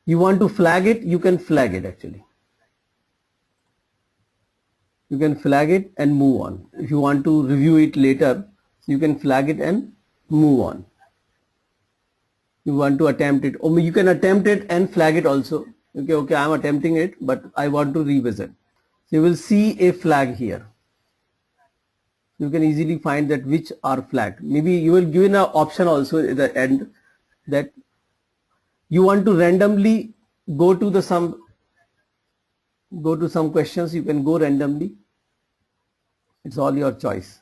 S1: You want to flag it, you can flag it actually. You can flag it and move on. If you want to review it later, you can flag it and move on. You want to attempt it, or you can attempt it and flag it also. Okay, I'm attempting it, but I want to revisit. So you will see a flag here. You can easily find that which are flagged. Maybe you will give an option also at the end that you want to randomly go to some questions. You can go randomly. It's all your choice.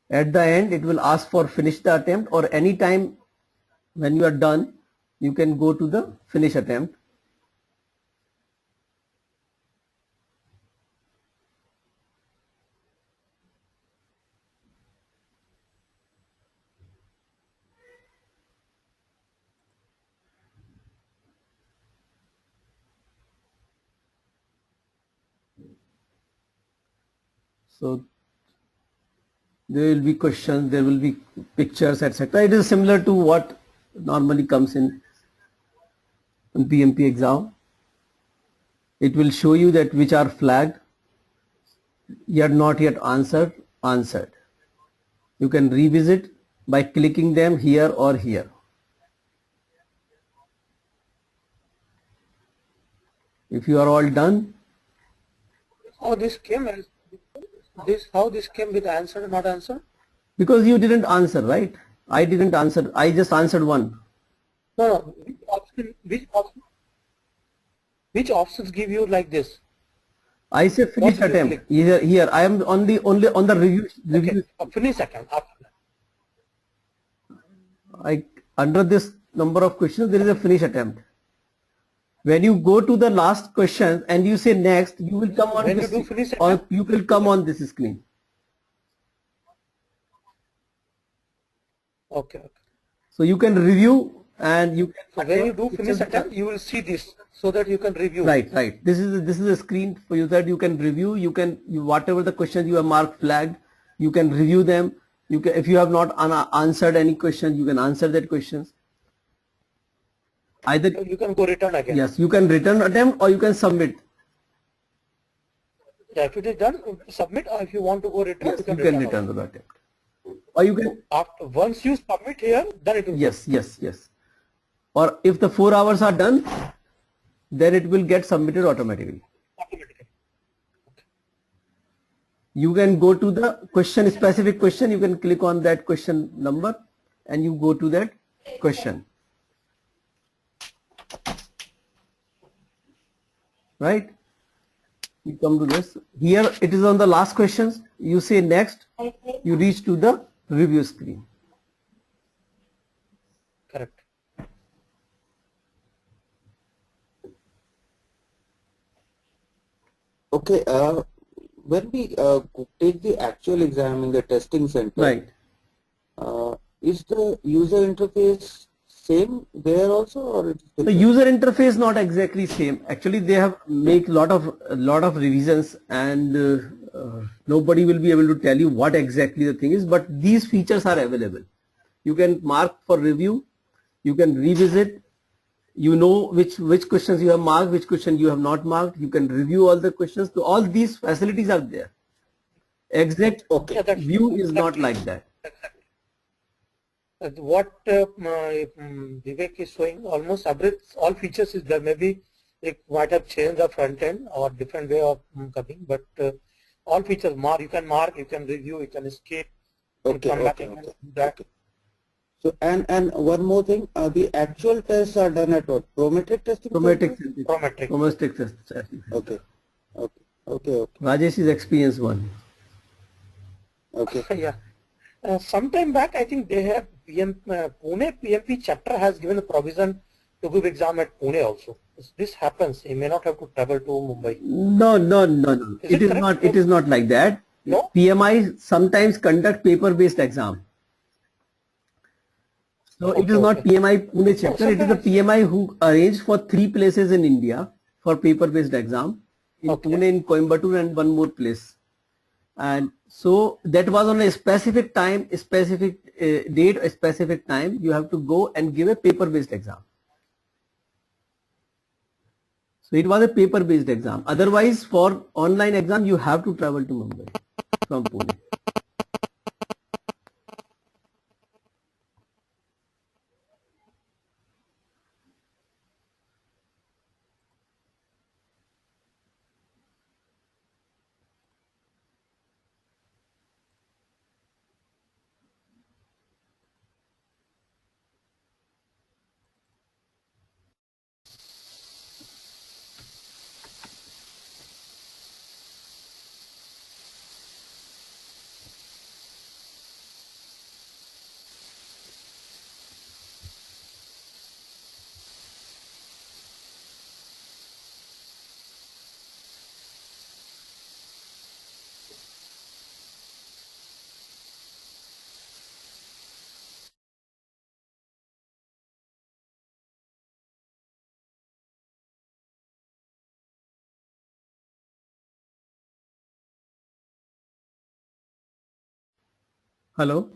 S1: At the end, it will ask for finish the attempt, or any time when you are done, you can go to the finish attempt. So there will be questions, there will be pictures, etc. It is similar to what normally comes in PMP exam. It will show you that which are flagged, yet not yet answered. You can revisit by clicking them here or here. If you are all done.
S3: How this came as how this came with answer or not answer?
S1: Because you didn't answer, right? I didn't answer. I just answered one.
S3: No. Which options give you like this?
S1: I say finish attempt. Here I am only on the review.
S3: Okay. Finish attempt.
S1: Under this number of questions, there is a finish attempt. When you go to the last question and you say next, you will come on
S3: when
S1: this,
S3: you do finish
S1: or you will come on this screen.
S3: Okay.
S1: So you can review and you can.
S3: So when you do finish attempt, you will see this so that you can review.
S1: Right. This is a screen for you that you can review. You can whatever the questions you have marked flagged, you can review them. You can, if you have not answered any question, you can answer that questions. Either
S3: you can go return again.
S1: Yes, you can return attempt or you can submit.
S3: Yeah, if it is done, submit, or if you want to go return,
S1: Yes, you can return the attempt. Or you can
S3: once you submit here, then it will.
S1: Yes. Or if the 4 hours are done, then it will get submitted automatically. You can go to the question, specific question. You can click on that question number and you go to that question. Right? You come to this. Here it is on the last questions. You say next. You reach to the review screen.
S3: Correct.
S4: Okay, when we take the actual exam in the testing center,
S1: Right.
S4: Is the user interface same there also, or it's
S1: The
S4: different?
S1: user interface not exactly same. Actually, they have make lot of revisions, and nobody will be able to tell you what exactly the thing is. But these features are available. You can mark for review. You can revisit. You know which questions you have marked, which question you have not marked. You can review all the questions. So all these facilities are there. Exact
S3: Yeah,
S1: view is not like that.
S3: What Vivek is showing, almost all features is there. Maybe it might have changed the front end or different way of coming, but all features you can mark, you can review, you can escape, you can come back and do that.
S4: Okay. So and one more thing, the actual tests are done at what? Prometric testing?
S1: Prometric testing.
S4: Okay. Okay.
S1: Rajesh is experienced one.
S4: Okay.
S3: Yeah. Sometime back, I think they have Pune PMP chapter has given a provision to give exam at Pune also. If this happens, he may not have to travel to Mumbai.
S1: No. It is not. It is not like that.
S3: No?
S1: PMI sometimes conduct paper-based exam. So it is not PMI Pune chapter. It is the PMI who arranged for 3 places in India for paper-based exam in Pune, in Coimbatore, and one more place. And so that was on a specific time, a specific date, a specific time. You have to go and give a paper-based exam. So it was a paper-based exam. Otherwise, for online exam, you have to travel to Mumbai from Pune. Hello?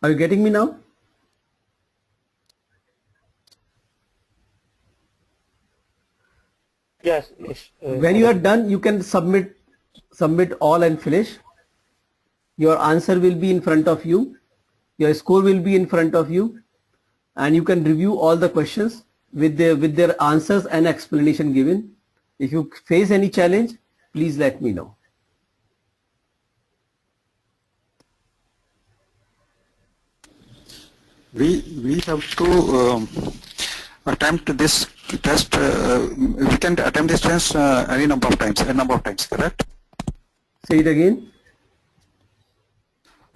S1: Are you getting me now?
S3: Yes.
S1: When you are done, you can submit all and finish. Your answer will be in front of you. Your score will be in front of you, and you can review all the questions with their answers and explanation given. If you face any challenge, please let me know.
S2: We have to attempt this test. We can attempt this test any number of times, correct?
S1: Say it again.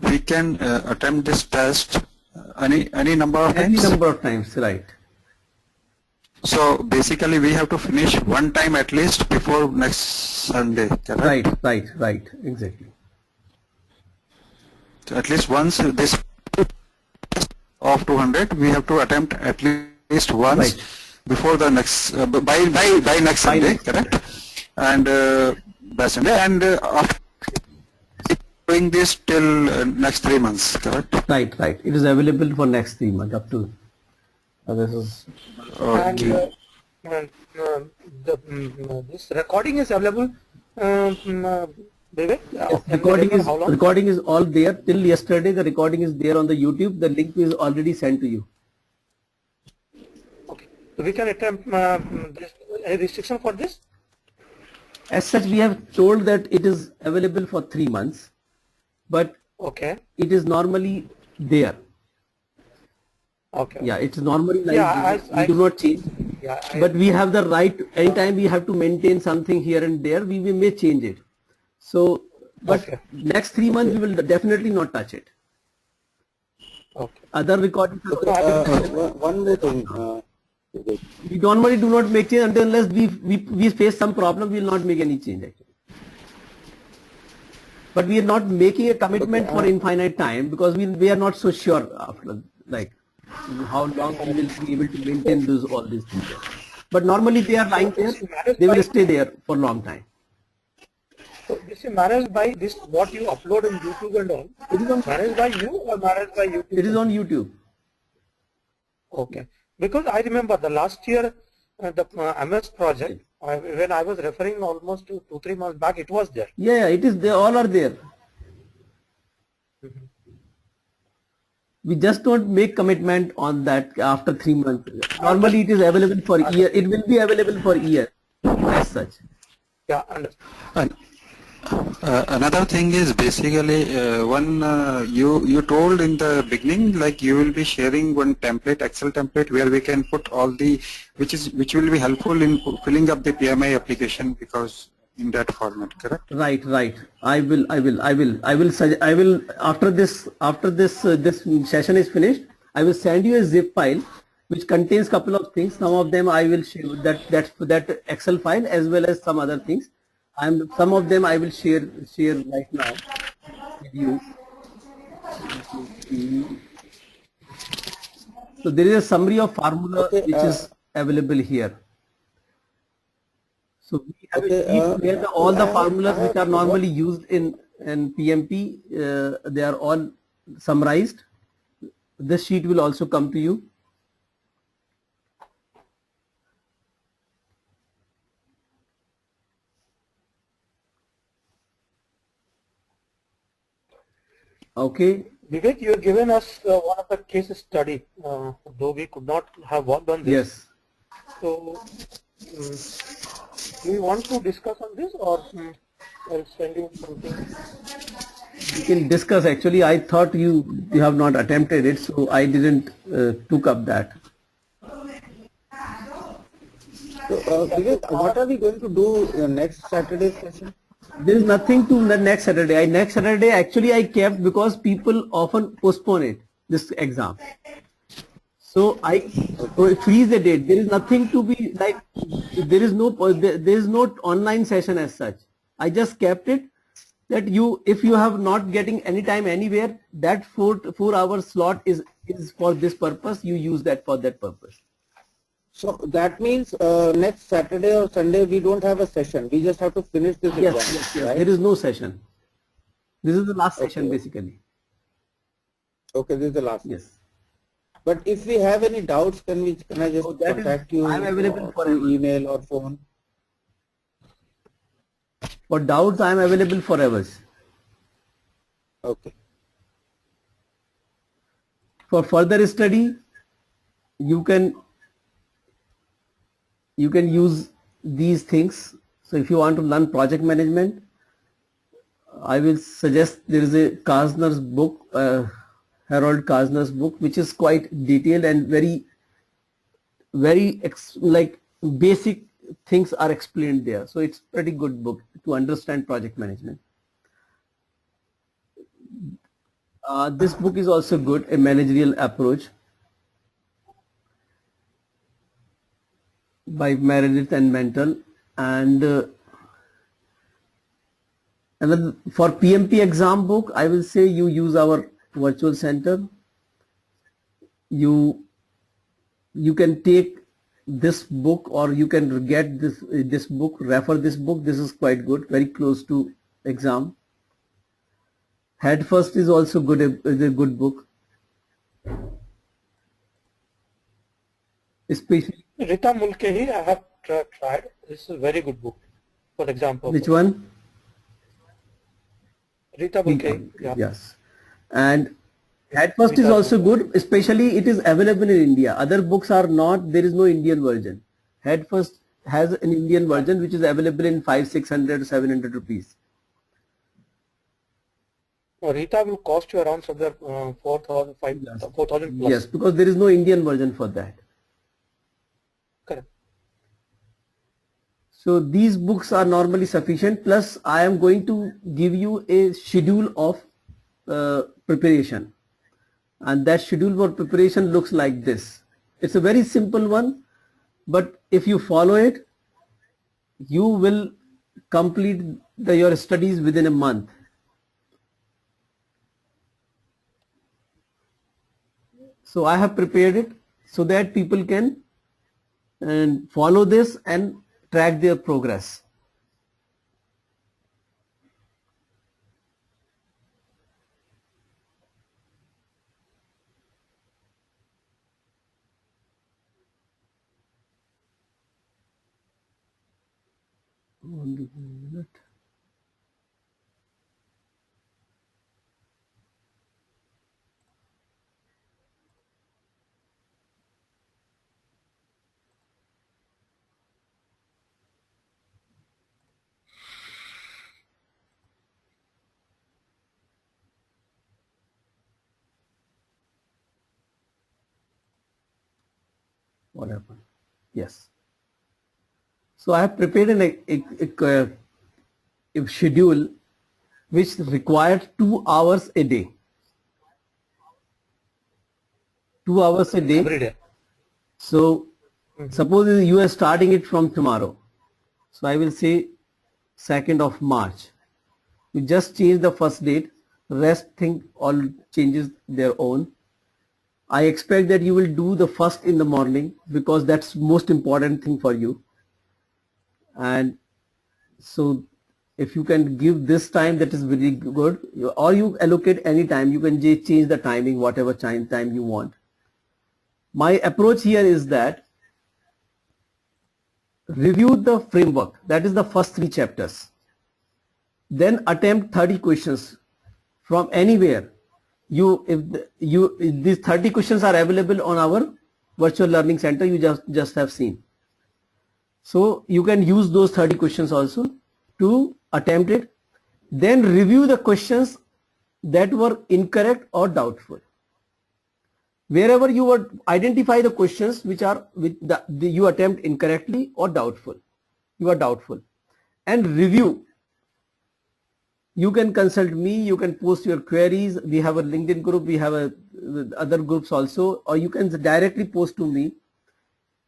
S2: We can attempt this test any number of times.
S1: Any number of times, right?
S2: So basically, we have to finish one time at least before next Sunday, correct?
S1: Right, exactly.
S2: So at least once this of 200, we have to attempt at least once before the next by next Sunday, correct? And by Sunday, and after doing this till next 3 months, correct?
S1: Right. It is available for next 3 months up to. This is.
S2: Okay.
S3: And this recording is available. Vivek,
S1: Recording is all there till yesterday. The recording is there on the YouTube. The link is already sent to you.
S3: Okay, so we can attempt. Any restriction for this?
S1: As such, we have told that it is available for 3 months, but
S3: Okay.
S1: it is normally there.
S3: Okay.
S1: Yeah, it's normally like
S3: Yeah,
S1: this. We do not change.
S3: yeah,
S1: But we have the right, anytime we have to maintain something here and there, we may change it. So, but
S3: Okay.
S1: next 3 months we will definitely not touch it.
S3: Okay.
S1: Other recordings,
S4: One more thing.
S1: we normally do not make change until unless we face some problem, we will not make any change actually. But we are not making a commitment for infinite time because we are not so sure after like how long we will be able to maintain all these things. But normally they are lying there, they will stay there for a long time.
S3: So this is managed by this what you upload in YouTube and all.
S1: It is on,
S3: Managed by you or managed by YouTube?
S1: it is on YouTube.
S3: Okay. Because I remember the last year the MS project when I was referring almost 2-3 months back, it was there.
S1: Yeah, it is. They all are there. We just don't make commitment on that after 3 months. Normally it is available for a year. It will be available for a year as such.
S3: Yeah, understand.
S2: Another thing is basically you told in the beginning like you will be sharing one template, Excel template, where we can put all the which will be helpful in filling up the PMI application because in that format, correct?
S1: Right. I will after this this session is finished, I will send you a zip file which contains couple of things. Some of them I will share that Excel file as well as some other things. Some of them I will share right now with you. So there is a summary of formula which is available here. So we have a sheet where all the formulas which are normally used in PMP, they are all summarized. This sheet will also come to you. Okay.
S3: Vivek, you have given us one of the case study, though we could not have worked on this.
S1: Yes.
S3: So, do you want to discuss on this or I'll send you something?
S1: We can discuss. Actually, I thought you have not attempted it, so I didn't took up that.
S4: So, Vivek, what are we going to do next Saturday session?
S1: There is nothing to the next Saturday. Next Saturday actually I kept because people often postpone it, this exam. So I freeze the date. There is nothing to be like, there is no online session as such. I just kept it that if you have not getting any time anywhere, that 4-hour slot is for this purpose. You use that for that purpose.
S4: So that means next Saturday or Sunday we don't have a session. We just have to finish this exam.
S1: Yes.
S4: Right?
S1: There is no session. This is the last session basically.
S4: Okay, this is the last.
S1: Yes.
S4: But if we have any doubts, can I just contact you?
S1: I am available for
S4: email or phone.
S1: For doubts, I am available for hours.
S4: Okay.
S1: For further study, you can use these things. So if you want to learn project management, I will suggest there is a Kasner's book, Harold Kasner's book, which is quite detailed and very like basic things are explained there. So it's pretty good book to understand project management. This book is also good, a managerial approach by Meredith and Mental, and another for PMP exam book, I will say you use our virtual center. You can take this book or you can get this book, refer this book. This is quite good, very close to exam. Head First is also good, is a good book. Especially
S3: Rita Mulcahy, I have tried. This is a very good book, for example.
S1: Which one?
S3: Rita Mulcahy. Yeah.
S1: Yes. And Head First is also good, especially it is available in India. Other books are not, there is no Indian version. Head First has an Indian version which is available in 500, 600, 700 rupees.
S3: Rita will cost you around somewhere 4,000, 4,000 plus.
S1: Yes, because there is no Indian version for that.
S3: Correct.
S1: So these books are normally sufficient, plus I am going to give you a schedule of preparation, and that schedule for preparation looks like this. It's a very simple one, but if you follow it, you will complete your studies within a month. So I have prepared it so that people can follow this and track their progress. Only 1 minute. What happened? Yes. So I have prepared a schedule which required 2 hours a day. 2 hours a day.
S3: Every day.
S1: So suppose you are starting it from tomorrow. So I will say 2nd of March. You just change the first date. Rest thing all changes their own. I expect that you will do the first in the morning because that's most important thing for you. And so if you can give this time, that is very good, or you allocate any time. You can change the timing, whatever time you want. My approach here is that review the framework, that is the first 3 chapters. Then attempt 30 questions from anywhere. If these 30 questions are available on our virtual learning center, you just have seen. So you can use those 30 questions also to attempt it. Then review the questions that were incorrect or doubtful. Wherever you would identify the questions which are you attempt incorrectly or doubtful, you are doubtful, and review. You can consult me, you can post your queries. We have a LinkedIn group, we have other groups also, or you can directly post to me.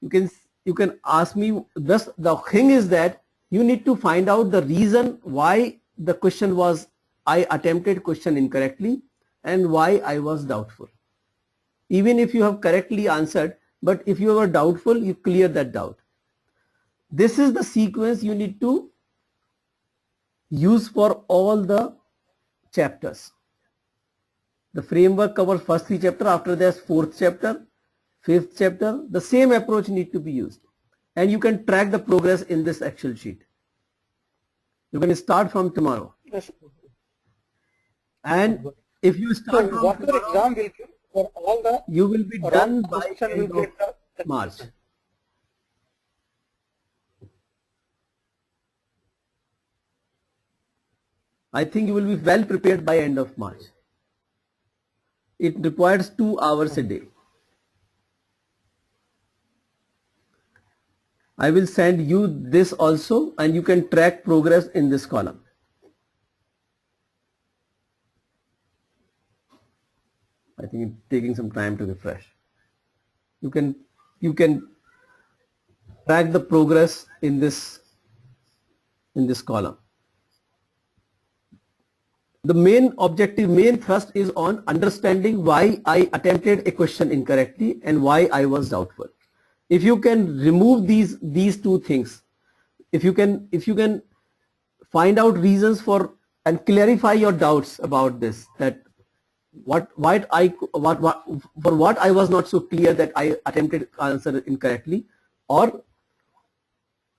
S1: You can ask me. Thus, the thing is that you need to find out the reason why the question was, I attempted question incorrectly, and why I was doubtful. Even if you have correctly answered, but if you were doubtful, you clear that doubt. This is the sequence you need to use for all the chapters. The framework covers first 3 chapters, after that 4th chapter, 5th chapter. The same approach need to be used, and you can track the progress in this Excel sheet. You can start from tomorrow.
S3: Yes.
S1: And if you start
S3: So
S1: from
S3: whatever
S1: tomorrow,
S3: exam will give for all the
S1: you will be done by
S3: question
S1: end
S3: will
S1: of
S3: get the
S1: March. I think you will be well prepared by end of March. It requires 2 hours a day. I will send you this also, and you can track progress in this column. I think it's taking some time to refresh. You can track the progress in this column. The main objective, main thrust is on understanding why I attempted a question incorrectly and why I was doubtful. If you can remove these 2 things, if you can find out reasons for and clarify your doubts about this, that for what I was not so clear that I attempted answer incorrectly, or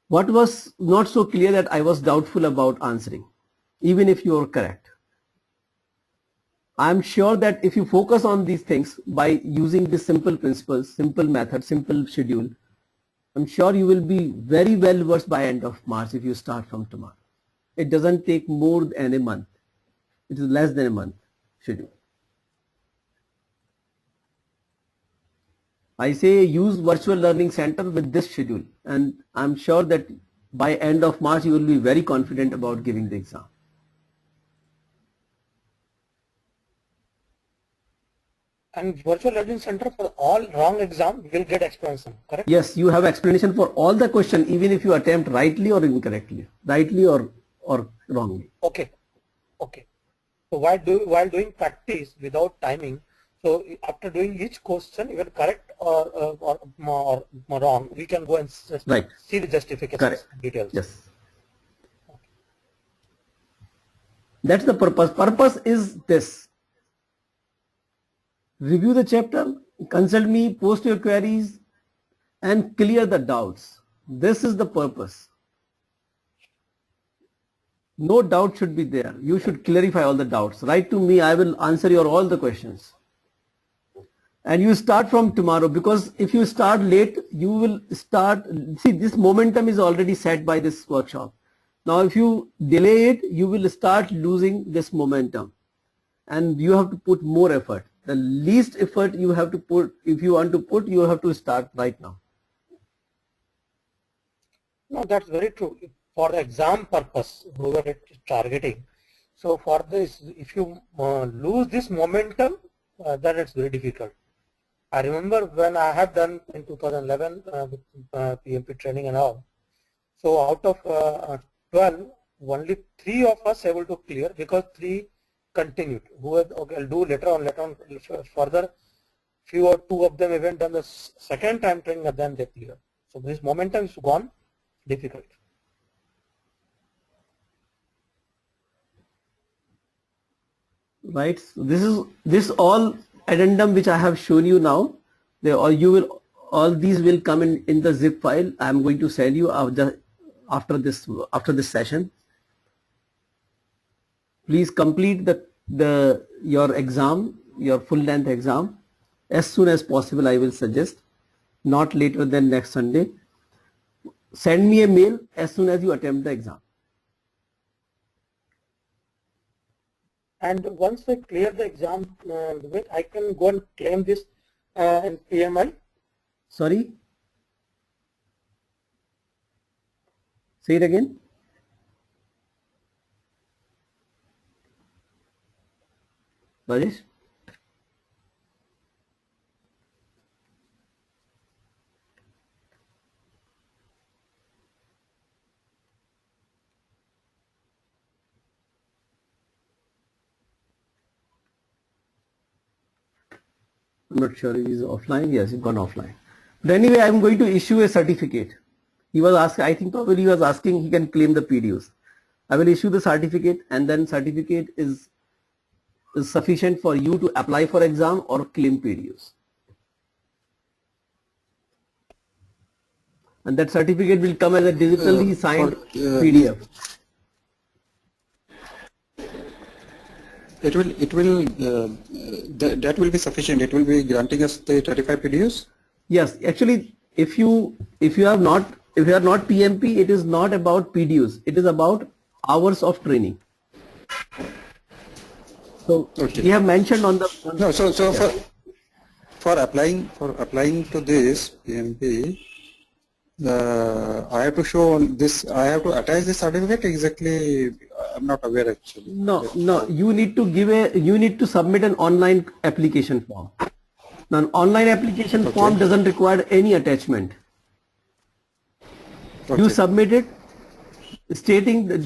S1: what was not so clear that I was doubtful about answering, even if you are correct. I'm sure that if you focus on these things by using the simple principles, simple method, simple schedule, I'm sure you will be very well versed by end of March if you start from tomorrow. It doesn't take more than a month. It is less than a month schedule. I say use virtual learning center with this schedule, and I'm sure that by end of March you will be very confident about giving the exam.
S3: And virtual learning center for all wrong exam will get explanation, correct?
S1: Yes, you have explanation for all the question, even if you attempt rightly or incorrectly, rightly or wrongly.
S3: Okay. Okay. So while doing practice without timing, so after doing each question, even correct or wrong, we can go and
S1: Right.
S3: see the justification
S1: Correct.
S3: details.
S1: Yes. That's the purpose. Purpose is this. Review the chapter, consult me, post your queries, and clear the doubts. This is the purpose. No doubt should be there. You should clarify all the doubts. Write to me, I will answer your all the questions. And you start from tomorrow, because if you start late, you will start, see, this momentum is already set by this workshop. Now if you delay it, you will start losing this momentum, and you have to put more effort. The least effort you have to put, if you want to put, you have to start right now.
S3: No, that's very true. For the exam purpose, whoever it is targeting. So for this, if you lose this momentum, then it's very difficult. I remember when I have done in 2011 with PMP training and all. So out of 12, only 3 of us able to clear, because 3 continued. Who had, okay, I'll do later on further. Few or 2 of them even done the second time training and then they clear. So this momentum is gone, difficult.
S1: Right. So this all addendum which I have shown you now. All these will come in the zip file. I am going to send you after this session. Please complete your exam, your full length exam, as soon as possible. I will suggest, not later than next Sunday. Send me a mail as soon as you attempt the exam.
S3: And once I clear the exam, I can go and claim this in PMI.
S1: Sorry? Say it again. Rajesh? I'm not sure if he's offline. Yes, he's gone offline. But anyway, I'm going to issue a certificate. He was asking, I think probably he was asking he can claim the PDUs. I will issue the certificate, and then certificate is sufficient for you to apply for exam or claim PDUs. And that certificate will come as a digitally signed PDF.
S2: That will be sufficient. It will be granting us the 35 PDUs.
S1: Yes, actually, if you are not PMP, it is not about PDUs. It is about hours of training. So
S2: okay.
S1: we have mentioned on the
S2: no. So yeah. for applying to this PMP, I have to show this. I have to attach the certificate. Exactly, I'm not aware actually.
S1: No. You need to submit an online application form. Now, an online application form doesn't require any attachment. Okay. You submit it,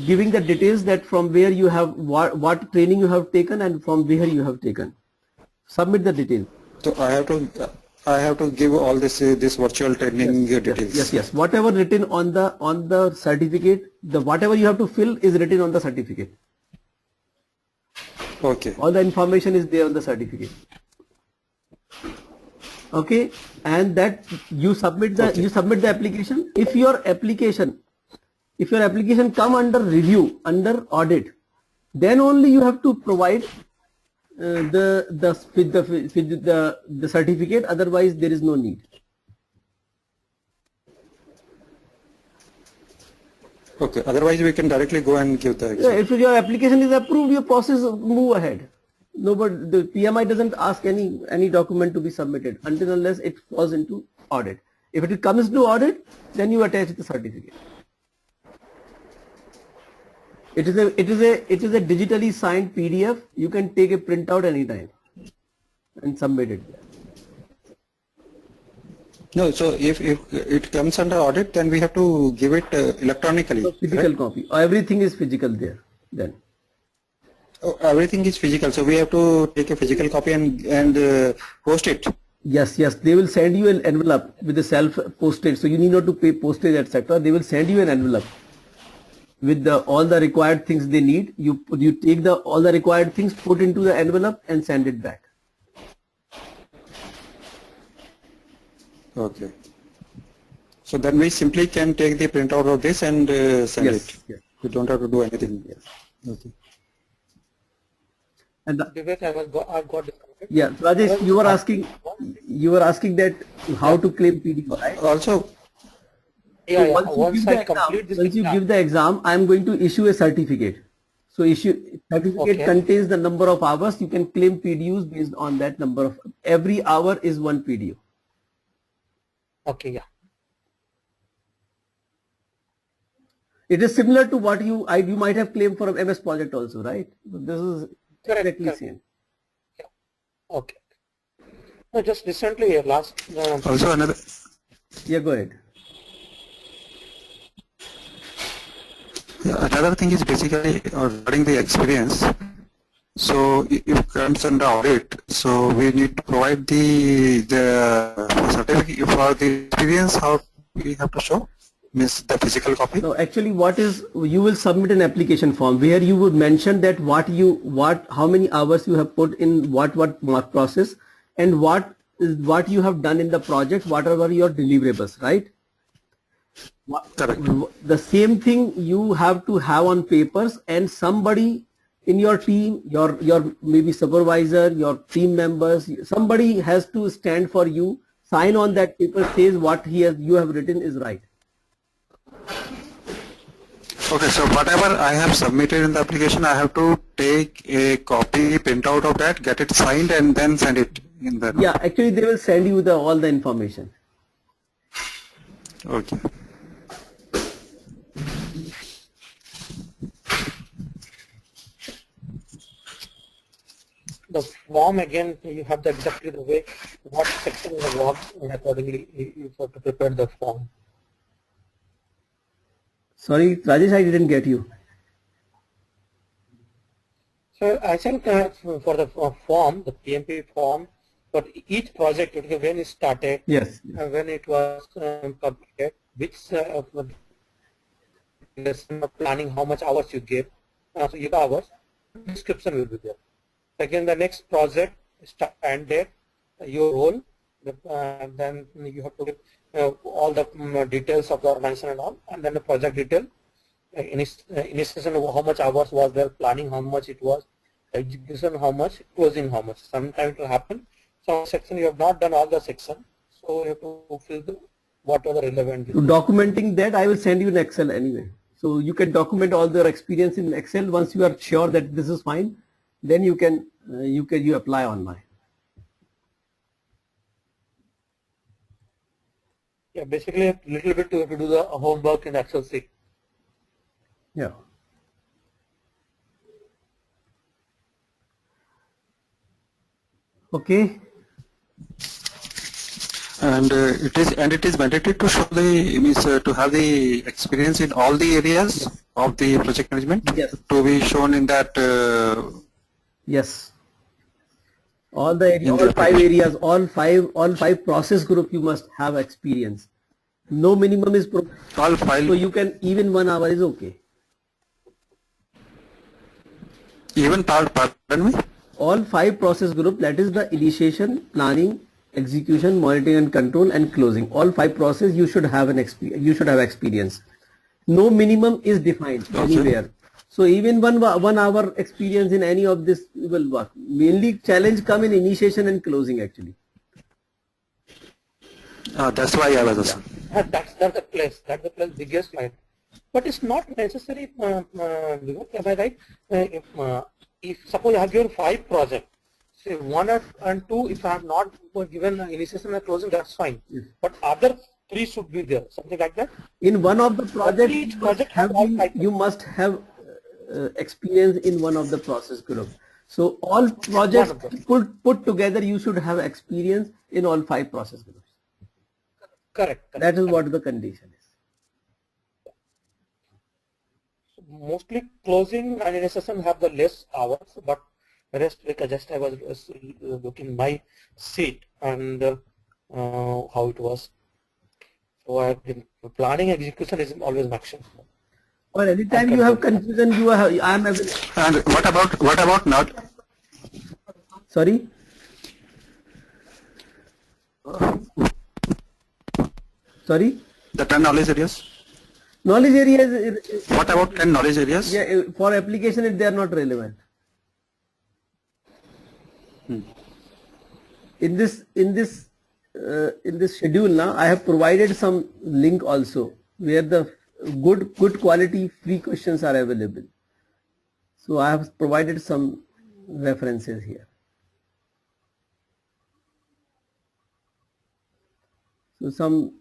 S1: giving the details that from where you have what training you have taken and from where you have taken. Submit the details.
S2: So I have to give all this virtual training details.
S1: Yes. Whatever written on the certificate, whatever you have to fill is written on the certificate.
S2: Okay.
S1: All the information is there on the certificate. Okay, and that you submit the application. If your application come under review, under audit, then only you have to provide the certificate. Otherwise, there is no need.
S2: Okay, otherwise we can directly go and give the
S1: Yeah,
S2: exam.
S1: if your application is approved, your process move ahead. Nobody, the PMI doesn't ask any document to be submitted until unless it falls into audit. If it comes to audit, then you attach the certificate. It is a digitally signed PDF. You can take a printout anytime and submit it there.
S2: No, so if it comes under audit, then we have to give it electronically.
S1: So physical
S2: correct?
S1: copy. Everything is physical there. Then.
S2: Oh, everything is physical, so we have to take a physical copy and post it.
S1: Yes, they will send you an envelope with the self postage. So you need not to pay postage, etc. They will send you an envelope with all the required things they need. You take all the required things, put into the envelope and send it back.
S2: Okay. So then we simply can take the printout of this and send it.
S1: Yes.
S2: We don't have to do anything.
S1: Yes.
S2: Okay.
S1: And
S3: Vivek, I've got disconnected.
S1: yeah, Rajesh, you were asking that how to claim PDU, right?
S2: Also,
S3: Yeah,
S1: So
S3: once I complete this
S1: once you
S3: exam,
S1: give the exam, I am going to issue a certificate. So certificate
S3: Okay.
S1: contains the number of hours. You can claim PDUs based on that number of. Every hour is one PDU.
S3: okay, yeah.
S1: It is similar to what you might have claimed for a MS project also, right? So this is
S3: Correct,
S1: exactly
S3: correct.
S1: same.
S3: Okay. No, just recently, last.
S2: also another.
S1: Yeah, go ahead.
S2: Yeah, another thing is basically regarding the experience. So if it comes under audit, so we need to provide the certificate for the experience. How we have to show? Means the physical copy.
S1: No, actually, you will submit an application form where you would mention that how many hours you have put in what process and what you have done in the project, whatever your deliverables, right?
S2: Correct.
S1: The same thing you have to have on papers, and somebody in your team, your maybe supervisor, your team members, somebody has to stand for you, sign on that paper, says what you have written is right.
S2: Okay, so whatever I have submitted in the application, I have to take a copy, print out of that, get it signed, and then send it in the.
S1: Yeah, actually they will send you all the information.
S2: Okay.
S3: The form again, you have exactly the way what section is worked, and accordingly you have to prepare the form.
S1: Sorry, Rajesh, I didn't get you.
S3: So I think for the form, the PMP form, for each project, okay, when it started,
S1: Yes.
S3: when it was completed, which planning, how much hours you give, so you hours, description will be there. Again, the next project end date, your role, then you have to give all the details of the organization and all, and then the project detail, initiation of how much hours was there, planning how much it was, execution how much, closing how much. Sometimes it will happen. Some section you have not done all the section, so you have to fill what are the relevant.
S1: To documenting that, I will send you an Excel anyway. So you can document all their experience in Excel. Once you are sure that this is fine, then you apply online.
S3: Yeah, basically a little bit to do the homework in Excel sheet.
S1: Yeah. Okay.
S2: And it is mandatory to show to have the experience in all the areas of the project management.
S1: Yes.
S2: To be shown in that.
S1: Yes. All the areas, all 5 areas, all five process group you must have experience. No minimum is
S2: all 5.
S1: So you can even 1 hour is okay.
S2: Even pardon me.
S1: All 5 process group, that is the initiation, planning, execution, monitoring and control, and closing. All 5 process you should have experience. No minimum is defined anywhere. So even one hour experience in any of this will work. Mainly challenge come in initiation and closing actually.
S2: That's why I was asking.
S3: That's the place. That's the place biggest line. But it's not necessary, Vivek, am I right? If suppose I have given 5 projects, say 1 and 2, if I have not given initiation and closing, that's fine.
S1: Yes.
S3: But other 3 should be there, something like that.
S1: In one of the projects,
S3: Each project has
S1: you must have experience in one of the process group. So all projects put together, you should have experience in all 5 process groups.
S3: Correct.
S1: That is what the condition is.
S3: Mostly closing and initiation have the less hours, but rest, because just I was looking my seat and how it was. So I think planning execution is always maximum.
S1: Or anytime you have confusion, I am available.
S2: And what about not?
S1: Sorry. Sorry.
S2: The 10 knowledge areas.
S1: Knowledge areas.
S2: What about 10 knowledge areas?
S1: Yeah, for application, they are not relevant. In this schedule now, I have provided some link also where the good quality free questions are available. So I have provided some references here. So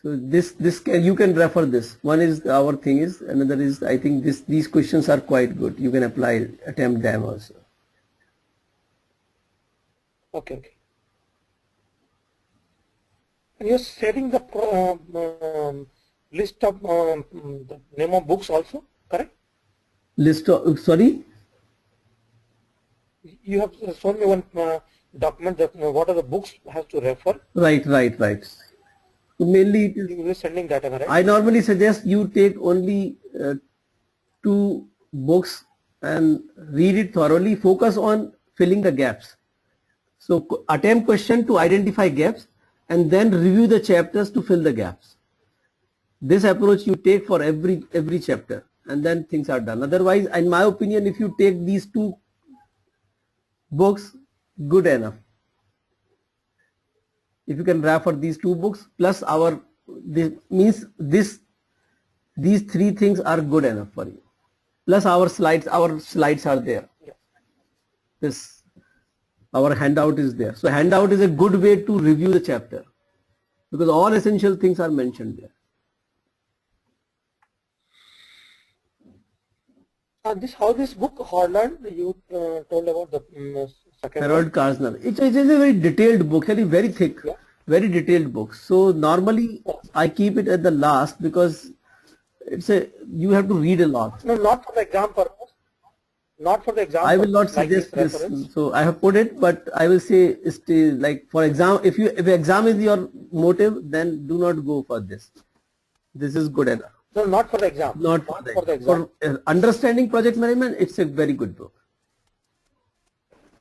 S1: this you can refer this. One is our thing is, another is I think these questions are quite good. You can attempt them also.
S3: Okay. And you're sharing the list of the name of books also, correct?
S1: List of, sorry?
S3: You have shown me one document that what are the books has to refer.
S1: Right. So mainly it is,
S3: you will be sending that, right?
S1: I normally suggest you take only 2 books and read it thoroughly, focus on filling the gaps. So attempt question to identify gaps and then review the chapters to fill the gaps. This approach you take for every chapter and then things are done. Otherwise, in my opinion, if you take these 2 books, good enough. If you can refer these 2 books plus these 3 things are good enough for you. Plus our slides are there. This our handout is there. So handout is a good way to review the chapter because all essential things are mentioned there.
S3: How this book Holland you told about the second
S1: Harold Karsner. It is a very detailed book, very thick, very detailed book. So normally I keep it at the last because you have to read a lot.
S3: No, not for the exam purpose. Not for the exam.
S1: I will not suggest this. So I have put it, but I will say like for exam, if exam is your motive, then do not go for this. This is good enough.
S3: No, not for the exam.
S1: Not for the exam. For understanding project management, it's a very good book.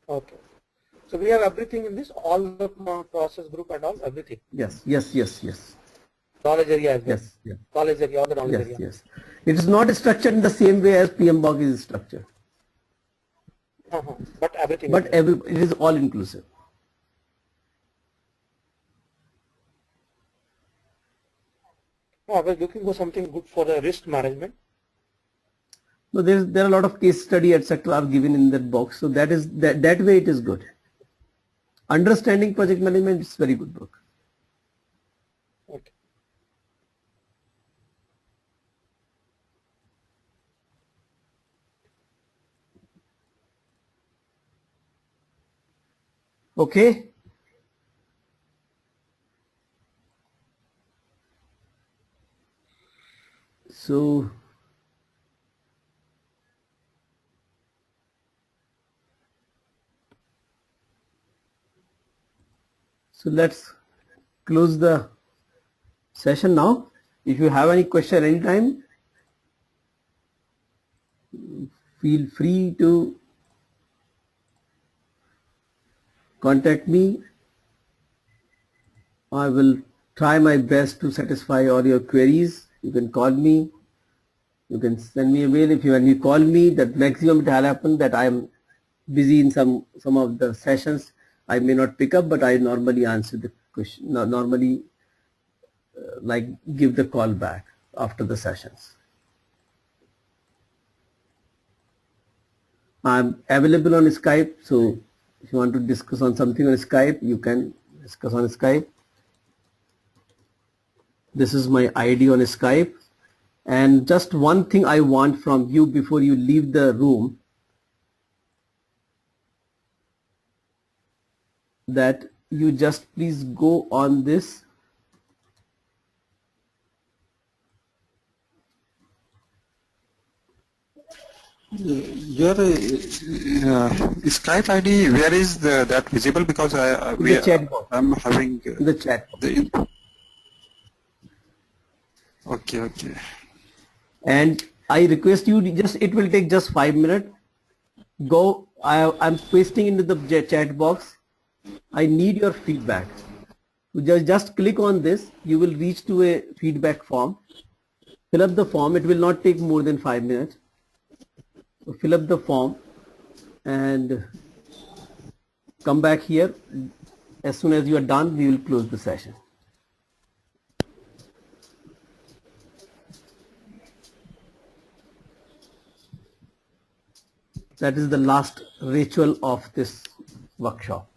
S3: Okay. So we have everything in this, all the process group and all, everything.
S1: Yes.
S3: Knowledge area as well.
S1: Yes.
S3: Knowledge area, all the knowledge area.
S1: Yes. It is not structured in the same way as PMBOK is structured.
S3: But everything.
S1: But it is all inclusive.
S3: I was looking for something good for the risk management.
S1: No, there are a lot of case study etc. are given in that box. So that way it is good. Understanding project management is very good book.
S3: Okay.
S1: Okay. So let's close the session now. If you have any question anytime, feel free to contact me. I will try my best to satisfy all your queries. You can call me. You can send me a mail. When you call me, that maximum it will happen that I am busy in some of the sessions. I may not pick up, but I normally answer the question. Normally, like give the call back after the sessions. I'm available on Skype, so if you want to discuss on something on Skype, you can discuss on Skype. This is my ID on Skype. And just one thing I want from you before you leave the room, that you just please go on this
S2: Your Skype ID, where is that visible? Because
S1: the chat box.
S2: I'm having
S1: The chat box.
S2: Okay.
S1: And I request you it will take just 5 minutes. Go, I'm pasting into the chat box. I need your feedback. So just click on this, you will reach to a feedback form. Fill up the form, it will not take more than 5 minutes. So fill up the form and come back here. As soon as you are done, we will close the session. That is the last ritual of this workshop.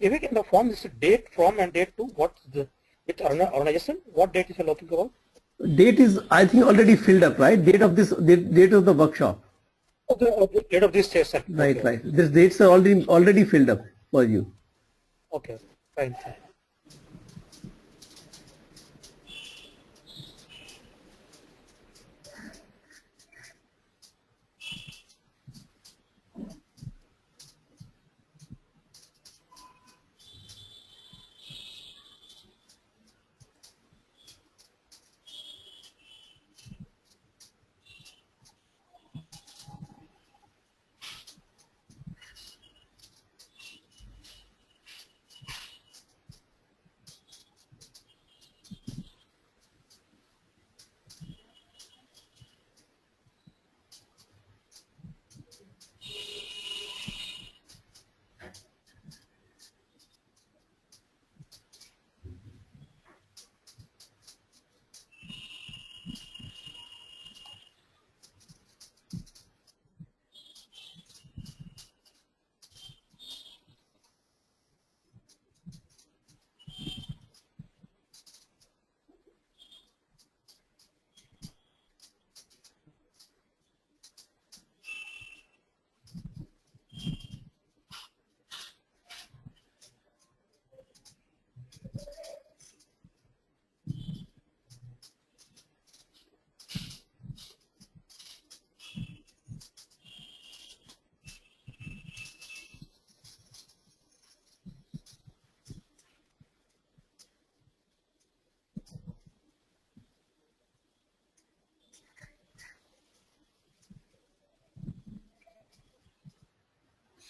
S3: Vivek, in the form, this is date from and date to. What's the organization? What date is you looking about?
S1: Date is, I think, already filled up, right? Date of the workshop.
S3: The date of this session.
S1: Right,
S3: okay.
S1: right. These dates are already filled up for you.
S3: Okay, fine.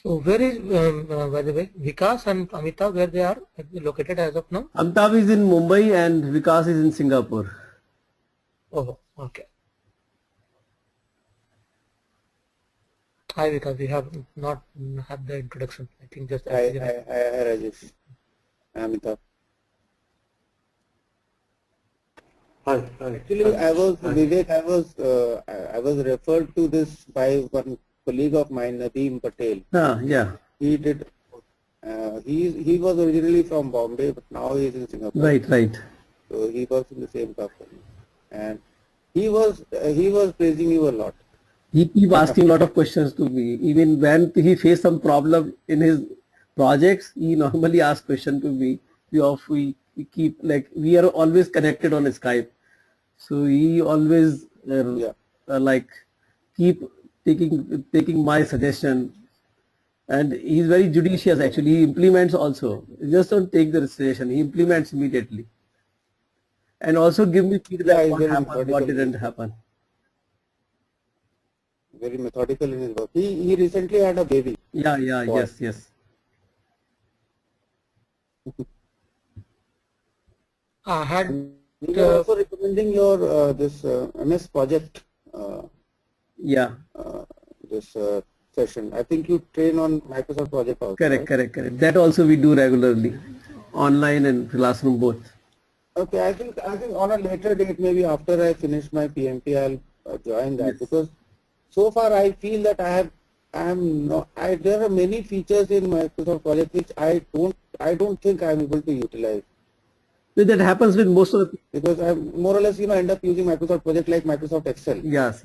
S3: So where is, by the way, Vikas and Amitabh, where they are located as of now?
S1: Amitabh is in Mumbai and Vikas is in Singapore.
S3: Oh, okay. Hi Vikas, we have not had the introduction. I think just
S4: Hi Rajesh. Amitabh.
S3: Hi.
S4: Actually, I was Vivek. I was referred to this by one colleague of mine, Nadeem Patel.
S1: Yeah.
S4: He did. He was originally from Bombay, but now he is in Singapore.
S1: Right.
S4: So he works in the same company, and he was praising you a lot.
S1: He keep asking a lot of questions to me. Even when he faced some problem in his projects, he normally asks question to me. We keep like we are always connected on Skype, so he always
S4: Yeah.
S1: like keep taking my suggestion, and he's very judicious actually. He implements also. He just don't take the suggestion. He implements immediately, and also give me
S4: Yeah,
S1: feedback
S4: he's
S1: what
S4: very
S1: happened, what
S4: methodical.
S1: didn't happen.
S4: Very methodical in his work. He recently had a baby
S1: Yeah,
S4: boy.
S1: yes.
S3: I had
S4: And we were also recommending your this MS project
S1: Yeah,
S4: this session. I think you train on Microsoft project also, right?
S1: correct. That also we do regularly, online and classroom both.
S4: Okay, I think on a later date, maybe after I finish my PMP, I'll join that,
S1: Yes.
S4: because so far I feel that there are many features in Microsoft project which I don't think I'm able to utilize,
S1: So that happens with most of the people.
S4: because I more or less end up using Microsoft project like Microsoft Excel.
S1: Yes.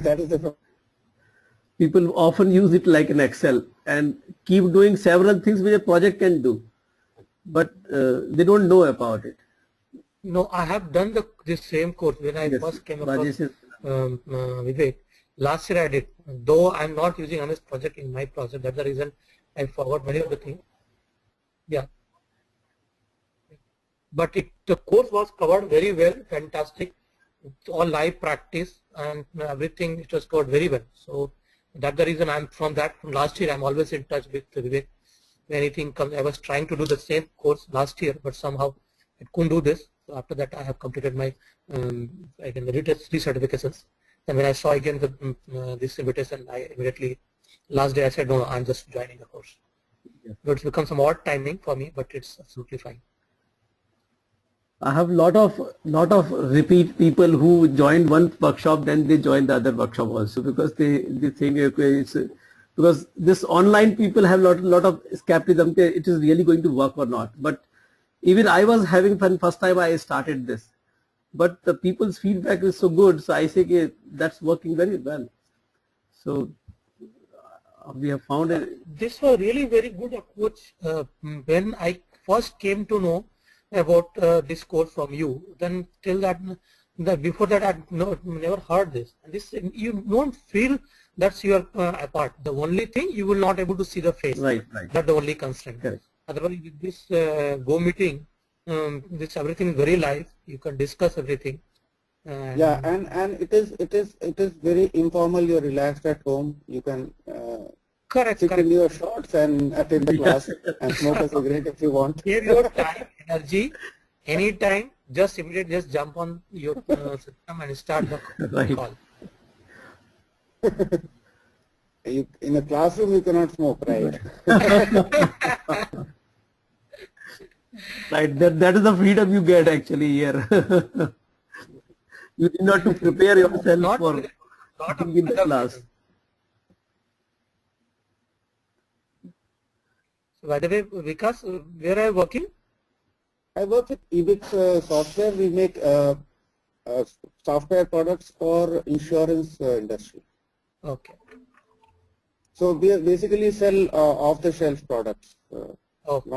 S4: That is the problem.
S1: People often use it like an Excel and keep doing several things which a project can do, but they don't know about it.
S3: No, I have done this same course when I
S1: Yes,
S3: first came across
S1: Rajesh is-
S3: Vivek. Last year I did, though I'm not using MS project in my project. That's the reason I forgot many of the things. Yeah, but the course was covered very well, fantastic. It's all live practice and everything. It was covered very well. So that's the reason from last year I'm always in touch with Vivek. When anything comes, I was trying to do the same course last year, but somehow I couldn't do this. So after that, I have completed my latest 3 certifications. And when I saw again this invitation, I immediately last day I said no, I'm just joining the course.
S1: Yeah.
S3: So it's become some odd timing for me, but it's absolutely fine.
S1: I have lot of repeat people who joined one workshop, then they join the other workshop also, because they think okay, it's because this online people have lot of skepticism. Okay, it is really going to work or not. But even I was having fun first time I started this, but the people's feedback is so good, so I say okay, that's working very well. So we have found it.
S3: This was really very good approach when I first came to know about this course from you. Then till before that I never heard this. And this you don't feel that's your apart. The only thing you will not able to see the face.
S1: Right.
S3: That's the only constraint.
S1: Correct.
S3: Otherwise, with this Go meeting, this everything is very live. You can discuss everything.
S4: Yeah, and it is very informal. You're relaxed at home. You can
S3: Correct.
S4: sit in your shorts and attend the class and smoke a cigarette if you want.
S3: Save your time, energy, anytime. Just immediately, just jump on your system and start the
S1: Right.
S3: call.
S4: In a classroom, you cannot smoke, right?
S1: Right, that is the freedom you get actually here. You need not to prepare yourself
S3: Not
S1: for
S3: lot
S1: sitting
S3: of
S1: in the
S3: other
S1: class.
S3: freedom. So by the way, Vikas, where are you working?
S4: I work with Vivek Software. We make software products for insurance industry.
S3: Okay.
S4: So we basically sell off-the-shelf products,
S3: Okay.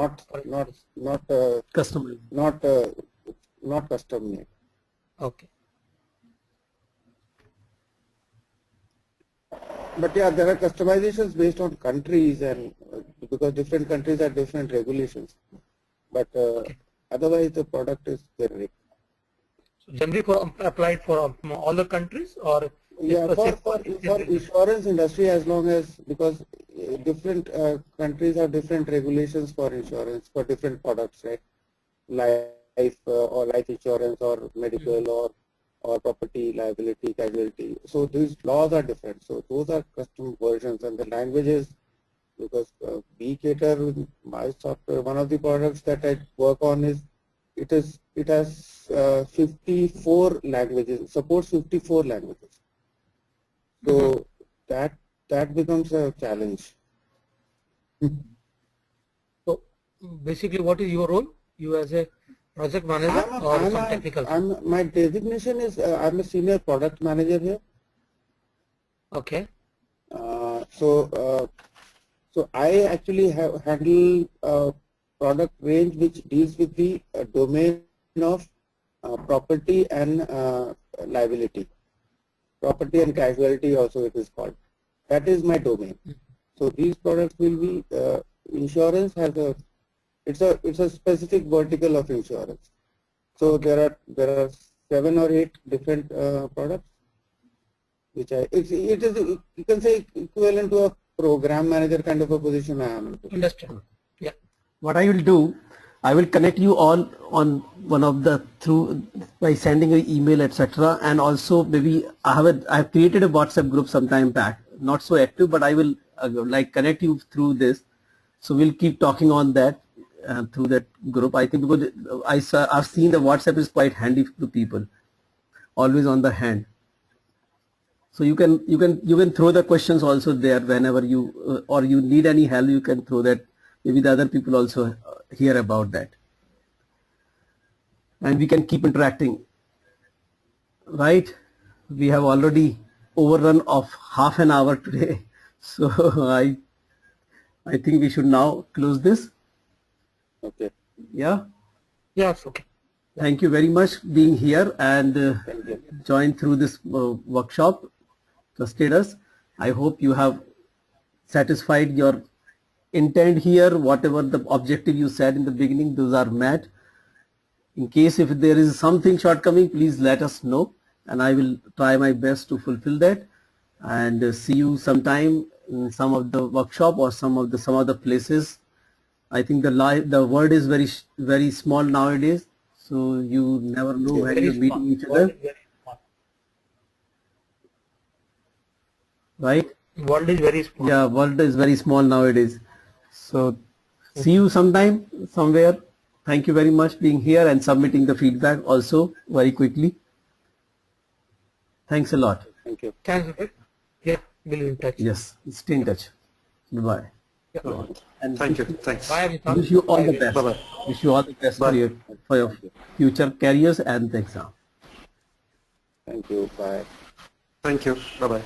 S1: Customer.
S4: not custom made.
S3: Okay.
S4: But yeah, there are customizations based on countries, and because different countries have different regulations. But otherwise, the product is generic.
S3: So generally applied for all the countries, or
S4: Yeah, for insurance industry, as long as, because different countries have different regulations for insurance for different products, right? Life or life insurance or medical or property liability casualty. So these laws are different. So those are custom versions, and the languages, because we cater with my software. One of the products that I work on is it has 54 languages, supports 54 languages. So that becomes a challenge.
S3: So basically, what is your role? You as a project manager or some technical?
S4: My designation is I'm a senior product manager here.
S3: Okay.
S4: So I actually have handle product range which deals with the domain of property and liability. Property and casualty also it is called. That is my domain. So these products will be insurance has a it's a specific vertical of insurance. So there are 7 or 8 different products which it is you can say equivalent to a program manager kind of a position I am into.
S3: Understand. Yeah.
S1: What I will do, I will connect you all on one of the through by sending an email, etc. And also maybe I have created a WhatsApp group some time back, not so active, but I will like connect you through this. So we'll keep talking on that through that group. I think because I've seen the WhatsApp is quite handy to people, always on the hand. So you can throw the questions also there whenever you or you need any help, you can throw that. Maybe the other people also hear about that, and we can keep interacting. Right? We have already overrun of half an hour today, so I think we should now close this.
S4: Okay.
S1: Yeah.
S3: Yes. Okay.
S1: Thank you very much being here and
S4: Thank you.
S1: join through this workshop. Trusted us. I hope you have satisfied your intent here. Whatever the objective you said in the beginning, those are met. In case if there is something shortcoming, please let us know, and I will try my best to fulfill that. And see you sometime in some of the workshop or some other places. I think the world is very small nowadays, so you never know when you're meeting each other. Right?
S3: World is very small.
S1: Yeah, world is very small nowadays. So see you sometime, somewhere. Thank you very much being here and submitting the feedback also very quickly. Thanks a lot.
S4: Thank you.
S3: Thanks, Vivek. Yeah, we'll be in touch.
S1: Yes, stay in touch. Bye-bye.
S3: Yeah.
S1: And
S2: Thank you. Thanks.
S3: Bye, Vivek.
S1: wish you all the best.
S2: Bye-bye.
S1: Wish you all the best
S2: Bye.
S1: for your future careers and the exam.
S4: Thank you. Bye.
S2: Thank you. Bye-bye.